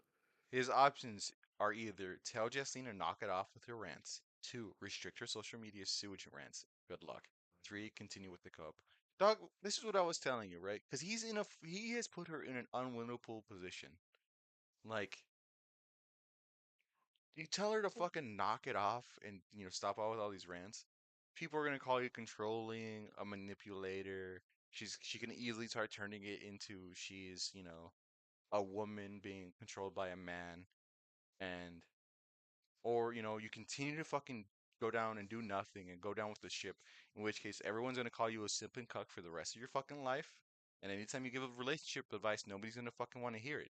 His options are either tell Justine to knock it off with her rants, 2, restrict her social media sewage rants. Good luck. 3, continue with the cope. Dog, this is what I was telling you, right? Because he has put her in an unwinnable position. Like, you tell her to fucking knock it off and stop all with all these rants. People are gonna call you controlling, a manipulator. She can easily start turning it into she's a woman being controlled by a man, and or you continue to fucking go down and do nothing and go down with the ship. In which case, everyone's gonna call you a simp and cuck for the rest of your fucking life. And anytime you give a relationship advice, nobody's gonna fucking want to hear it.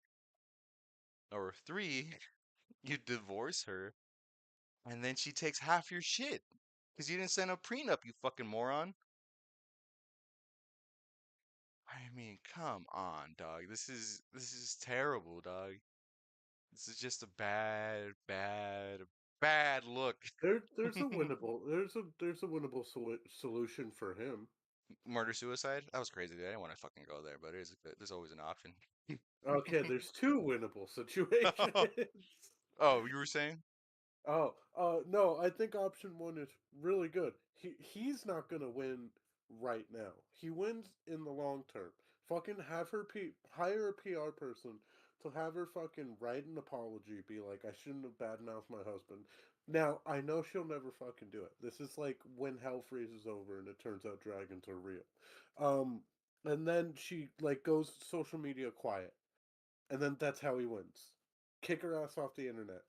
Or 3, you divorce her and then she takes half your shit because you didn't send a prenup, you fucking moron. I mean, come on, dog. This is terrible, dog. This is just a bad, bad, bad look. There's a winnable there's a winnable solution for him. Murder suicide? That was crazy. I didn't want to fucking go there, but there's always an option. Okay, there's two winnable situations. Oh, you were saying? No, I think option one is really good. He's not gonna win right now. He wins in the long term. Fucking have her hire a PR person to have her fucking write an apology, be like, I shouldn't have badmouthed my husband. Now, I know she'll never fucking do it. This is like when hell freezes over and it turns out dragons are real. Um, and then she like goes social media quiet. And then that's how he wins. Kick her ass off the internet.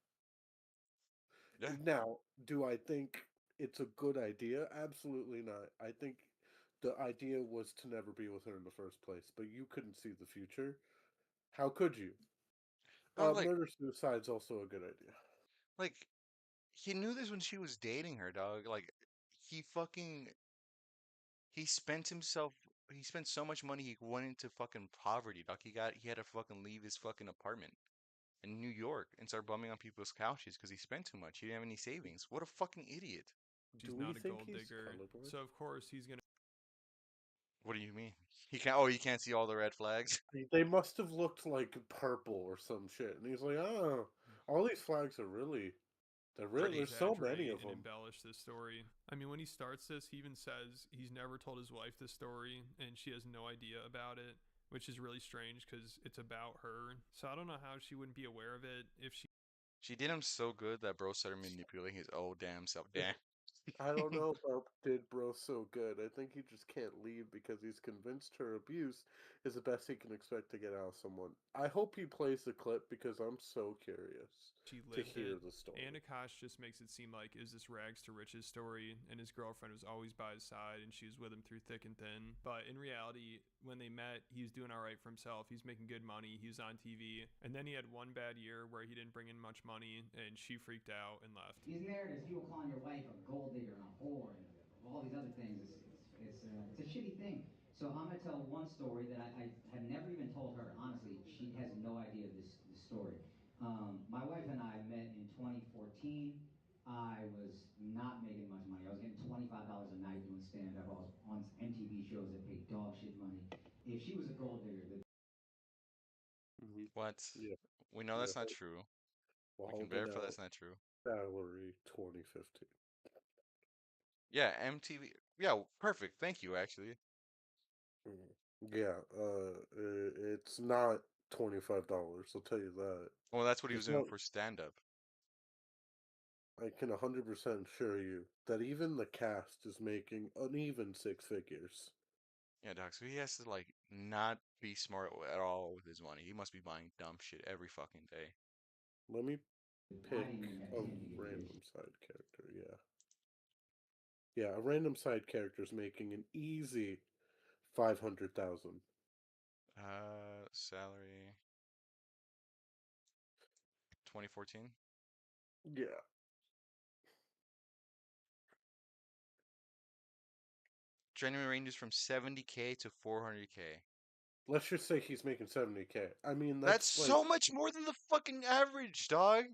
Yeah. Now, do I think it's a good idea? Absolutely not. I think the idea was to never be with her in the first place, but you couldn't see the future. How could you? Dog, like, Murder suicide's also a good idea. like, he knew this when she was dating her, dog. Like, he fucking he spent himself. He spent so much money. He went into fucking poverty, dog. He had to fucking leave his fucking apartment in New York and start bumming on people's couches because he spent too much. He didn't have any savings. What a fucking idiot. She's Do we not a think gold he's digger, colorblind? so of course he's gonna. What do you mean? He can't. Oh, you can't see all the red flags. They must have looked like purple or some shit. And he's like, oh, all these flags are really, Pretty. there's so many of And them. embellish this story. I mean, when he starts this, he even says he's never told his wife this story, and she has no idea about it, which is really strange because it's about her. So I don't know how she wouldn't be aware of it if she. She did him so good that bro started manipulating his old damn self. Damn. I don't know about did bro so good. I think he just can't leave because he's convinced her abuse is the best he can expect to get out of someone. I hope he plays the clip because I'm so curious She to lived hear it. the story. And Akaash just makes it seem like is this rags to riches story, and his girlfriend was always by his side, and she was with him through thick and thin. But in reality, when they met, he was doing all right for himself. He was making good money. He was on TV, and then he had one bad year where he didn't bring in much money, and she freaked out and left. These narratives, people calling your wife a gold digger and a whore and all these other things, it's a shitty thing. So I'm gonna tell one story that I have never even told her. Honestly, she has no idea of this story. My wife and I met in 2014. I was not making much money. I was getting $25 a night doing stand-up. I was on MTV shows that paid dog shit money. If she was a gold digger, What? Yeah. We know Yeah. that's not true. We're We can holding verify out that's not true. salary 2015. Yeah, MTV. Yeah, perfect. Thank you, actually. Yeah, it's not $25. I'll tell you that. Well, that's what he was It's doing not. for stand-up. I can 100% assure you that even the cast is making uneven six figures. Yeah, Doc. So he has to like not be smart at all with his money. He must be buying dumb shit every fucking day. Let me I pick didn't even have a 10 to get rich. random side character. Yeah. Yeah, a random side character is making an easy 500,000. Salary 2014. Yeah. Genuine ranges from 70K to 400K. Let's just say he's making 70K. I mean, That's that's like, so much more than the fucking average, dog.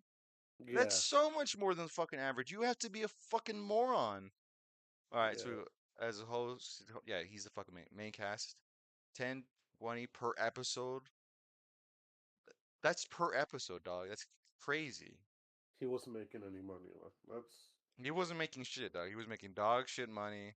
That's yeah, so much more than the fucking average. You have to be a fucking moron. All right, yeah. so as a host, yeah, he's the fucking main cast. 10, 20 per episode. That's per episode, dog. That's crazy. He wasn't making any money. That's He wasn't making shit, dog. He was making dog shit money.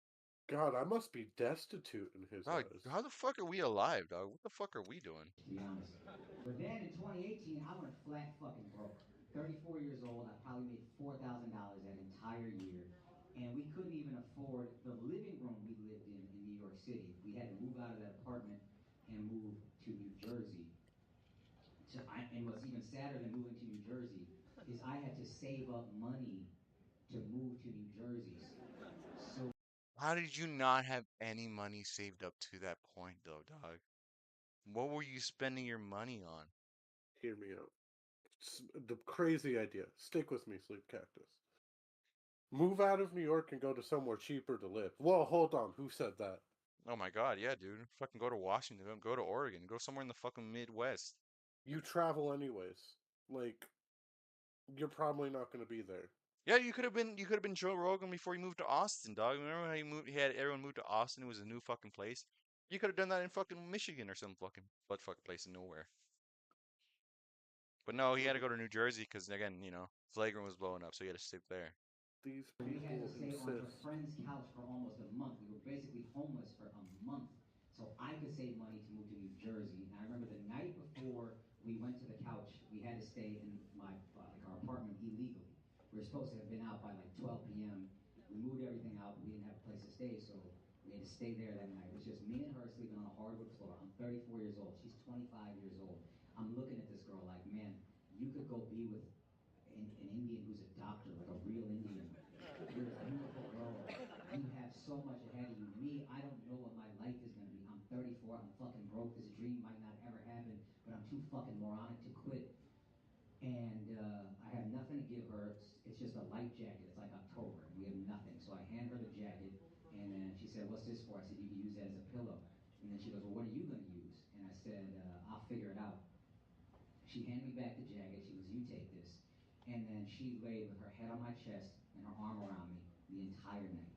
God. I must be destitute in his Dog, eyes. how the fuck are we alive, dog? What the fuck are we doing? To be honest. But then in 2018, I went flat fucking broke. 34 years old, I probably made $4,000 that entire year. And we couldn't even afford the living room we lived in New York City. We had to move out of that apartment and move to New Jersey. And what's even sadder than moving to New Jersey is I had to save up money to move to New Jersey. So How did you not have any money saved up to that point, though, dog? What were you spending your money on? Hear me out. The crazy idea. Stick with me, SleepCactus. Move out of New York and go to somewhere cheaper to live. Whoa, hold on. Who said that? Oh my God, yeah, dude. Fucking go to Washington, go to Oregon, go somewhere in the fucking Midwest. You travel anyways. Like, you're probably not going to be there. Yeah, you could have been Joe Rogan before he moved to Austin, dog. Remember how he had everyone moved to Austin, it was a new fucking place? You could have done that in fucking Michigan or some fucking butt fuck place in nowhere. But no, he had to go to New Jersey because again, Flagrant was blowing up, so he had to stick there. These we had to people stay on her insist. friend's couch for almost a month. We were basically homeless for a month. So I could save money to move to New Jersey. And I remember the night before we went to the couch, we had to stay in our apartment illegally. We were supposed to have been out by like 12 p.m. We moved everything out, but we didn't have a place to stay, so we had to stay there that night. It was just me and her sleeping on a hardwood floor. I'm 34 years old. She's 25 years old. I'm looking at this girl like, man, you could go be with an Indian who's a doctor, like a real Indian. You're a beautiful girl. You have so much ahead of you. Me, I don't know what my life is going to be. I'm 34. I'm fucking broke. This dream might not ever happen, but I'm too fucking moronic to quit. And I have nothing to give her. It's just a light jacket. It's like October, and we have nothing. So I hand her the jacket, and then she said, "What's this for?" I said, "You can use that as a pillow." And then she goes, "Well, what are you going to use?" And I said, "I'll figure it out." She handed me back the jacket. She goes, "You take this." And then she laid with her head on my chest and her arm around me the entire night.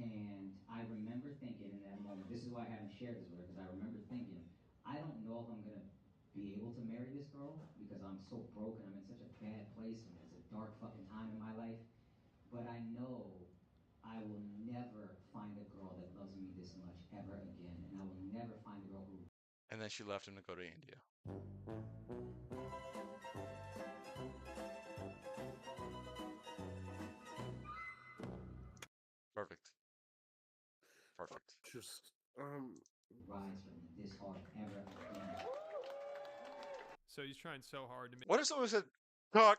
And I remember thinking in that moment, this is why I haven't shared this with her, because I remember thinking, I don't know if I'm going to be able to marry this girl because I'm so broken. I'm in such a bad place and it's a dark fucking time in my life. But I know I will never find a girl that loves me this much ever again. And I will never find a girl who And then she left him to go to India. Perfect. Perfect. Just, rides for me this hard ever again. So he's trying so hard to make What if someone said, cock?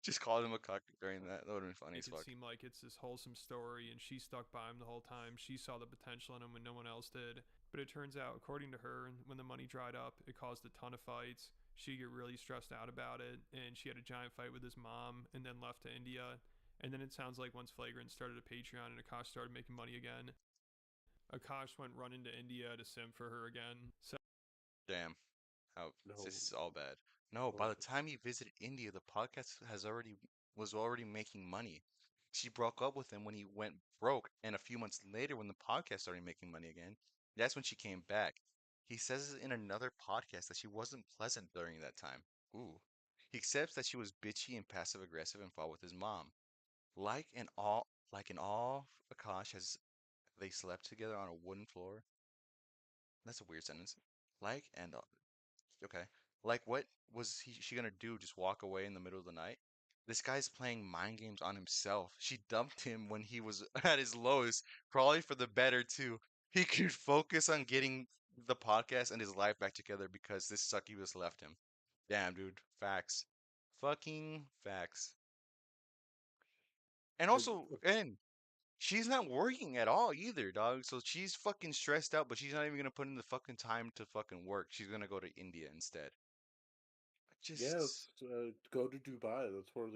Just called him a cock during that. That would have been funny as it fuck. seem like it's this wholesome story, and she stuck by him the whole time. She saw the potential in him when no one else did. But it turns out, according to her, when the money dried up, it caused a ton of fights. She got really stressed out about it, and she had a giant fight with his mom, and then left to India. And then it sounds like once Flagrant started a Patreon and Akaash started making money again, Akaash went running to India to sim for her again. So Damn. How no. this is all bad. No, by the time he visited India, the podcast was already making money. She broke up with him when he went broke, and a few months later, when the podcast started making money again, that's when she came back. He says in another podcast that she wasn't pleasant during that time. Ooh. He accepts that she was bitchy and passive aggressive and fought with his mom. Like in all Akash has they slept together on a wooden floor. That's a weird sentence. Like and okay. Like what was she gonna do? Just walk away in the middle of the night? This guy's playing mind games on himself. She dumped him when he was at his lowest, probably for the better too. He could focus on getting the podcast and his life back together because this succubus left him. Damn, dude. Facts. Fucking facts. And I, also, and she's not working at all either, dog. So she's fucking stressed out, but she's not even gonna put in the fucking time to fucking work. She's gonna go to India instead. yeah, Just, go to Dubai. That's where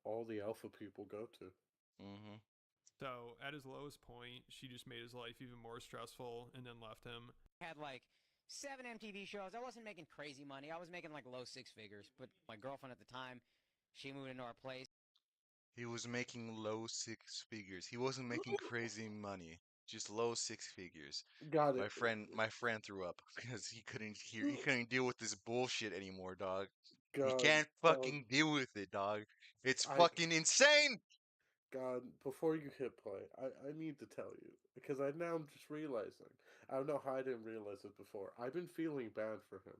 all the alpha people go to. mm-hmm. So at his lowest point, she just made his life even more stressful and then left him. Had like 7 MTV shows. I wasn't making crazy money. I was making like low six figures. But my girlfriend at the time, she moved into our place. He was making low six figures. He wasn't making crazy money. Just low six figures. Got it. My friend threw up because he couldn't deal with this bullshit anymore, dog. He God, can't dog. fucking deal with it, dog. It's I fucking insane. God, before you hit play, I need to tell you because now I'm just realizing. I don't know how I didn't realize it before. I've been feeling bad for him.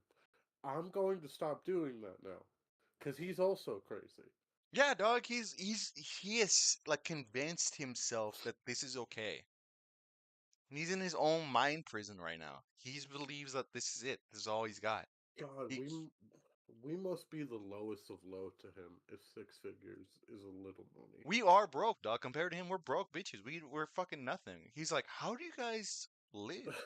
I'm going to stop doing that now because he's also crazy. Yeah, dog, he is like convinced himself that this is okay. And he's in his own mind prison right now. He believes that this is it. This is all he's got. God, He, we must be the lowest of low to him if six figures is a little money. we are broke, dog. Compared to him, we're broke bitches. We're fucking nothing. He's like, how do you guys live?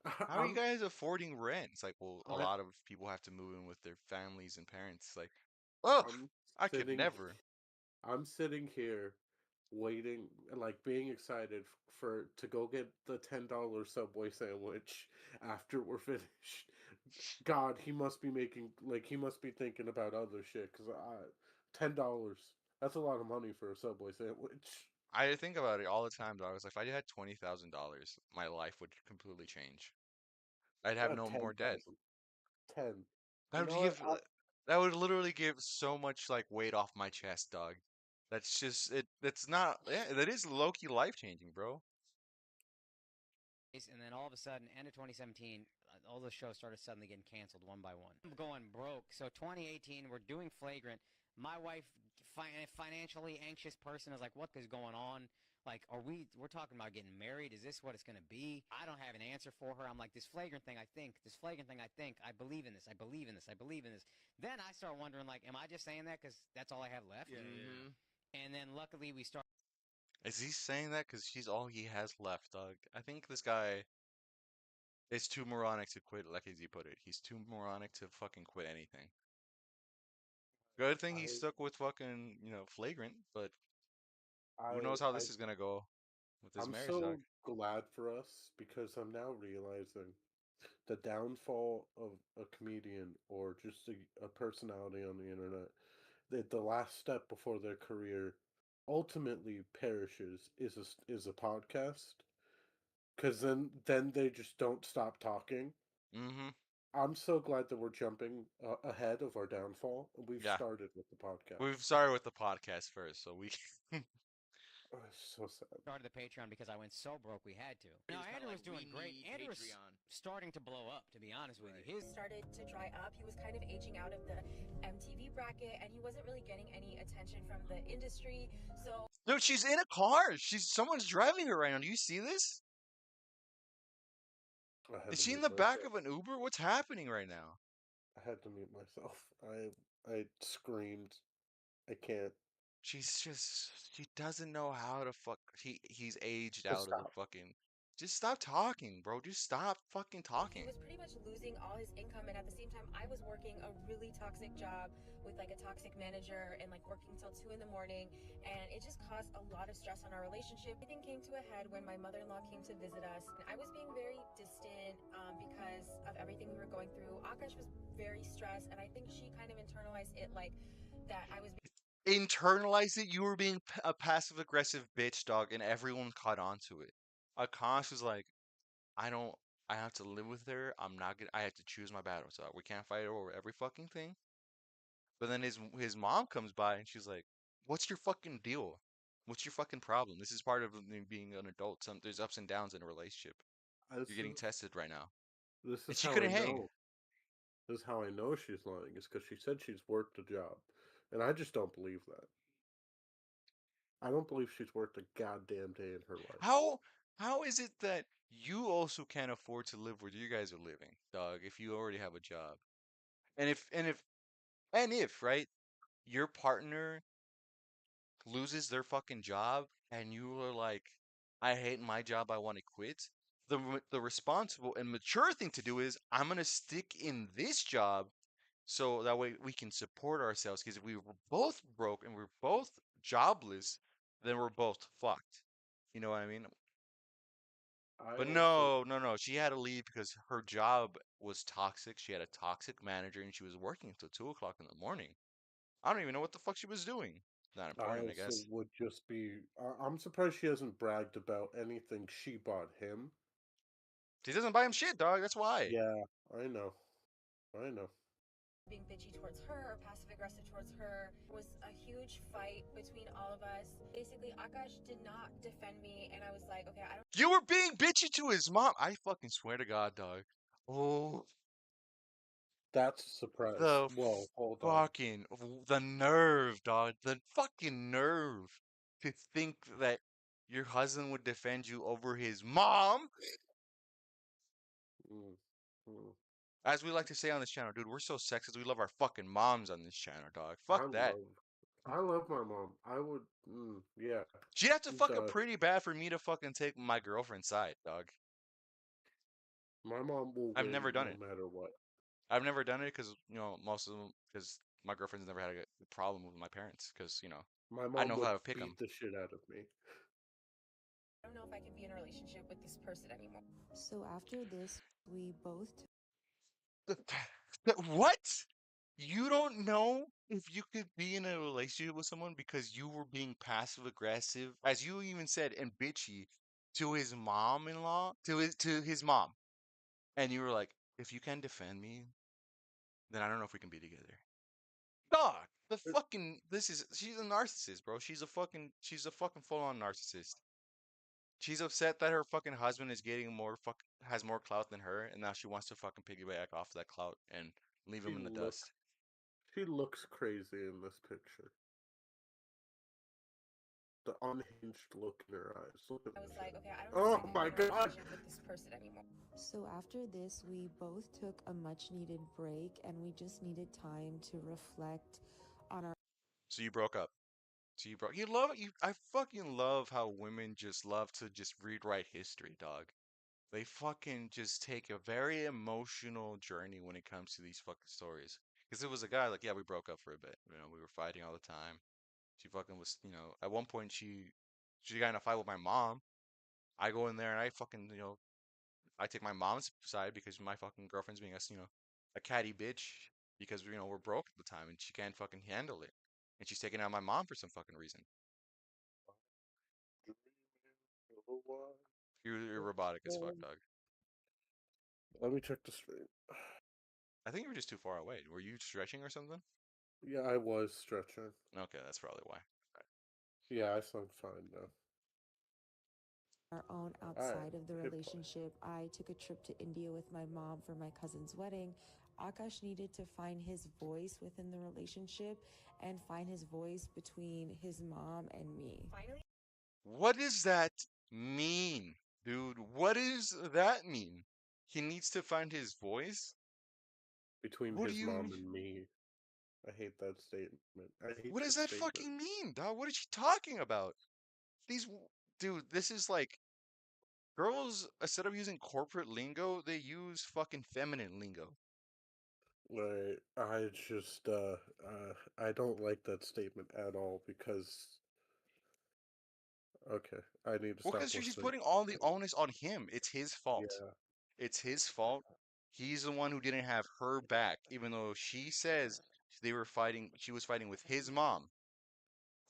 How are you I'm guys affording rent? It's like, well, a I, lot of people have to move in with their families and parents. Like, oh, I'm I could sitting never. I'm sitting here waiting, like being excited for to go get the $10 Subway sandwich after we're finished. God, he must be he must be thinking about other shit because $10, that's a lot of money for a Subway sandwich. I think about it all the time, dog. I was like, if I had $20,000, my life would completely change. I'd have no more debt. 10,000. 10. That You would know what? give that would literally give so much like weight off my chest, dog. That's just it. That's not. Yeah, that is low key life changing, bro. And then all of a sudden, end of 2017, all the shows started suddenly getting canceled one by one. I'm going broke. So 2018, we're doing Flagrant. My wife, financially anxious person, is like, "What is going on? Like, we're talking about getting married? Is this what it's gonna be?" I don't have an answer for her. I'm like, "This Flagrant thing, I think. This Flagrant thing, I think. I believe in this. I believe in this. I believe in this." Then I start wondering, like, am I just saying that because that's all I have left? Yeah. And then luckily we start. Is he saying that because she's all he has left, dog? I think this guy is too moronic to quit, like as he put it. He's too moronic to fucking quit anything. Good thing he I stuck with fucking, flagrant, but who I knows how I this is gonna go with his I'm marriage, dog. so glad for us because I'm now realizing the downfall of a comedian or just a personality on the internet, that the last step before their career ultimately perishes is a podcast because then they just don't stop talking. Mm-hmm. I'm so glad that we're jumping ahead of our downfall. We've Yeah. started with the podcast. We've started with the podcast first, so we Oh, it's so sad. Started the Patreon because I went so broke we had to. Now Andrew was doing great. Andrew was starting to blow up, to be honest with you. His started to dry up. He was kind of aging out of the MTV bracket, and he wasn't really getting any attention from the industry. So, Dude, she's in a car. Someone's driving her right now. Do you see this? Is she in the back of an Uber? What's happening right now? I had to mute myself. I screamed. I can't. She doesn't know how to he's aged Just out of the stop. fucking. Just stop talking, bro. Just stop fucking talking. He was pretty much losing all his income, and at the same time, I was working a really toxic job with like a toxic manager and like working till 2 in the morning, and it just caused a lot of stress on our relationship. Everything came to a head when my mother-in-law came to visit us, and I was being very distant because of everything we were going through. Akaash was very stressed, and I think she kind of internalized it like that I was. Internalize it. You were being a passive aggressive bitch, dog, and everyone caught on to it. Akaash was like, I don't I have to live with her. I'm not gonna. I have to choose my battles. So we can't fight over every fucking thing. But then his mom comes by and she's like, "What's your fucking deal? What's your fucking problem? This is part of being an adult. There's ups and downs in a relationship. You're This getting is tested right now." this And is she how I couldn't hang. know. This is how I know she's lying. Is because she said she's worked a job, and I just don't believe that. I don't believe she's worked a goddamn day in her life. How is it that you also can't afford to live where you guys are living, dog, if you already have a job? And if right, your partner loses their fucking job and you are like, I hate my job, I want to quit. The responsible and mature thing to do is I'm gonna stick in this job so that way we can support ourselves. Because if we were both broke and we're both jobless, then we're both fucked. You know what I mean? I But also no, no, no. She had to leave because her job was toxic. She had a toxic manager and she was working until 2 o'clock in the morning. I don't even know what the fuck she was doing. Not I important, I also guess. would just be. I'm surprised she hasn't bragged about anything she bought him. She doesn't buy him shit, dog. That's why. Yeah, I know. I know. Being bitchy towards her or passive aggressive towards her was a huge fight between all of us. Basically, Akash did not defend me, and I was like, okay, I don't. You were being bitchy to his mom. I fucking swear to God, dog. Oh, That's a surprise. the Well, hold on. fucking the nerve, dog. The fucking nerve to think that your husband would defend you over his mom. Mm, mm. As we like to say on this channel, dude, we're so sexist. We love our fucking moms on this channel, dog. I Fuck that. love, I love my mom. I would, yeah. She'd have to She's fuck up pretty bad for me to fucking take my girlfriend's side, dog. my mom will I've win never done no it. matter what. I've never done it because most of them because my girlfriend's never had a problem with my parents because My I mom know would how to pick them. beat the shit out of me. I don't know if I can be in a relationship with this person anymore. So after this, we both What? You don't know if you could be in a relationship with someone because you were being passive aggressive, as you even said, and bitchy to his mom-in-law, to his mom. And you were like, if you can defend me, then I don't know if we can be together. Dog, she's a narcissist, bro. She's a fucking full-on narcissist. She's upset that her fucking husband is getting has more clout than her, and now she wants to fucking piggyback off that clout and leave She him in the dust. looks, she looks crazy in this picture. The unhinged look in her eyes. Look at I was this like, shit. okay, I don't know if I Oh can my be in a god! relationship with this person anymore. So after this, we both took a much needed break and we just needed time to reflect on our So you broke up. So you broke. You love you. I fucking love how women just love to just rewrite history, dog. They fucking just take a very emotional journey when it comes to these fucking stories. Because it was a guy like, yeah, we broke up for a bit. We were fighting all the time. She fucking was, at one point she got in a fight with my mom. I go in there and I fucking, I take my mom's side because my fucking girlfriend's being a catty bitch because we're broke at the time and she can't fucking handle it. And she's taking out my mom for some fucking reason. You're robotic as fuck, dog. Let me check the stream. I think you were just too far away. Were you stretching or something? Yeah, I was stretching. Okay, that's probably why. Yeah, I sound fine now. our own Alright, outside of the hit play. relationship. I took a trip to India with my mom for my cousin's wedding. Akash needed to find his voice within the relationship and find his voice between his mom and me. Finally, What does that mean, dude? What does that mean? He needs to find his voice? Between What do his you mom and me. I hate that statement. I hate what does that that statement. fucking mean, dog? What is she talking about? These dude, this is like girls instead of using corporate lingo, they use fucking feminine lingo. Like, I don't like that statement at all because, okay, I need to Well, stop because she's listening. putting all the onus on him. It's his fault. Yeah, It's his fault. He's the one who didn't have her back, even though she says she was fighting with his mom.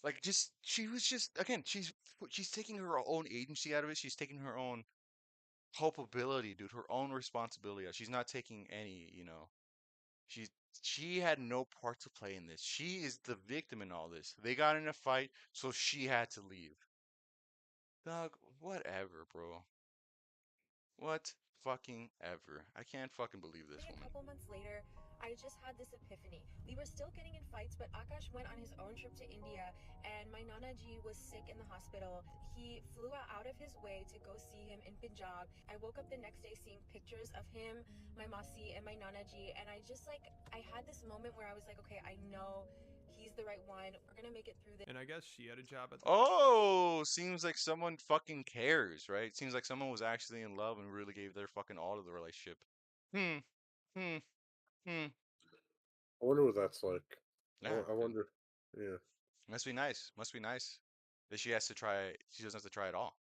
Like she was just again, she's taking her own agency out of it. She's taking her own culpability, dude. Her own responsibility. She's not taking any, She she had no part to play in this. She is the victim in all this. They got in a fight, so she had to leave. Dog, whatever, bro. What fucking ever. I can't fucking believe this A woman. couple months later, I just had this epiphany. We were still getting in fights, but Akaash went on his own trip to India, and my Nana Ji was sick in the hospital. He flew out of his way to go see him in Punjab. I woke up the next day seeing pictures of him, my Masi, and my Nana Ji, and I just I had this moment where I was like, okay, I know he's the right one. We're gonna make it through this. And I guess she had a job at the Oh, seems like someone fucking cares, right? Seems like someone was actually in love and really gave their fucking all to the relationship. Hmm. Hmm. Hmm. I wonder what that's like. Yeah, I wonder. Yeah. must be nice. Must be nice that she has to try. She doesn't have to try at all.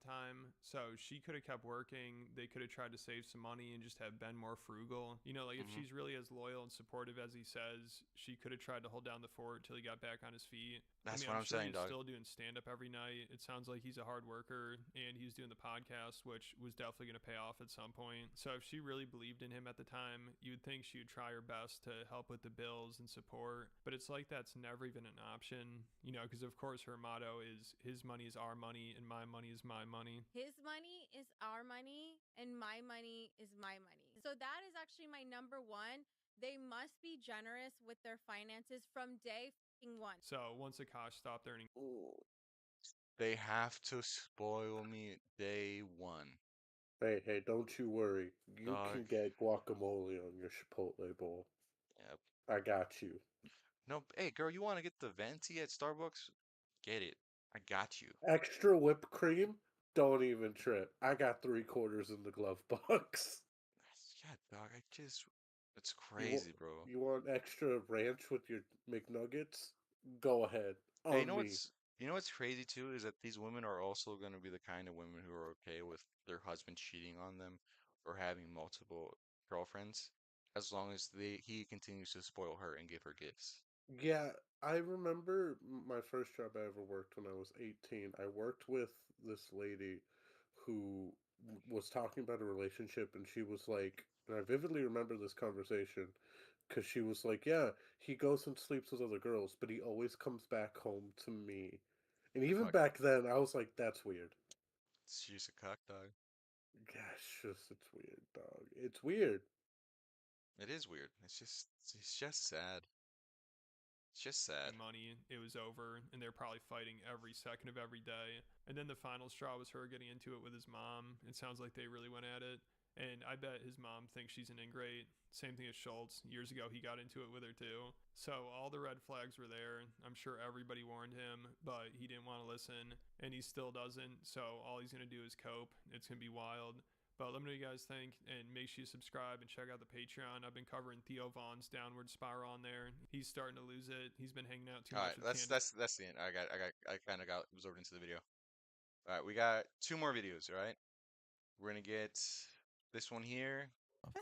time. So she could have kept working. They could have tried to save some money and just have been more frugal. If Mhm. she's really as loyal and supportive as he says, she could have tried to hold down the fort till he got back on his feet. That's I mean, what I'm I'm sure saying, he's dog. still doing stand up every night. It sounds like he's a hard worker and he's doing the podcast, which was definitely going to pay off at some point. So if she really believed in him at the time, you'd think she would try her best to help with the bills and support. But it's like that's never even an option, because of course her motto is his money is our money and my money is my money. His money is our money and my money is my money. So that is actually my number one. They must be generous with their finances from day one. So once Akaash stopped earning, They have to spoil me day one. Hey, don't you worry. You Dog. can get guacamole on your Chipotle bowl. Yep. I got you. No, hey, girl, you want to get the venti at Starbucks? Get it. I got you. Extra whipped cream? Don't even trip. I got 3/4 in the glove box. Yeah, dog. It's You crazy, bro. you want extra ranch with your McNuggets? Go ahead. Hey, On me. you know what's crazy too is that these women are also going to be the kind of women who are okay with their husband cheating on them or having multiple girlfriends, as long as he continues to spoil her and give her gifts. Yeah, I remember my first job I ever worked when I was 18. I worked with this lady who was talking about a relationship, and she was like, and I vividly remember this conversation because she was like, yeah, he goes and sleeps with other girls, but he always comes back home to me. And even Fuck. back then, I was like, that's weird. She's a cock dog. Yeah, it's weird, dog. It's weird. It is weird. It's just sad. It's just sad. money, it was over, and they're probably fighting every second of every day. And then the final straw was her getting into it with his mom. It sounds like they really went at it. And I bet his mom thinks she's an ingrate. Same thing as Schultz. Years ago, he got into it with her too. So all the red flags were there. I'm sure everybody warned him, but he didn't want to listen, and he still doesn't. So all he's going to do is cope. It's going to be wild. But let me know what you guys think, and make sure you subscribe and check out the Patreon. I've been covering Theo Vaughn's downward spiral on there. He's starting to lose it. He's been hanging out too All much right, with that's the end. I kind of got absorbed into the video. All right, we got 2 more videos. All right, we're gonna get this one here.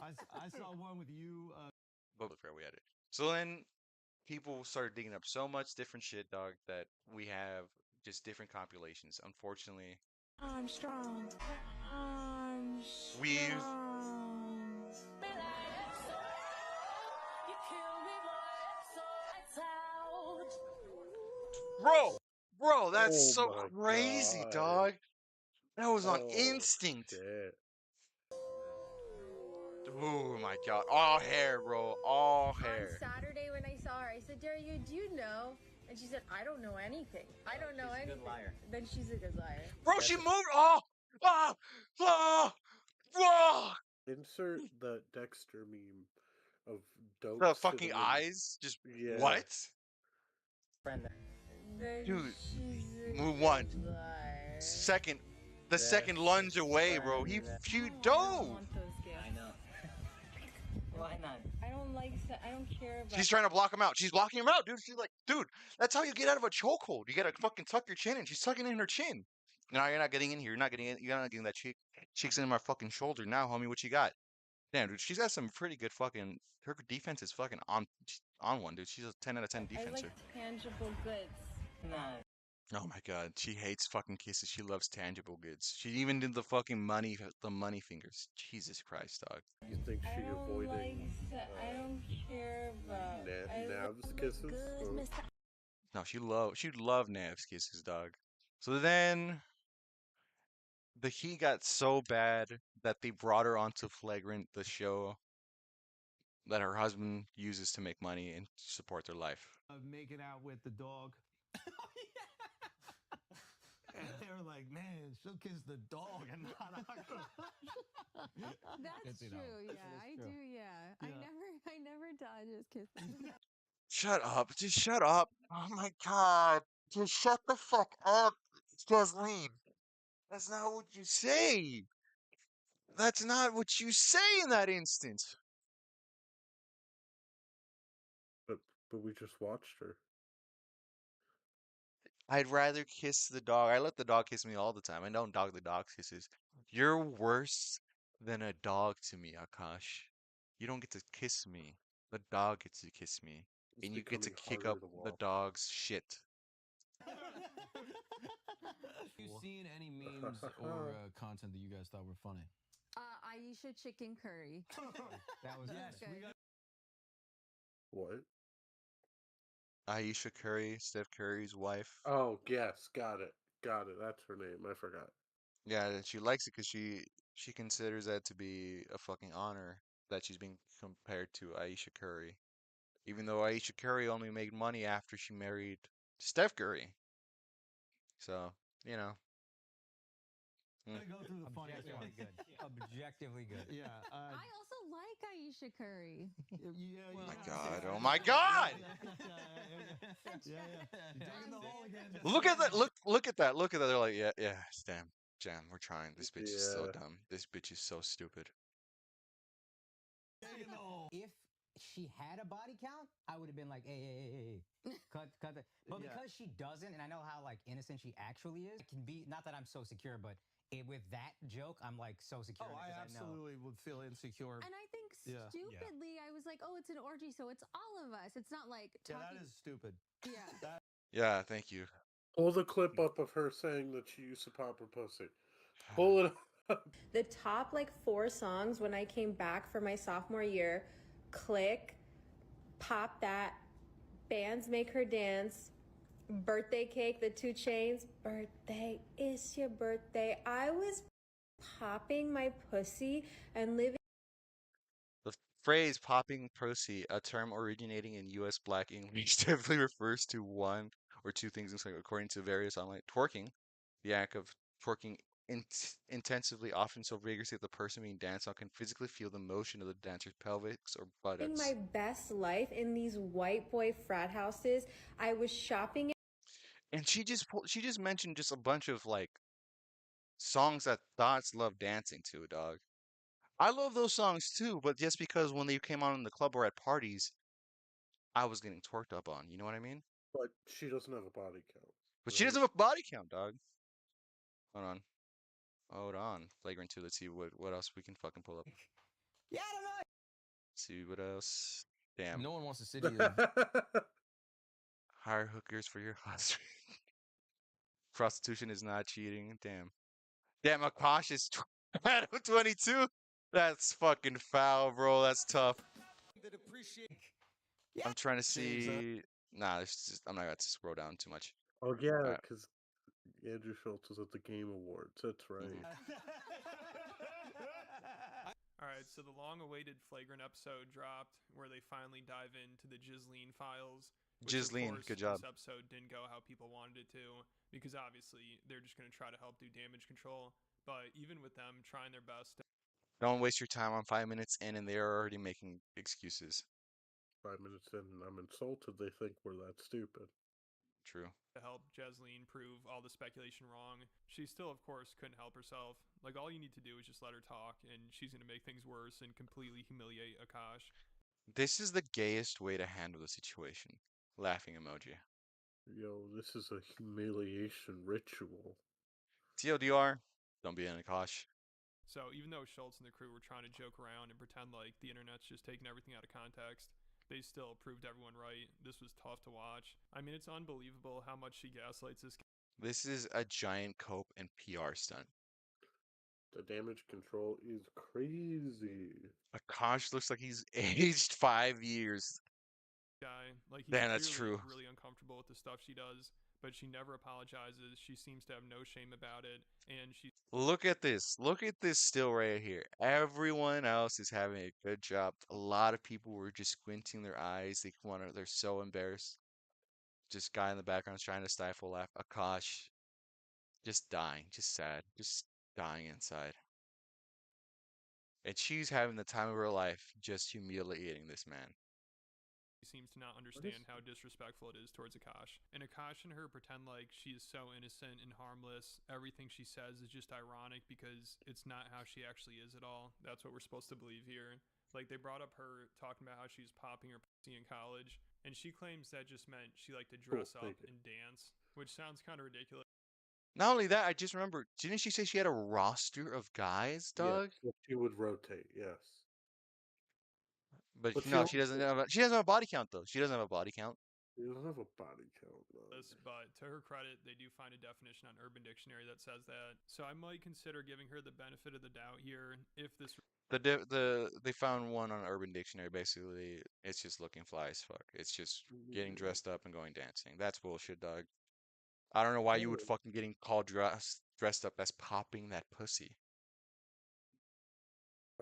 I saw one with you. But where we had it. So then people started digging up so much different shit, dog, that we have just different compilations. Unfortunately, I'm strong. I'm strong. we've bro, that's Oh so my crazy, God. dog. That was on Oh, instinct. shit. Oh my God, all hair, bro, all On hair. Saturday when I saw her, I said, Daria, do you know? And she said, I don't know anything. I don't know anything. Good liar. Then she's a good liar. Bro, she moved. Oh, oh, oh, oh. Insert the Dexter meme of Dope The fucking sitting in. eyes. Just Yeah. what? Then Dude, she's a move good one. liar. Second, the second lunge away, bro. He I don't dove. want those gifts. I know. Why not? I don't like. I don't care about. She's trying to block him out. She's blocking him out, dude. She's like, dude, that's how you get out of a chokehold. You gotta fucking tuck your chin in. She's tucking in her chin. No, you're not getting in here. You're not getting in. You're not getting that cheeks in my fucking shoulder now, homie. What you got? Damn, dude. She's got some pretty good fucking. Her defense is fucking on one, dude. She's a 10 out of 10 I defenser. like tangible goods. Nah. Oh my god, she hates fucking kisses. She loves tangible goods. She even did the fucking the money fingers. Jesus Christ, dog. You think she avoiding I don't care about. Nav's kisses? Oh. No, she'd love Nav's kisses, dog. So then the heat got so bad that they brought her onto Flagrant, the show that her husband uses to make money and support their life. Making out with the dog. And they were like, man, she'll kiss the dog and not Akaash. That's You true. know, Yeah, that I is true. do. Yeah, I never thought just kiss them. Shut up. Just shut up. Oh my god. Just shut the fuck up, Jasleen. That's not what you say. That's not what you say in that instance. But we just watched her. I'd rather kiss the dog. I let the dog kiss me all the time. I don't dog the dog kisses. You're worse than a dog to me, Akash. You don't get to kiss me. The dog gets to kiss me. It's And you get to becoming kick harder up to the walk. dog's shit. Have you seen any memes or content that you guys thought were funny? Aisha chicken curry. That was good. What? Aisha Curry, Steph Curry's wife. Oh, yes, got it. Got it. That's her name. I forgot. Yeah, and she likes it because she considers that to be a fucking honor that she's being compared to Aisha Curry. Even though Aisha Curry only made money after she married Steph Curry. So, you know. I'm gonna go through the funniest one. Good. Objectively good. Yeah. I also like Aisha Curry. Yeah. Oh my god. Oh my god. Yeah. You're digging the hole again. Look at that. Look at that. Look at that. They're like, yeah, damn. Jam, we're trying. This bitch is so Yeah. dumb. This bitch is so stupid. If she had a body count, I would have been like, hey, cut that. But Yeah. because she doesn't, and I know how like innocent she actually is, it can be not that I'm so secure, but with that joke, I'm like so secure. Oh, I absolutely would feel insecure. And I think Yeah. stupidly, I was like, oh, it's an orgy, so it's all of us. It's not like Yeah, talking. that is stupid. Yeah. Yeah, thank you. Pull the clip up of her saying that she used to pop her pussy. Pull it up. The top like 4 songs when I came back for my sophomore year: Click, Pop That, Bands Make Her Dance, Birthday Cake, the 2 Chains, Birthday, It's Your Birthday. I was popping my pussy and living. The phrase popping pussy, a term originating in U.S. Black English, typically refers to one or two things, according to various online twerking, the act of twerking intensively, often so vigorously that the person being danced on can physically feel the motion of the dancer's pelvis or buttocks. My best life in these white boy frat houses. I was shopping. And she just mentioned just a bunch of like songs that thoughts love dancing to, dog. I love those songs too, but just because when they came on in the club or at parties, I was getting twerked up on. You know what I mean? But she doesn't have a body count. But she doesn't have a body count, dog. Hold on. Flagrant 2. Let's see what else we can fucking pull up. Yeah, I don't know. Let's see what else. Damn. No one wants to sit here. Hire hookers for your husband. Prostitution is not cheating. Damn. Damn, Akaash is 22. That's fucking foul, bro. That's tough. I'm trying to see. Nah, I'm not going to scroll down too much. Oh, yeah, because Andrew Schultz was at the Game Awards. That's right. All right, so the long-awaited Flagrant episode dropped, where they finally dive into the Jasleen files. Jasleen, good job. This episode didn't go how people wanted it to, because obviously they're just going to try to help do damage control. But even with them trying their best, don't waste your time on 5 minutes in, and they're already making excuses. 5 minutes in, and I'm insulted they think we're that stupid. True. To help Jasleen prove all the speculation wrong, she still, of course, couldn't help herself. Like, all you need to do is just let her talk, and she's going to make things worse and completely humiliate Akaash. This is the gayest way to handle the situation. Laughing emoji. Yo, this is a humiliation ritual. TLDR, don't be an Akaash. So even though Schultz and the crew were trying to joke around and pretend like the internet's just taking everything out of context, they still proved everyone right. This was tough to watch. I mean, it's unbelievable how much she gaslights this This is a giant cope and PR stunt. The damage control is crazy. Akaash looks like he's aged 5 years. Guy. Like he's Damn, that's clearly true. really uncomfortable with the stuff she does, but she never apologizes. She seems to have no shame about it, and she Look at this. Look at this still right here. Everyone else is having a good job. A lot of people were just squinting their eyes. They're so embarrassed. Just guy in the background is trying to stifle a laugh. Akash just dying, just sad, just dying inside. And she's having the time of her life just humiliating this man. seems to not understand how disrespectful it is towards Akaash. And Akaash and her pretend like she is so innocent and harmless. Everything she says is just ironic because it's not how she actually is at all. That's what we're supposed to believe here. Like they brought up her talking about how she was popping her pussy in college, and she claims that just meant she liked to dress up and dance, which sounds kind of ridiculous. Not only that, I just remember, didn't she say she had a roster of guys, dog? Yeah, she would rotate, yes. But But no, she doesn't have a body count though. She doesn't have a body count. She doesn't have a body count, though. But to her credit, they do find a definition on Urban Dictionary that says that. So I might consider giving her the benefit of the doubt here if this They found one on Urban Dictionary. Basically, it's just looking fly as fuck. It's just getting dressed up and going dancing. That's bullshit, dog. I don't know why you would fucking getting called dressed up as popping that pussy.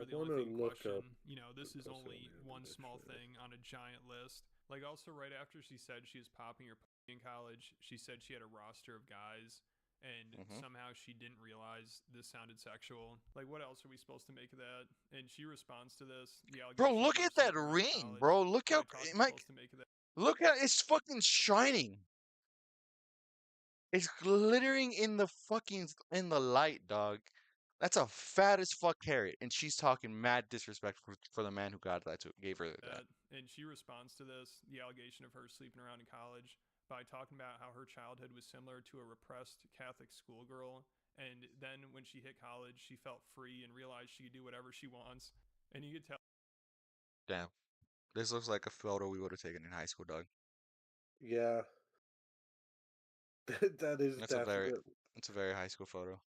the only thing question, you know, this is only one small thing on a giant list. Like also right after she said she was popping her pussy in college, she said she had a roster of guys, and somehow she didn't realize this sounded sexual. Like what else are we supposed to make of that? And she responds to this. Bro, look at that ring, bro. Look how look at it's fucking shining. It's glittering in the light, dog. That's a fat as fuck carrot, and she's talking mad disrespect for the man who gave her that. And she responds to this, the allegation of her sleeping around in college, by talking about how her childhood was similar to a repressed Catholic schoolgirl. And then when she hit college, she felt free and realized she could do whatever she wants. And you could tell. Damn, this looks like a photo we would have taken in high school, dog. Yeah. That is definitely. That's a very high school photo.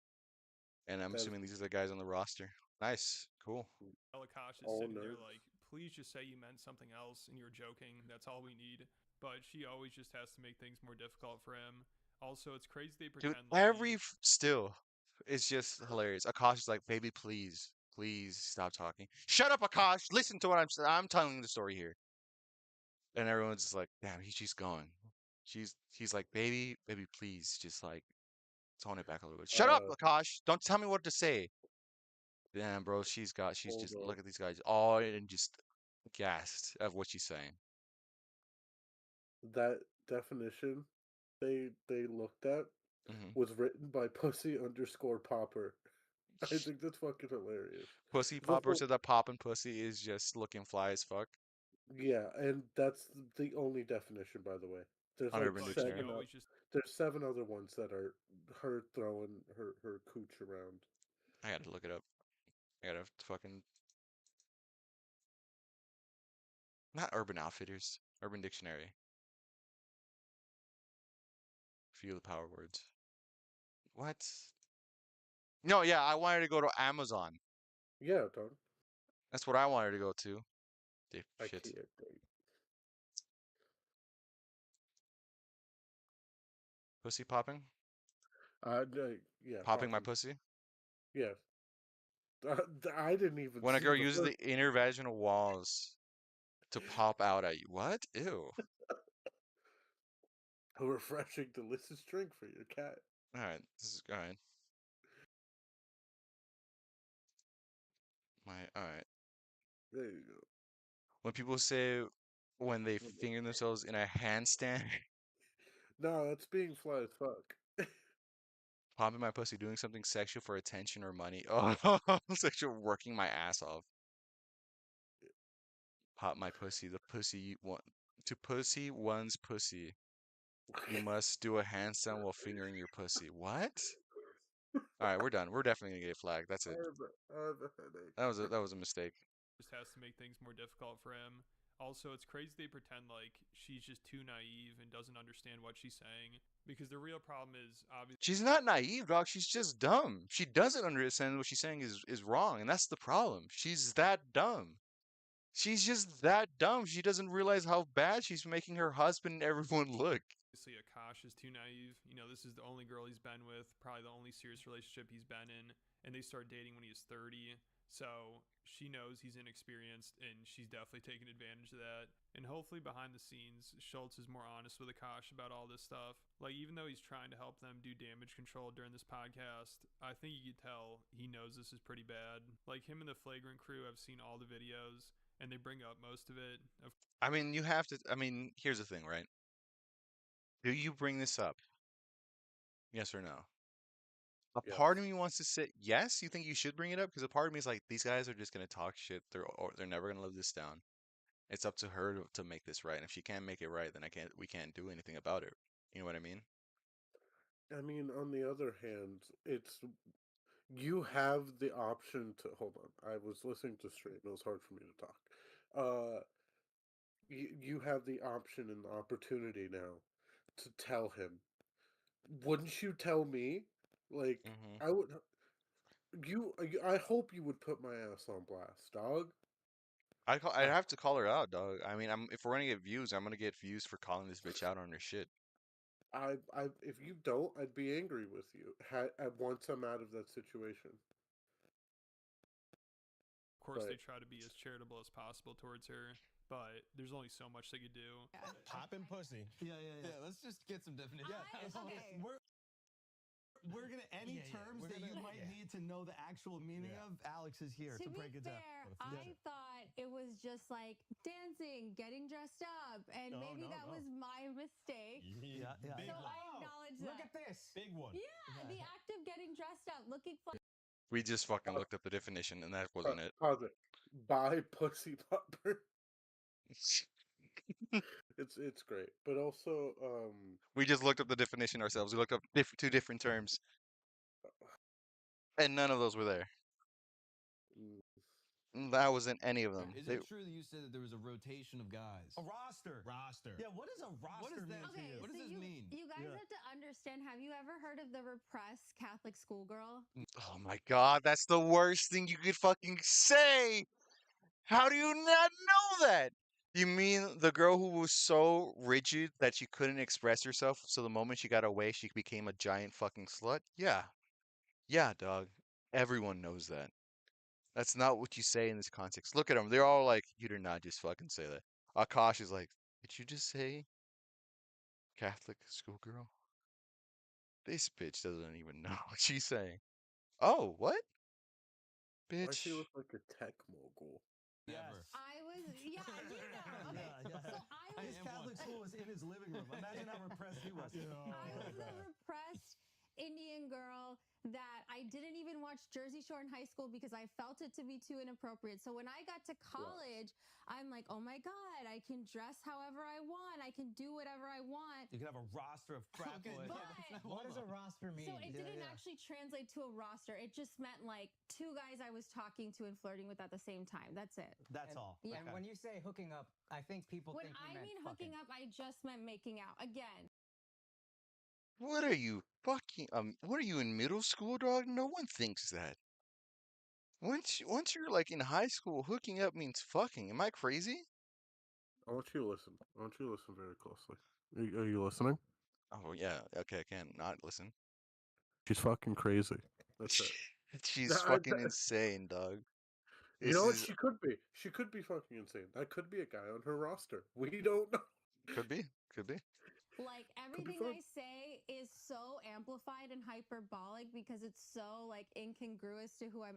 And I'm assuming these are the guys on the roster. Nice, cool. Akaash is sitting there like, please just say you meant something else and you're joking. That's all we need. But she always just has to make things more difficult for him. Also, it's crazy they pretend. Dude, still, it's just hilarious. Akaash is like, baby, please stop talking. Shut up, Akaash. Listen to what I'm saying. I'm telling the story here. And everyone's just like, damn, she's going. He's like, baby, please, just like tone it back a little bit. Shut up, Akaash. Don't tell me what to say. Damn, bro, she's just look at these guys all and just gassed of what she's saying. That definition they looked at was written by Pussy_Popper. I think that's fucking hilarious. Pussy Popper said that poppin' pussy is just looking fly as fuck. Yeah, and that's the only definition, by the way. There's like there's 7 other ones that are her throwing her cooch around. I gotta look it up. I gotta fucking not Urban Outfitters, Urban Dictionary. Few of the power words. What? No, yeah, I wanted to go to Amazon. Yeah, dog. That's what I wanted to go to. Shit. Pussy popping? Yeah. Popping my pussy? Yeah. I didn't even. When a girl uses the inner vaginal walls to pop out at you. What? Ew. A refreshing, delicious drink for your cat. All right, this is all right. All right. There you go. When people say when they finger themselves in a handstand. No, that's being fly as fuck. Popping my pussy, doing something sexual for attention or money. Oh, sexual, working my ass off. Pop my pussy. The pussy you want to pussy one's pussy. You must do a handstand while fingering your pussy. What? All right, we're done. We're definitely gonna get flagged. That's it. I have a headache. That was a mistake. Just has to make things more difficult for him. Also, it's crazy they pretend like she's just too naive and doesn't understand what she's saying, because the real problem is obviously She's not naive, dog. She's just dumb. She doesn't understand what she's saying is wrong, and that's the problem. She's that dumb. She's just that dumb. She doesn't realize how bad she's making her husband and everyone look. Akaash is too naive. You know, this is the only girl he's been with, probably the only serious relationship he's been in, and they start dating when he was 30. So she knows he's inexperienced, and she's definitely taking advantage of that. And hopefully behind the scenes, Schultz is more honest with Akaash about all this stuff. Like, even though he's trying to help them do damage control during this podcast, I think you could tell he knows this is pretty bad. Like, him and the Flagrant crew have seen all the videos, and they bring up most of it. I mean, you have to. I mean, here's the thing, right? Do you bring this up? Yes or no? A Yes. part of me wants to say yes. You think you should bring it up because a part of me is like, these guys are just gonna talk shit. They're never gonna live this down. It's up to her to make this right. And if she can't make it right, then we can't do anything about it. You know what I mean? I mean, on the other hand, you have the option to hold on. I was listening to straight, and it was hard for me to talk. You have the option and the opportunity now to tell him. Wouldn't you tell me? Like, Mm-hmm. I would. I hope you would put my ass on blast, dog. I'd have to call her out, dog. I mean, if we're gonna get views, I'm gonna get views for calling this bitch out on her shit. If you don't, I'd be angry with you. Once I'm out of that situation. Of course, But they try to be as charitable as possible towards her, but there's only so much they could do. Popping pussy. Yeah. Let's just get some definition. Okay. We're gonna any terms that you might need to know the actual meaning of. Alex is here to break it down. I thought it was just like dancing, getting dressed up, and maybe that was my mistake. Yeah. So I acknowledge that. Look at this. Big one. Yeah, the act of getting dressed up, looking fun. We just fucking looked up the definition, and that wasn't it. Pause it. Buy pussy popper. It's great, but also We just looked up the definition ourselves. We looked up two different terms, and none of those were there. That wasn't any of them. Is it true that you said that there was a rotation of guys? A roster. Yeah, what is a roster? What is that? Okay, What does so this mean? You guys have to understand. Have you ever heard of the repressed Catholic schoolgirl? Oh my god, that's the worst thing you could fucking say! How do you not know that? You mean the girl who was so rigid that she couldn't express herself, so the moment she got away, she became a giant fucking slut? Yeah. Yeah, dog. Everyone knows that. That's not what you say in this context. Look at them. They're all like, you did not just fucking say that. Akaash is like, did you just say Catholic schoolgirl? This bitch doesn't even know what she's saying. Oh, what? Why Bitch. she look like a tech mogul? Yes. I was, you know. Okay, so I was. His Catholic school was in his living room. Imagine how repressed he was. I was a repressed Indian girl that I didn't even watch Jersey Shore in high school because I felt it to be too inappropriate. So when I got to college, I'm like, oh my God, I can dress however I want. I can do whatever I want. You can have a roster of frat boys. What does a roster mean? So it didn't actually translate to a roster. It just meant like two guys I was talking to and flirting with at the same time. That's it. That's all. Yeah. And when you say hooking up, I think people When think you I meant mean fucking. hooking up, I just meant making out. Again. What are you fucking what are you in middle school, dog? No one thinks that. Once you're like in high school, hooking up means fucking. Am I crazy? I want you to listen. I want you to listen very closely. Are you listening? Oh yeah, okay, I can't not listen. She's fucking crazy. That's it. She's fucking insane, dog. You know what? She could be. She could be fucking insane. That could be a guy on her roster. We don't know. Could be. Like everything I say is so amplified and hyperbolic because it's so like incongruous to who I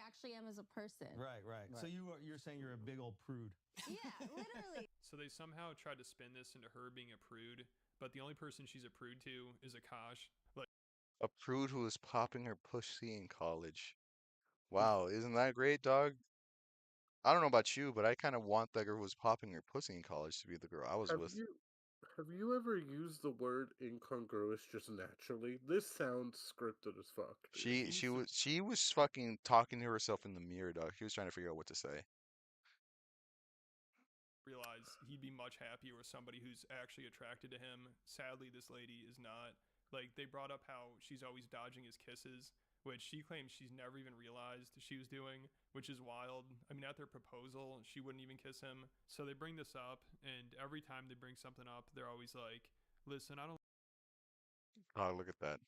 actually am as a person. Right. So you're saying you're a big old prude. Yeah, literally. So they somehow tried to spin this into her being a prude, but the only person she's a prude to is Akaash. Like A prude who was popping her pussy in college. Wow, isn't that great, dog? I don't know about you, but I kind of want that girl who was popping her pussy in college to be the girl I was with. Have you ever used the word incongruous just naturally? This sounds scripted as fuck. She was fucking talking to herself in the mirror, dog. She was trying to figure out what to say. realize he'd be much happier with somebody who's actually attracted to him. Sadly, this lady is not. Like, they brought up how she's always dodging his kisses, which she claims she's never even realized she was doing, which is wild. I mean, at their proposal, she wouldn't even kiss him. So they bring this up, and every time they bring something up, they're always like, listen, I don't Oh, look at that.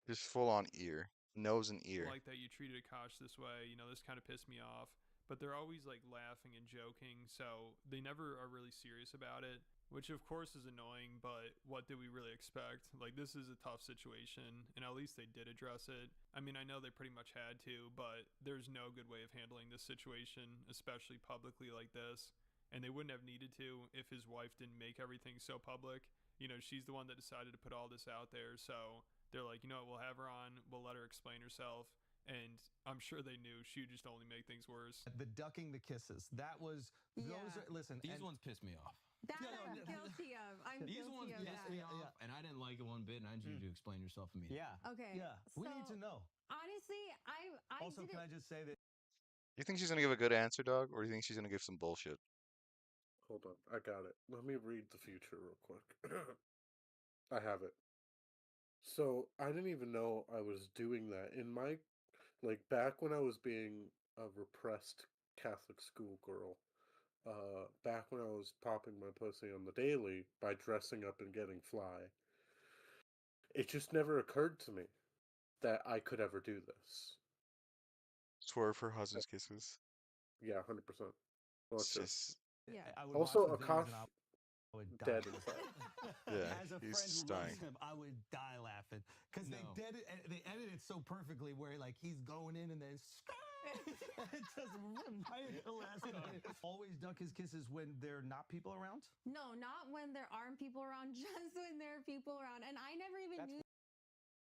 Just full on ear. Nose and ear. like that you treated Akaash this way. You know, this kind of pissed me off. But they're always like laughing and joking, so they never are really serious about it, which of course is annoying, but what did we really expect? Like, this is a tough situation, and at least they did address it. I mean, I know they pretty much had to, but there's no good way of handling this situation, especially publicly like this. And they wouldn't have needed to if his wife didn't make everything so public. You know, she's the one that decided to put all this out there, so they're like, you know what, we'll have her on, we'll let her explain herself. And I'm sure they knew she would just only make things worse. The ducking the kisses. That was those are listen. These ones piss me off. That I'm guilty of. I'm These guilty ones of piss that. me off, and I didn't like it one bit, and I need you to explain yourself immediately. Okay. Yeah. We need to so, know. Honestly, I Also, didn't. can I just say that You think she's gonna give a good answer, dog, or do you think she's gonna give some bullshit? Hold on, I got it. Let me read the future real quick. I have it. So I didn't even know I was doing that in my back when I was being a repressed Catholic schoolgirl. Back when I was popping my pussy on the daily by dressing up and getting fly. It just never occurred to me that I could ever do this. Swerve for husband's kisses. Yeah, 100%. Well, It's just I would Also, watch the videos Akaash and I would die. dead inside. Yeah, As a he's friend just who loves dying. him, I would die laughing because No. they edit it so perfectly where like he's going in and then it just right at the last minute. Always duck his kisses when there are not people around. No, not when there aren't people around. Just when there are people around, and I never even knew.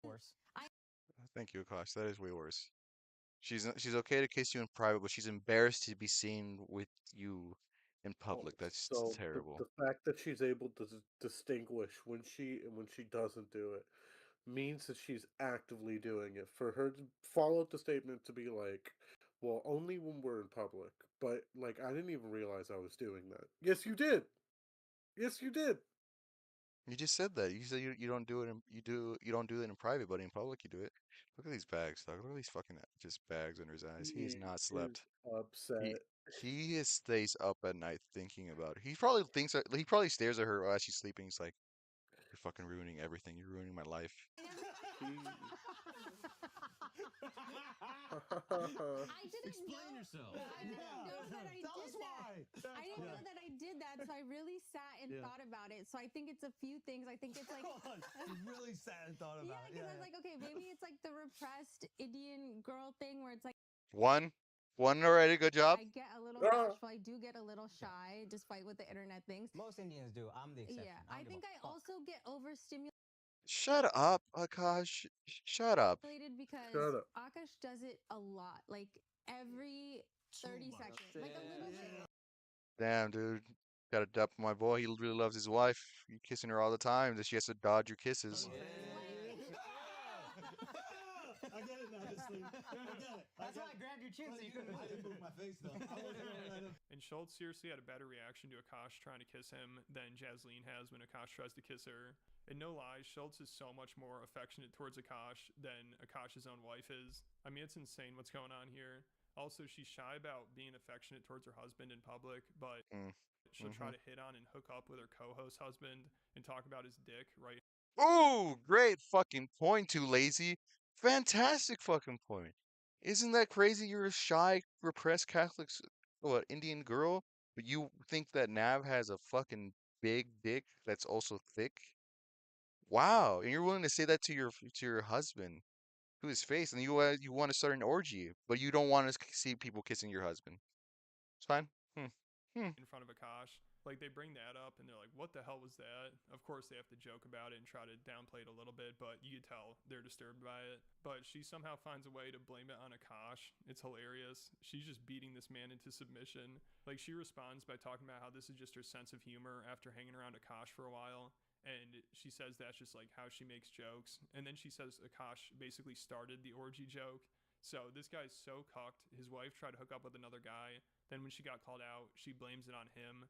Worse. Thank you, Akaash. That is way worse. She's okay to kiss you in private, but she's embarrassed to be seen with you in public. That's So terrible. the fact that she's able to distinguish when she doesn't do it means that she's actively doing it. For her to follow up the statement to be like, well, only when we're in public. But like, I didn't even realize I was doing that. Yes, you did. Yes, you did. You just said that. You said you don't do it you don't do it in private, but in public you do it. Look at these bags, dog. Look at these fucking just bags under his eyes. He has He not is slept. He upset. stays up at night thinking about it. He probably thinks that he probably stares at her while she's sleeping. He's like, "You're fucking ruining everything. You're ruining my life." I didn't Explain know. yourself. I didn't know that I Tell did us that. why. I didn't know that I did that, so I really sat and thought about it. So I think it's a few things. I think it's like You really sat and thought yeah, about it. because I was like, okay, maybe it's like the repressed Indian girl thing where it's like One already. Good job. I get a little bashful. I do get a little shy, despite with the internet things. Most Indians do. I'm the exception. Yeah, I think I also get overstimulated Shut up, Akash. Shut up. because Shut up. Akaash does it a lot, like every 30 seconds, like a little bit. Damn, dude. Got to dap my boy. He really loves his wife. You kissing her all the time. That she has to dodge your kisses. I get it now, Sleep. I get it. That's why I grabbed your chin so you couldn't. I didn't move my face though. I wasn't gonna let him. And Schultz seriously had a better reaction to Akaash trying to kiss him than Jasleen has when Akaash tries to kiss her. And no lie, Schultz is so much more affectionate towards Akaash than Akaash's own wife is. I mean, it's insane what's going on here. Also, she's shy about being affectionate towards her husband in public, but she'll try to hit on and hook up with her co-host husband and talk about his dick, right? Oh, great fucking point, Too Lazy. Fantastic fucking point. Isn't that crazy? You're a shy, repressed Catholic, Indian girl, but you think that Nav has a fucking big dick that's also thick? Wow, and you're willing to say that to your husband, to his face, and you want to start an orgy, but you don't want to see people kissing your husband. It's fine. In front of Akaash. Like, they bring that up and they're like, what the hell was that? Of course, they have to joke about it and try to downplay it a little bit, but you can tell they're disturbed by it. But she somehow finds a way to blame it on Akaash. It's hilarious. She's just beating this man into submission. Like, she responds by talking about how this is just her sense of humor after hanging around Akaash for a while. And she says that's just like how she makes jokes. And then she says Akaash basically started the orgy joke. So this guy's so cucked. His wife tried to hook up with another guy. Then when she got called out, she blames it on him.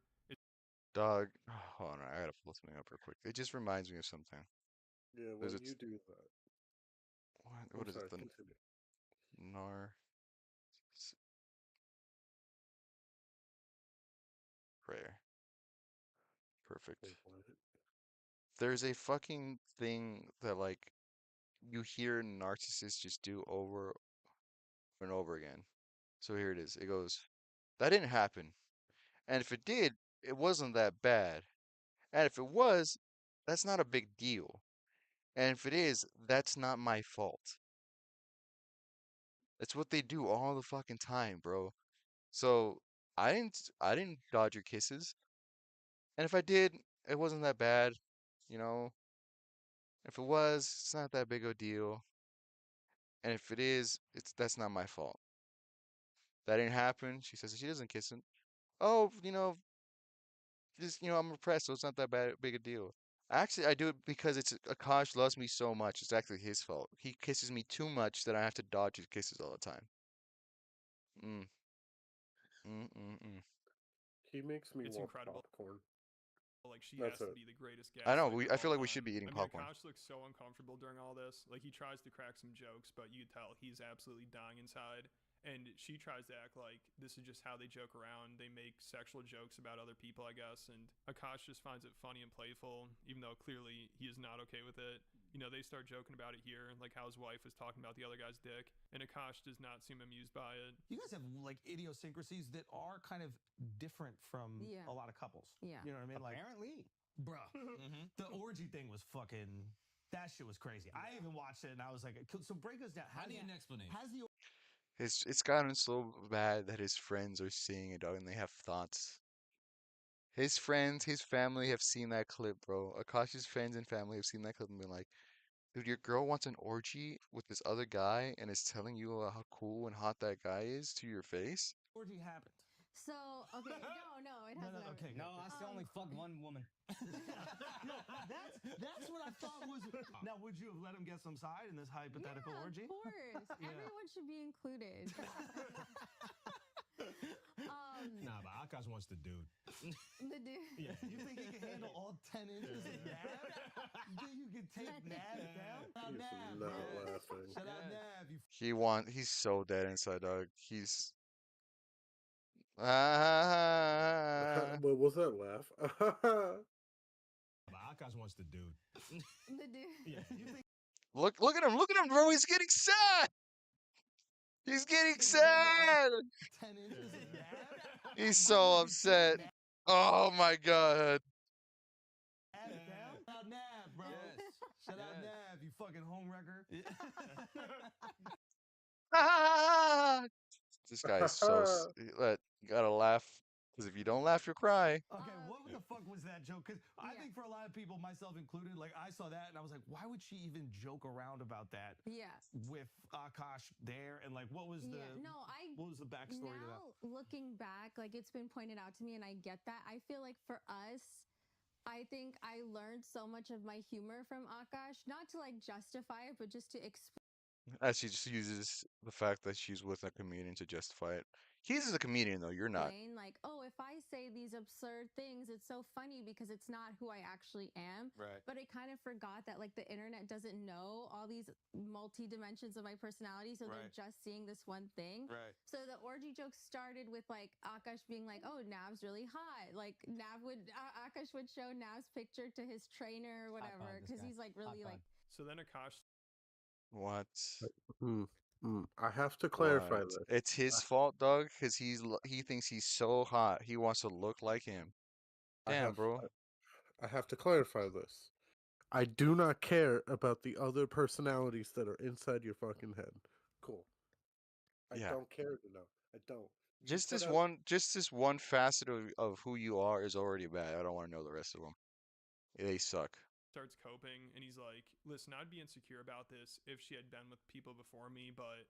Dog, hold on, I gotta pull something up real quick. It just reminds me of something. Yeah, There's when a you do that. what is it? Sorry, The continue. nar prayer. Perfect. There's a fucking thing that like you hear narcissists just do over and over again. So here it is. It goes, that didn't happen. And if it did, it wasn't that bad. And if it was, that's not a big deal. And if it is, that's not my fault. That's what they do all the fucking time, bro. So I didn't dodge your kisses. And if I did, it wasn't that bad, you know. If it was, it's not that big of a deal. And if it is, that's not my fault. That didn't happen. She says she doesn't kiss him. Oh, just I'm repressed, so it's not that big a deal. Actually, I do it because it's Akash loves me so much. It's actually his fault. He kisses me too much that I have to dodge his kisses all the time. Mm. Mm mm mm. He makes me It's want incredible. popcorn. Like she That's has to it. be the greatest I know. gaslighter I of feel all like we should time. be eating I mean, popcorn. Akaash looks so uncomfortable during all this. Like he tries to crack some jokes, but you tell he's absolutely dying inside. And she tries to act like this is just how they joke around. They make sexual jokes about other people, I guess. And Akaash just finds it funny and playful, even though clearly he is not okay with it. They start joking about it here, like how his wife was talking about the other guy's dick. And Akaash does not seem amused by it. You guys have like idiosyncrasies that are kind of different from a lot of couples. Yeah. You know what I mean? Apparently. Bro, the orgy thing was fucking. That shit was crazy. I even watched it and I was like, so break us down. I need an explanation. Has the It's gotten so bad that his friends are seeing it, dog, and they have thoughts. His friends, his family have seen that clip, bro. Akash's friends and family have seen that clip and been like, dude, your girl wants an orgy with this other guy and is telling you how cool and hot that guy is to your face? orgy happened? So, okay, no, it hasn't. Okay, No, I still only fucked one woman. No, that's what I thought was. Now, would you have let him get some side in this hypothetical orgy? Of course. Yeah. Everyone should be included. Nah, but Akaash wants the dude. The dude. Yeah. You think he can handle all 10 inches of Nav? You think you can take Nav down? He's Nav, not bro. laughing. Shout out Nav. You He's so dead inside, dog. He's ah. What was that laugh? But Akaash wants the dude. The dude. Yeah. You think Look at him, bro. He's getting sad. He's getting sad. 10 inches of Nav? He's so upset. Oh my god. Nav down? Shout out Nav, bro. Shout out Nav, you fucking homewrecker. This guy is so. You gotta laugh, because if you don't laugh, you'll cry. Okay, what the fuck was that joke? Because I think for a lot of people, myself included, like I saw that and I was like, why would she even joke around about that? Yeah. With Akaash there, and like, what was the what was the backstory to that? Now, looking back, like it's been pointed out to me and I get that. I feel like for us, I think I learned so much of my humor from Akaash, not to like justify it, but just to explain. As she just uses the fact that she's with a comedian to justify it. He's a comedian, though. You're not. Like, oh, if I say these absurd things, it's so funny because it's not who I actually am. Right. But I kind of forgot that like the internet doesn't know all these multi-dimensions of my personality, so they're just seeing this one thing. Right. So the orgy joke started with like Akaash being like, oh, Nav's really hot. Like Akaash would show Nav's picture to his trainer or whatever because he's like really like. So then Akaash. What? I have to clarify What? this. It's his fault, dog, because he thinks he's so hot. He wants to look like him. Damn, bro. I have to clarify this. I do not care about the other personalities that are inside your fucking head. Cool. I don't care to know. I don't. Just this one facet of who you are is already bad. I don't want to know the rest of them. They suck. Starts coping and he's like, listen, I'd be insecure about this if she had been with people before me, but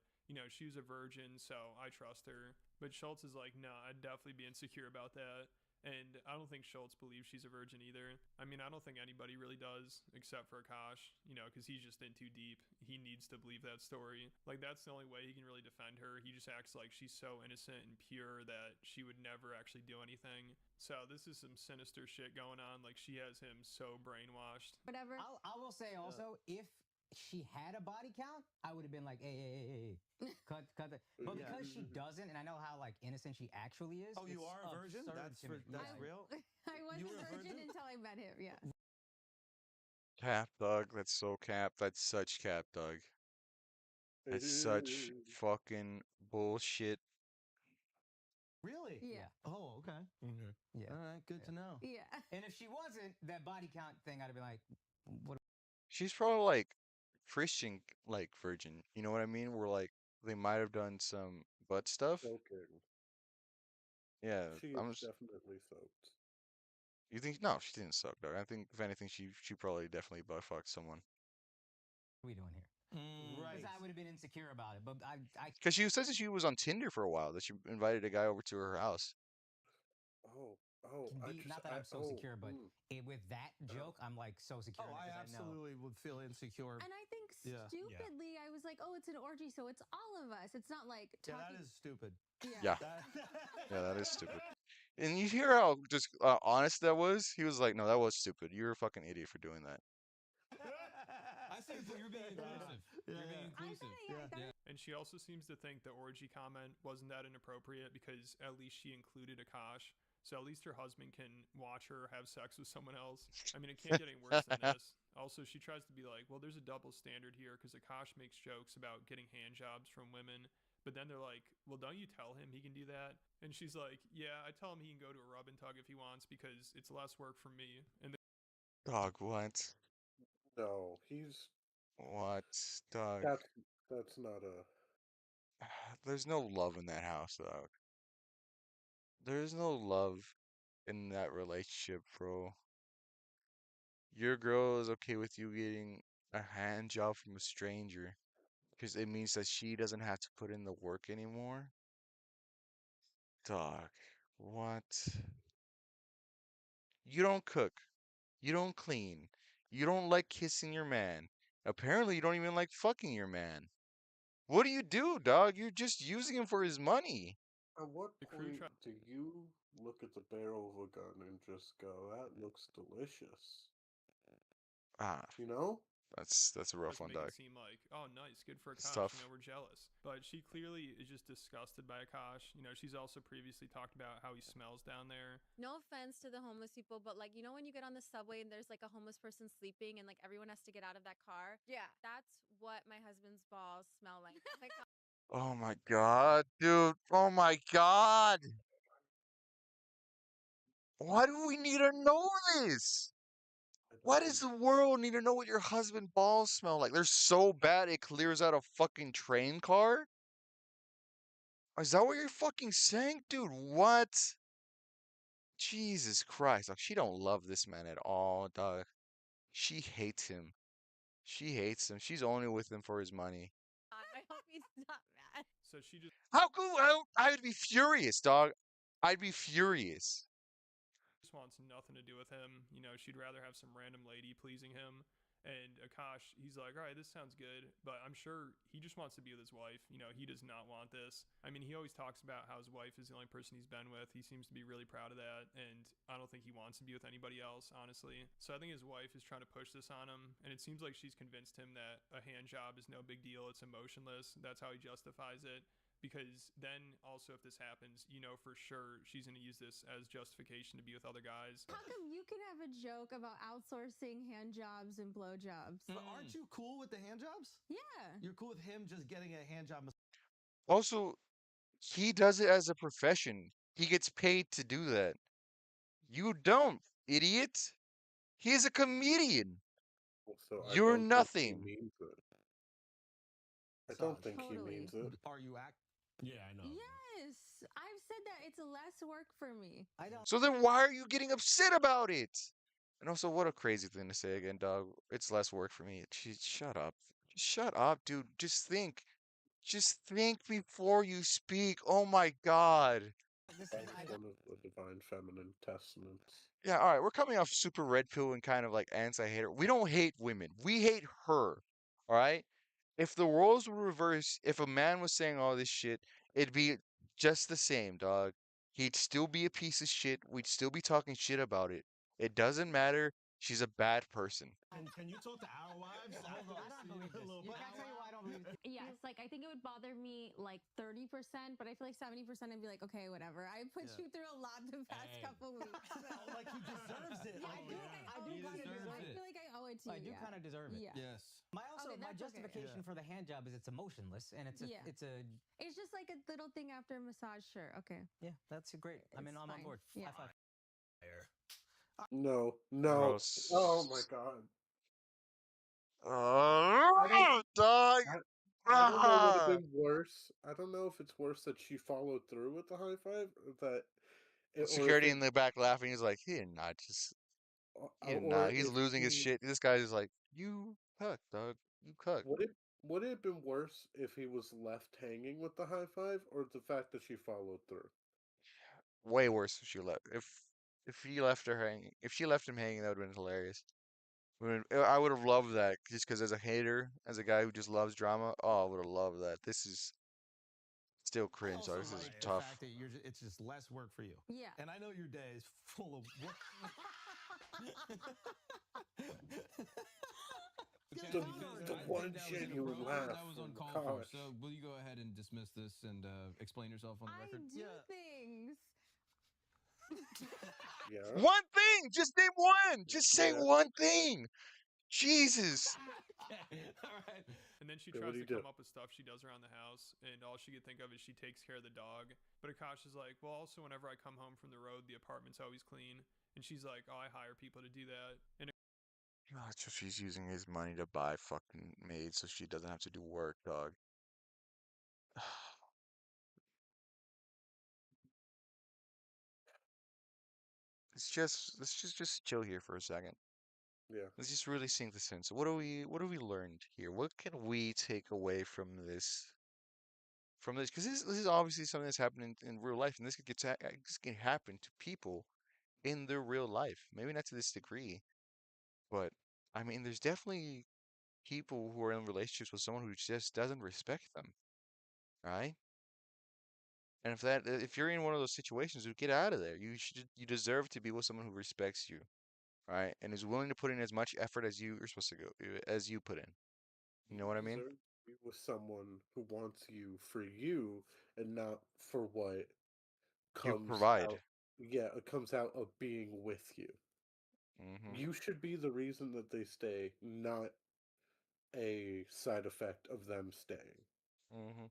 she was a virgin, so I trust her. But Schultz is like, no, I'd definitely be insecure about that. And I don't think Schultz believes she's a virgin either. I mean, I don't think anybody really does, except for Akaash, because he's just in too deep. He needs to believe that story. Like, that's the only way he can really defend her. He just acts like she's so innocent and pure that she would never actually do anything. So this is some sinister shit going on. Like, she has him so brainwashed. Whatever. I will say also, if she had a body count, I would have been like, hey, cut the. But because she doesn't, and I know how like innocent she actually is. Oh, you are a virgin? That's real. I was a virgin until I met him. Yeah. Cap, dog. That's so cap. That's such cap, dog. That's such fucking bullshit. Really? Yeah. Oh, okay. Yeah. All right, good to know. Yeah. And if she wasn't, that body count thing, I'd have been like, what? She's probably like Christian, like virgin. You know what I mean? Where like they might have done some butt stuff. Soaking. Yeah, She I'm. is definitely soaked. You think? No, she didn't suck, dog. I think if anything, she probably definitely butt fucked someone. What are we doing here? Right. Because I would have been insecure about it. But I Because she says that she was on Tinder for a while. That she invited a guy over to her house. not that I'm so secure, but with that joke, I'm like so secure. Oh, I absolutely would feel insecure. And I think stupidly, I was like, oh, it's an orgy, so it's all of us. It's not like talking. Yeah, that is stupid. Yeah. Yeah, that is stupid. And you hear how just honest that was? He was like, no, that was stupid. You're a fucking idiot for doing that. I say you're being inclusive. You're being inclusive. And she also seems to think the orgy comment wasn't that inappropriate because at least she included Akaash. So at least her husband can watch her have sex with someone else. I mean, it can't get any worse than this. Also, she tries to be like, well, there's a double standard here because Akaash makes jokes about getting hand jobs from women. But then they're like, well, don't you tell him he can do that? And she's like, yeah, I tell him he can go to a rub and tug if he wants because it's less work for me. And Dog, what? No, he's. What? Dog. That's not a. There's no love in that house, dog. There's no love in that relationship, bro. Your girl is okay with you getting a hand job from a stranger because it means that she doesn't have to put in the work anymore. Dog, what? You don't cook. You don't clean. You don't like kissing your man. Apparently, you don't even like fucking your man. What do you do, dog? You're just using him for his money. At what point do you look at the barrel of a gun and just go, that looks delicious? Ah, You know? that's a rough one, make dog. it seem like, oh, nice, good for It's Akaash. tough. We're jealous. But she clearly is just disgusted by Akaash. She's also previously talked about how he smells down there. No offense to the homeless people, but like, when you get on the subway and there's like a homeless person sleeping and like everyone has to get out of that car? Yeah. That's what my husband's balls smell like. Oh my God, dude. Oh my God. Why do we need to know this? Why does the world need to know what your husband balls smell like? They're so bad it clears out a fucking train car? Is that what you're fucking saying? Dude, what? Jesus Christ. Like, she don't love this man at all, dog. She hates him. She hates him. She's only with him for his money. I hope he's not mad. So she just How cool? I would be furious, dog. I'd be furious. wants nothing to do with him. She'd rather have some random lady pleasing him. And Akaash, he's like, all right, this sounds good. But I'm sure he just wants to be with his wife. He does not want this. I mean, he always talks about how his wife is the only person he's been with. He seems to be really proud of that. And I don't think he wants to be with anybody else, honestly. So I think his wife is trying to push this on him. And it seems like she's convinced him that a hand job is no big deal. It's emotionless. That's how he justifies it. Because then also if this happens, for sure she's going to use this as justification to be with other guys. How come you can have a joke about outsourcing hand jobs and blowjobs? But aren't you cool with the hand jobs? Yeah. You're cool with him just getting a hand job. Also, he does it as a profession. He gets paid to do that. You don't, idiot. He is a comedian. So You're nothing. I don't think he means it. Are you act? Yeah, I know. Yes. I've said that it's less work for me. I don't. So then why are you getting upset about it? And also, what a crazy thing to say again, dog. It's less work for me. Shut up. Just shut up, dude. Just think. Just think before you speak. Oh my God. this That is was one of the divine feminine testaments. Yeah, all right. We're coming off super red pill and kind of like anti-hater. We don't hate women. We hate her. All right? If the roles were reversed, if a man was saying all this shit, it'd be just the same, dog. He'd still be a piece of shit. We'd still be talking shit about it. It doesn't matter. She's a bad person. Can you talk to our wives? Hold on. I don't believe this. Little Can I tell you why I don't believe this? Yes, like I think it would bother me like 30%, but I feel like 70% I'd be like, okay, whatever. I put you through a lot the past couple weeks. like he deserves it. Yeah, I do kind of deserve it. I feel like I owe it to you. I do kind of deserve it. Yeah. Yes. My Okay, my that's okay. justification for the hand job is it's emotionless and it's a Yeah. it's a It's just like a little thing after a massage. Sure. Okay. yeah, that's great. I mean, It's I'm on fine. board. Yeah. High five. No. Gross. Oh my god. Dog. I don't know what would have been worse. I don't know if it's worse that she followed through with the high five, or that, or if Security in the back laughing. He's like, he did not just. He did or not. He's if losing his he shit. This guy is like, you cuck, dog. You cuck. would it have been worse if he was left hanging with the high five, or the fact that she followed through? Way worse if she left. If he left her hanging. If she left him hanging, that would have been hilarious. I would have loved that just because as a hater, as a guy who just loves drama, oh, I would have loved that. This is still cringe. Also, Dog. This is like, the tough. fact that it's just less work for you. Yeah. And I know your day is full of work. The one genuine laugh. That was uncalled for. So, will you go ahead and dismiss this and explain yourself on the record? I do things. Yeah. One thing. Just name one. Just say one thing. Jesus. All right. And then she Okay, tries what do to you do? come up with stuff she does around the house, and all she could think of is she takes care of the dog. But Akaash is like, well, also whenever I come home from the road, the apartment's always clean. And she's like, oh, I hire people to do that. And Oh, so she's using his money to buy fucking maids so she doesn't have to do work, dog. Let's just chill here for a second. Yeah. Let's just really sink this in. So what do we learned here? What can we take away from this? Because this is obviously something that's happening in real life, and this can happen to people in their real life. Maybe not to this degree, but I mean, there's definitely people who are in relationships with someone who just doesn't respect them, right? And if you're in one of those situations, you get out of there. You deserve to be with someone who respects you, right? And is willing to put in as much effort as you're supposed to as you put in. You know what I mean? Deserve to be with someone who wants you for you and not for what You comes provide. out. Yeah, it comes out of being with you. Mm-hmm. You should be the reason that they stay, not a side effect of them staying. Mm-hmm.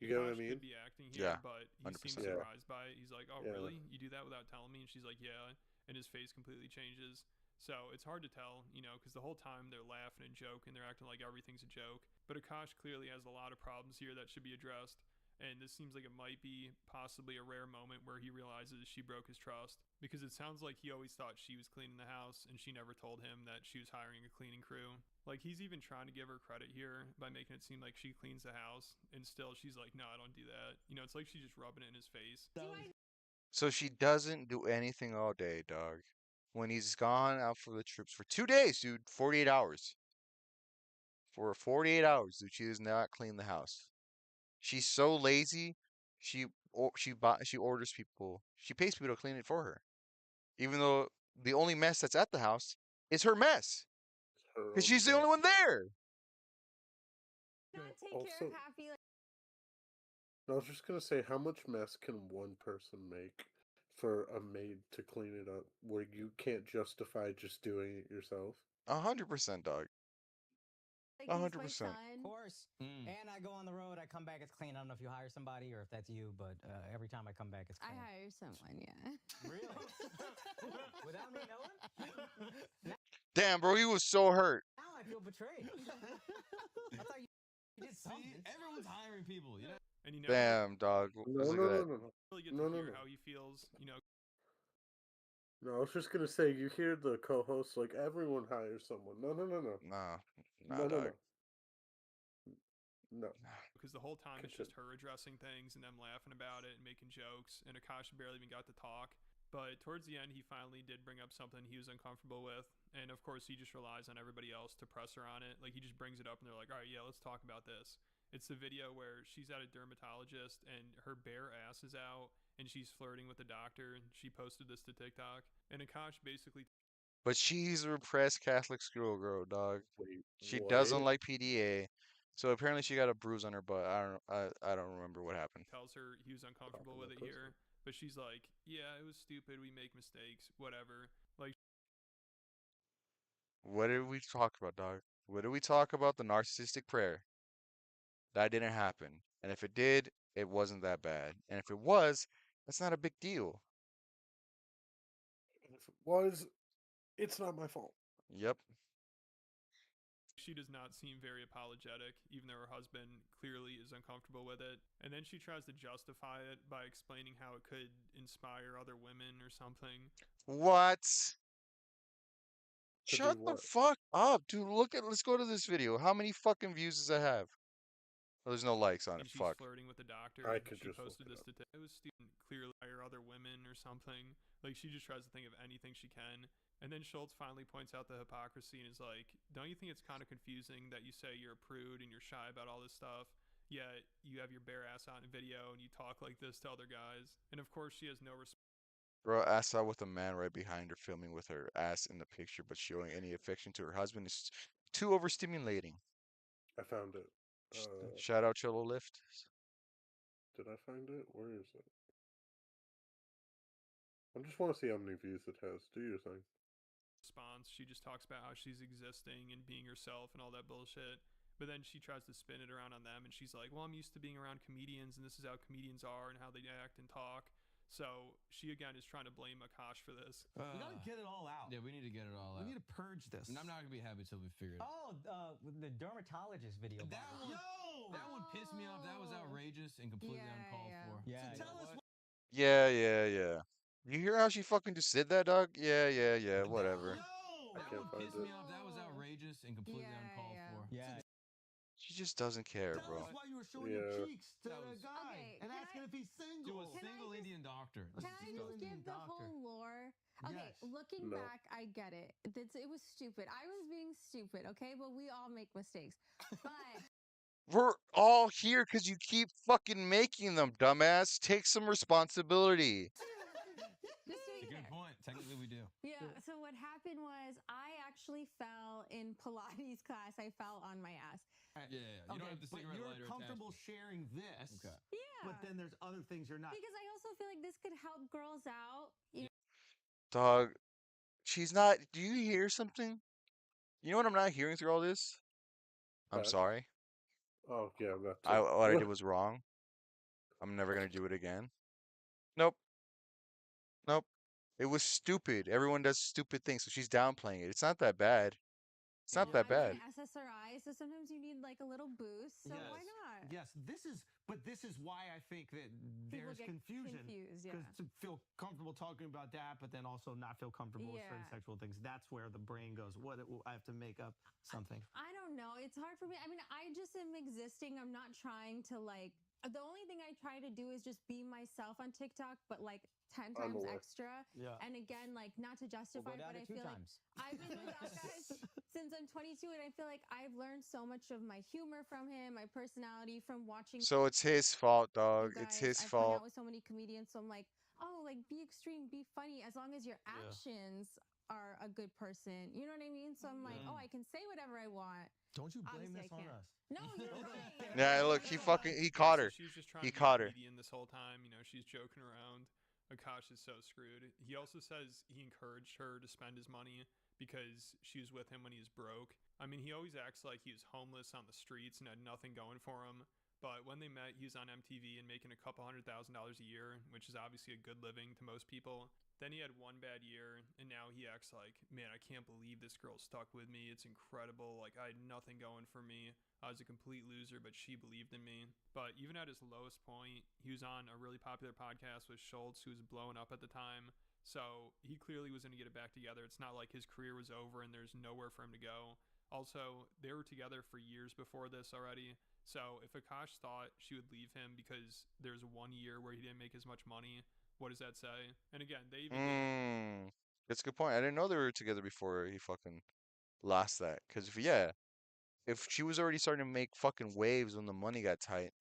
You get what I Akaash mean? could be acting Yeah, here, but he 100%. seems surprised by it. He's like, oh, Yeah. really? You do that without telling me? And she's like, yeah. And his face completely changes. So it's hard to tell, because the whole time they're laughing and joking, they're acting like everything's a joke. But Akaash clearly has a lot of problems here that should be addressed. And this seems like it might be possibly a rare moment where he realizes she broke his trust. Because it sounds like he always thought she was cleaning the house and she never told him that she was hiring a cleaning crew. Like, he's even trying to give her credit here by making it seem like she cleans the house. And still she's like, no, I don't do that. It's like she's just rubbing it in his face. So she doesn't do anything all day, dog. When he's gone out for the troops for 2 days, dude, 48 hours. For 48 hours, dude, she does not clean the house. She's so lazy. She orders people. She pays people to clean it for her, even though the only mess that's at the house is her mess, Her because own she's the thing. only one there. Not take care Also, of Happy. Like, I was just gonna say, how much mess can one person make for a maid to clean it up, where you can't justify just doing it yourself? 100%, dog. he's my 100%. Of son. course. And I go on the road, I come back, it's clean. I don't know if you hire somebody or if that's you, but every time I come back, it's I clean. hire someone, yeah. Really? Without me knowing? Damn, bro, he was so hurt. Now I feel betrayed. I thought you did something. See, everyone's hiring people, you know? And Damn, dog. No, Look no, at no, that. no, no. really get No, to no, hear no. how he feels, No, I was just gonna say, you hear the co-host like everyone hires someone. No, no, no, no. Nah, No, nah, no, dog. no. No. Because the whole time it's just her addressing things and them laughing about it and making jokes, and Akaash barely even got to talk. But towards the end, he finally did bring up something he was uncomfortable with. And of course, he just relies on everybody else to press her on it. Like, he just brings it up and they're like, all right, yeah, let's talk about this. It's the video where she's at a dermatologist and her bare ass is out and she's flirting with the doctor. She posted this to TikTok. And Akaash basically. But she's a repressed Catholic schoolgirl, dog. Wait, She what? doesn't like PDA. So apparently she got a bruise on her butt. I don't remember what happened. Tells her he was uncomfortable with it here. But she's like, yeah, it was stupid. We make mistakes. Whatever. Like, What did we talk about, dog? What did we talk about? The narcissistic prayer. That didn't happen. And if it did, it wasn't that bad. And if it was, that's not a big deal. And if it was, it's not my fault. Yep. she does not seem very apologetic, even though her husband clearly is uncomfortable with it. And then she tries to justify it by explaining how it could inspire other women or something. What? Shut the fuck up, dude. Let's go to this video. How many fucking views does it have? Oh, there's no likes on it. And she's Fuck. flirting with the doctor. I could she just posted look this to it was student clearly or other women or something. Like, she just tries to think of anything she can. And then Schultz finally points out the hypocrisy and is like, don't you think it's kind of confusing that you say you're a prude and you're shy about all this stuff, yet you have your bare ass out in video and you talk like this to other guys? And of course she has no respect. Bro, ass out with a man right behind her, filming with her ass in the picture, but showing any affection to her husband is too overstimulating. I found it. Shout out Cholo Lift. Did I find it? Where is it? I just want to see how many views it has. Do your thing. Response. She just talks about how she's existing and being herself and all that bullshit. But then she tries to spin it around on them, and she's like, well, I'm used to being around comedians, and this is how comedians are and how they act and talk. So she again is trying to blame Akaash for this. We gotta get it all out. Yeah, we need to get it all out. We need to purge this. And I'm not gonna be happy till we figure it out. Oh, the dermatologist video. That one pissed me off. That was outrageous and completely uncalled for. Yeah. So tell us Yeah. You hear how she fucking just did that, dog? Yeah, whatever. That one pissed me off. That was outrageous and completely uncalled for. Yeah. She just doesn't care, Tell bro. us why you were showing your cheeks to the guy Okay, and asking if he's single. To a single Indian doctor. Can I just give the whole lore? Okay, Yes. looking back, I get it. It was stupid. I was being stupid, okay? But we all make mistakes. But We're all here because you keep fucking making them, dumbass. Take some responsibility. just to be It's a clear. good point. Technically, we do. Yeah, so what happened was I actually fell in Pilates class. I fell on my ass. Yeah. You don't have to but cigarette you're lighter comfortable sharing this. Okay. Yeah. But then there's other things you're not. Because I also feel like this could help girls out. Dog, she's not. Do you hear something? You know what I'm not hearing through all this? I'm What? sorry. Oh, yeah, that too. What I did was wrong. I'm never gonna do it again. Nope. It was stupid. Everyone does stupid things, so she's downplaying it. It's not that bad. It's not that I'm bad. an SSRI, so sometimes you need like a little boost. So why not? Yes, this is why I think that there's get confusion. confused, yeah. Because to feel comfortable talking about that, but then also not feel comfortable with certain Yeah. sexual things. That's where the brain goes. I have to make up something. I don't know. It's hard for me. I mean, I just am existing. I'm not trying to like. The only thing I try to do is just be myself on TikTok, but like 10 I'm times aware. extra. Yeah. And again, like not to justify, down but to I 2 feel times. like I've been with Akaash since I'm 22, and I feel like I've learned so much of my humor from him, my personality from watching. So it's his fault, dog. You It's guys, his I've hung fault. out with so many comedians, so I'm like, oh, like be extreme, be funny, as long as your actions are a good person. You know what I mean? So I'm like, oh, I can say whatever I want. Don't you blame Obviously, this I on can't. us? No, you're right. Yeah, look, he caught her. So she's just trying He to be caught a her. comedian this whole time. You know, she's joking around. Akaash is so screwed. He also says he encouraged her to spend his money because she was with him when he was broke. I mean, he always acts like he was homeless on the streets and had nothing going for him. But when they met, he was on MTV and making a couple $100,000 a year, which is obviously a good living to most people. Then he had one bad year, and now he acts like, man, I can't believe this girl stuck with me. It's incredible. Like, I had nothing going for me. I was a complete loser, but she believed in me. But even at his lowest point, he was on a really popular podcast with Schultz, who was blowing up at the time. So he clearly was going to get it back together. It's not like his career was over and there's nowhere for him to go. Also, they were together for years before this already. So if Akaash thought she would leave him because there's 1 year where he didn't make as much money, what does that say? And again, they even That's a good point. I didn't know they were together before he fucking lost that. Because if she was already starting to make fucking waves when the money got tight,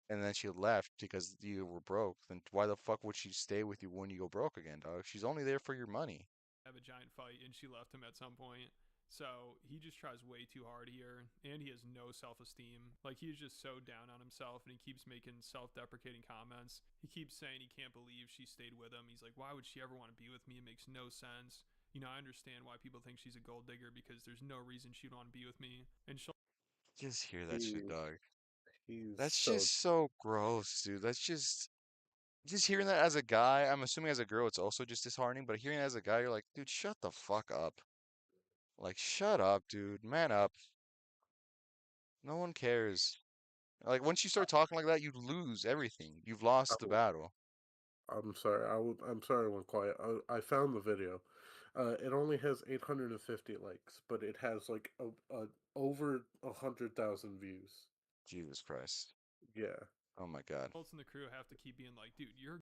and then she left because you were broke, then why the fuck would she stay with you when you go broke again, dog? She's only there for your money. have a giant fight and she left him at some point. So he just tries way too hard here, and he has no self-esteem. Like, he's just so down on himself, and he keeps making self-deprecating comments. He keeps saying he can't believe she stayed with him. He's like, why would she ever want to be with me? It makes no sense. You know, I understand why people think she's a gold digger because there's no reason she'd want to be with me. And she'll Just hear that shit, dog. He's That's so just so gross, dude. That's just hearing that as a guy. I'm assuming as a girl, it's also just disheartening. But hearing it as a guy, you're like, dude, shut the fuck up. Like, shut up, dude. Man up. No one cares. Like, once you start talking like that, you lose everything. You've lost the battle. I'm sorry. I'm sorry I went quiet. I found the video. It only has 850 likes, but it has like over 100,000 views. Jesus Christ. Yeah. Oh my God. adults in the crew have to keep being like, dude, you're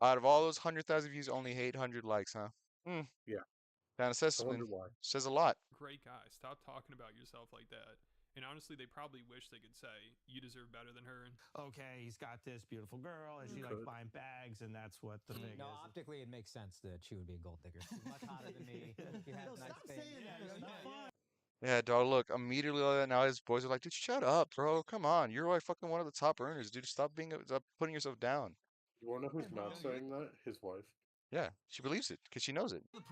Out of all those 100,000 views, only 800 likes, huh? Yeah. Kind of says I wonder something. why. Says a lot. a great guy. Stop talking about yourself like that. And honestly, they probably wish they could say, you deserve better than her. Okay, he's got this beautiful girl, and she likes buying bags, and that's what the thing No, is. optically, it makes sense that she would be a gold digger. She's much hotter than me. She has nice things. Yeah, dog, look, immediately like that, now his boys are like, dude, shut up, bro. Come on. You're like fucking one of the top earners, dude. Stop putting yourself down. You want to know who's not saying that? His wife. Yeah, she believes it because she knows it. You're the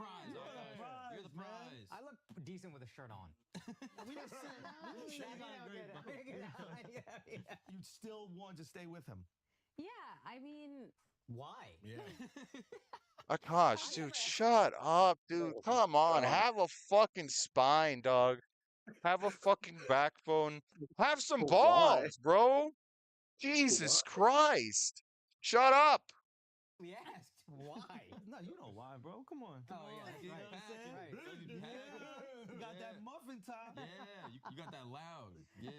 prize. I look decent with a shirt on. We just said you'd still want to stay with him. Yeah, I mean, why? Akaash, dude, shut up, dude. Come on, have a fucking spine, dog. Have a fucking backbone. Have some But why? balls, bro. Jesus Christ. Shut up. We asked why. No, you know why, bro. Come on. Oh, yeah, You know right. what I'm saying? Right. You got that muffin top. Yeah, you got that loud. Yeah.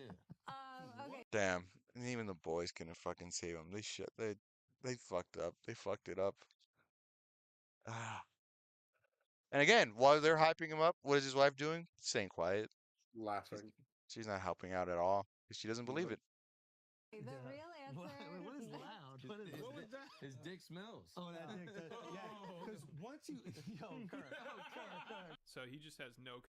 okay. Damn. And even the boys couldn't fucking save him. They fucked up. They fucked it up. Ah. And again, while they're hyping him up, what is his wife doing? Staying quiet. Laughing. She's not helping out at all because she doesn't believe it. The real answer. What is loud? What was that? His dick smells. Oh, that dick. Yeah, because once you, Kurt. So he just has no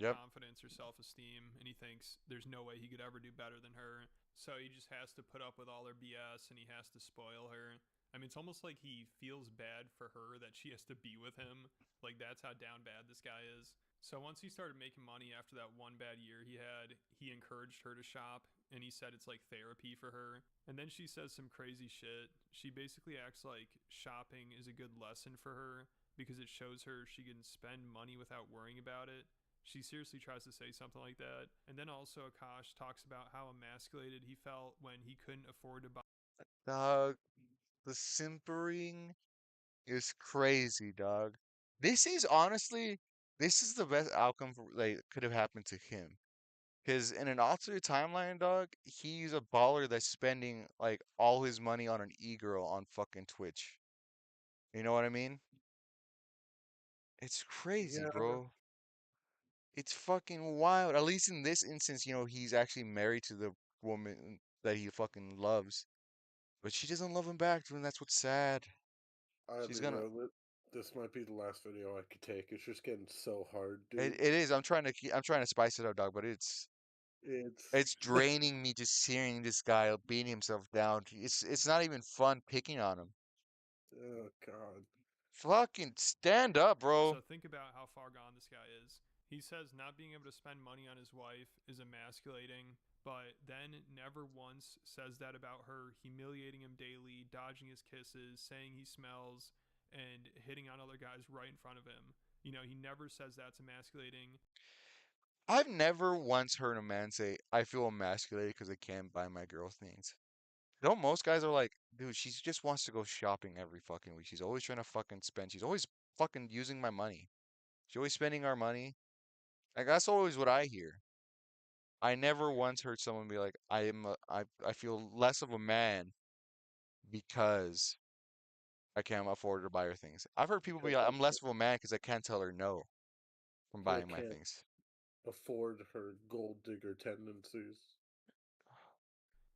Yep. confidence or self-esteem, and he thinks there's no way he could ever do better than her. So he just has to put up with all her BS, and he has to spoil her. I mean, it's almost like he feels bad for her that she has to be with him. Like, that's how down bad this guy is. So once he started making money after that one bad year he had, he encouraged her to shop, and he said it's like therapy for her. And then she says some crazy shit. She basically acts like shopping is a good lesson for her because it shows her she can spend money without worrying about it. She seriously tries to say something like that. And then also Akaash talks about how emasculated he felt when he couldn't afford to buy Dog, the simpering is crazy, dog. This is honestly, this is the best outcome for, like could have happened to him. Because in an alternate timeline, dog, he's a baller that's spending like all his money on an e-girl on fucking Twitch. You know what I mean? It's crazy, Yeah. bro. It's fucking wild. At least in this instance, he's actually married to the woman that he fucking loves. But she doesn't love him back, and that's what's sad. I'll She's be gonna. real. This might be the last video I could take. It's just getting so hard, It, dude. it is. I'm trying to spice it up, dog, but It's it's draining me just hearing this guy beating himself down. It's not even fun picking on him. Oh God. Fucking stand up, bro. So think about how far gone this guy is. He says not being able to spend money on his wife is emasculating, but then never once says that about her, humiliating him daily, dodging his kisses, saying he smells, and hitting on other guys right in front of him. You know, he never says that's emasculating. I've never once heard a man say, I feel emasculated because I can't buy my girl things. Don't most guys are like, dude, she just wants to go shopping every fucking week. She's always trying to fucking spend. She's always fucking using my money. She's always spending our money. Like that's always what I hear. I never once heard someone be like, I feel less of a man because I can't afford to buy her things. I've heard people be Because like, I'm less of a man because I can't tell her no from I buying my can't things. afford her gold digger tendencies.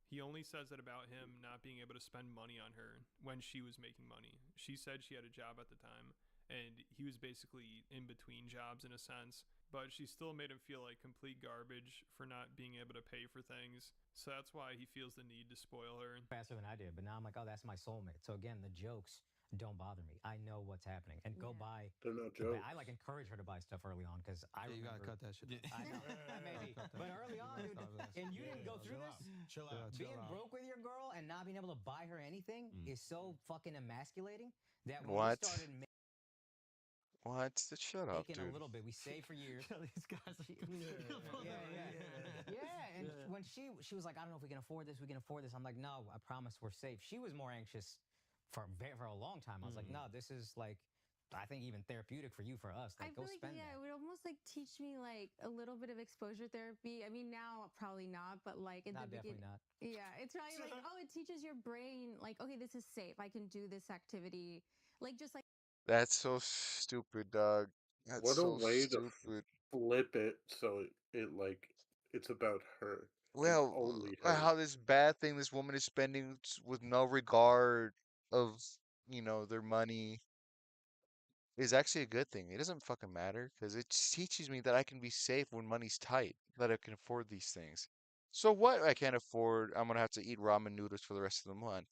He only says that about him not being able to spend money on her when she was making money. She said she had a job at the time, and he was basically in between jobs in a sense, but she still made him feel like complete garbage for not being able to pay for things. So that's why he feels the need to spoil her. Faster than I did, but now I'm like, oh, that's my soulmate. So again, the jokes don't bother me. I know what's happening, and go buy. They're not jokes. I like encourage her to buy stuff early on because I You remember. gotta cut that shit. I know, maybe, but early on, dude, and you didn't go through this. Chill out. Being broke with your girl and not being able to buy her anything is so fucking emasculating that when What? we started What? Shut up, making a dude. little bit, we saved for years. These guys. Yeah, and when she was like, I don't know if we can afford this. We can afford this. I'm like, no, I promise we're safe. She was more anxious for a long time. I was like, no, this is like, I think even therapeutic for you, for us. Like, I go feel like, spend yeah, that. it would almost like teach me like a little bit of exposure therapy. I mean, now probably not, but like in No, the definitely beginning, not. yeah, it's probably like, oh, it teaches your brain like, okay, this is safe. I can do this activity, like just like. That's so stupid, dog. That's What a so way to stupid. flip it so it like it's about her and Well, only her. how this bad thing this woman is spending with no regard of, their money is actually a good thing. It doesn't fucking matter because it teaches me that I can be safe when money's tight, that I can afford these things. So what I can't afford, I'm gonna have to eat ramen noodles for the rest of the month.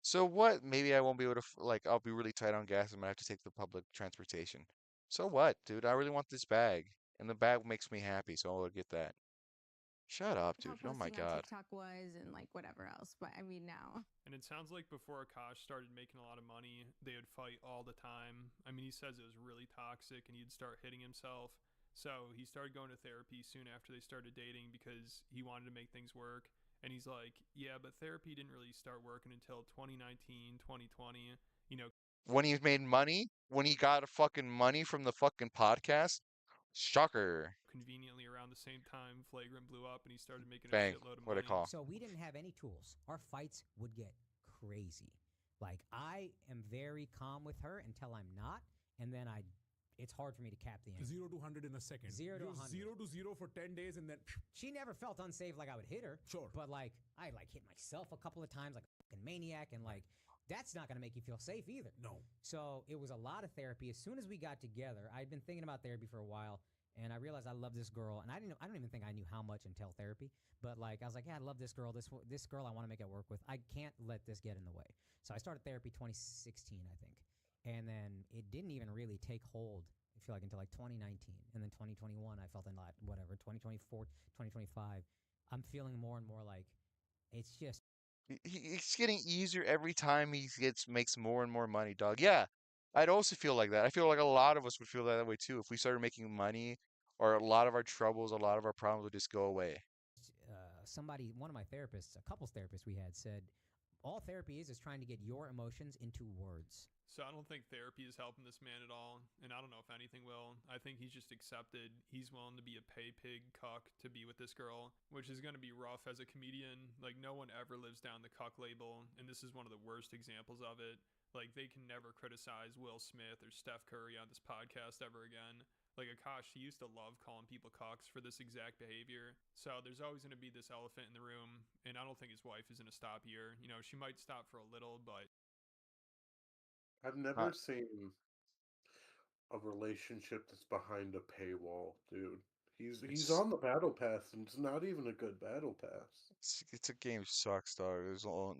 So what? Maybe I won't be able to, like, I'll be really tight on gas. I'm gonna have to take the public transportation. So what, dude? I really want this bag, and the bag makes me happy, so I'll get that. Shut up, How dude. Oh my posting on God. TikTok was and like whatever else. But I mean, now. And it sounds like before Akaash started making a lot of money, they would fight all the time. I mean, he says it was really toxic and he'd start hitting himself. So he started going to therapy soon after they started dating because he wanted to make things work. And he's like, yeah, but therapy didn't really start working until 2019, 2020. You know, When he made money, when he got fucking money from the fucking podcast, shocker. conveniently around the same time, Flagrant blew up and he started making a Bang. shitload of What I money. call. So we didn't have any tools. Our fights would get crazy. Like I am very calm with her until I'm not, and then it's hard for me to cap the anger. 0 to 100 in a second. 0 to You're 100. 0 to 0 for 10 days and then. She never felt unsafe like I would hit her. Sure. But like I hit myself a couple of times like a fucking maniac, and like that's not gonna make you feel safe either. No. So it was a lot of therapy. As soon as we got together, I'd been thinking about therapy for a while, and I realized I love this girl, and I don't even think I knew how much until therapy. But like I was like, yeah, I love this girl. This girl I want to make it work with. I can't let this get in the way. So I started therapy 2016, I think, and then it didn't even really take hold. I feel like until like 2019, and then 2021, I felt in like whatever 2024, 2025. I'm feeling more and more like it's just. It's getting easier every time he makes more and more money, dog. Yeah, I'd also feel like that. I feel like a lot of us would feel that way too if we started making money, or a lot of our troubles, a lot of our problems would just go away. One of my therapists, a couples therapist we had, said all therapy is trying to get your emotions into words. So I don't think therapy is helping this man at all, and I don't know if anything will. I think he's just accepted he's willing to be a pay pig cuck to be with this girl, which is going to be rough as a comedian. Like, no one ever lives down the cuck label, and this is one of the worst examples of it. Like, they can never criticize Will Smith or Steph Curry on this podcast ever again. Like, Akaash, he used to love calling people cucks for this exact behavior. So there's always going to be this elephant in the room, and I don't think his wife is going to stop here. You know, she might stop for a little, but I've never seen a relationship that's behind a paywall, dude. He's It's on the battle pass, and it's not even a good battle pass. it's a game sucks, dog. There's all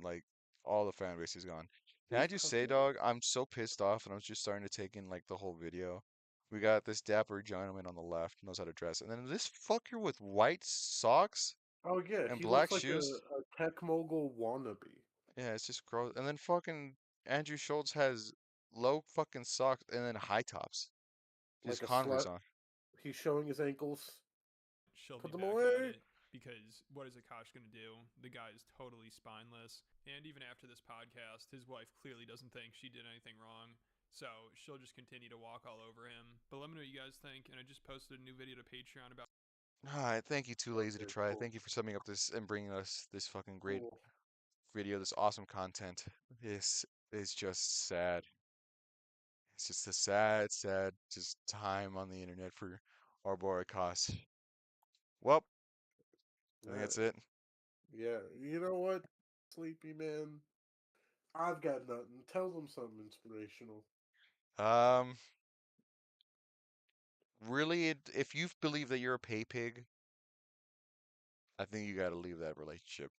the fan base is gone. Can I He's just say, cooking. dog, I'm so pissed off, and I'm just starting to take in like the whole video. We got this dapper gentleman on the left knows how to dress, and then this fucker with white socks Oh yeah, and he black looks like shoes. a tech mogul wannabe. Yeah, it's just gross. And then fucking Andrew Schultz has low fucking socks and then high tops. Just Like a Converse slut. on. He's showing his ankles. she'll Put be them back away. at it because what is Akaash going to do? The guy is totally spineless. And even after this podcast, his wife clearly doesn't think she did anything wrong. So she'll just continue to walk all over him. But let me know what you guys think. And I just posted a new video to Patreon about. All right, thank you, Too Lazy to Okay, Try. cool. Thank you for summing up this and bringing us this fucking great Cool. video, this awesome content. This is just sad. It's just a sad, sad just time on the internet for our boy Akaash. Well, I think that's it. Yeah, you know what, Sleepy Man? I've got nothing. Tell them something inspirational. Um, really, if you believe that you're a pay pig, I think you got to leave that relationship.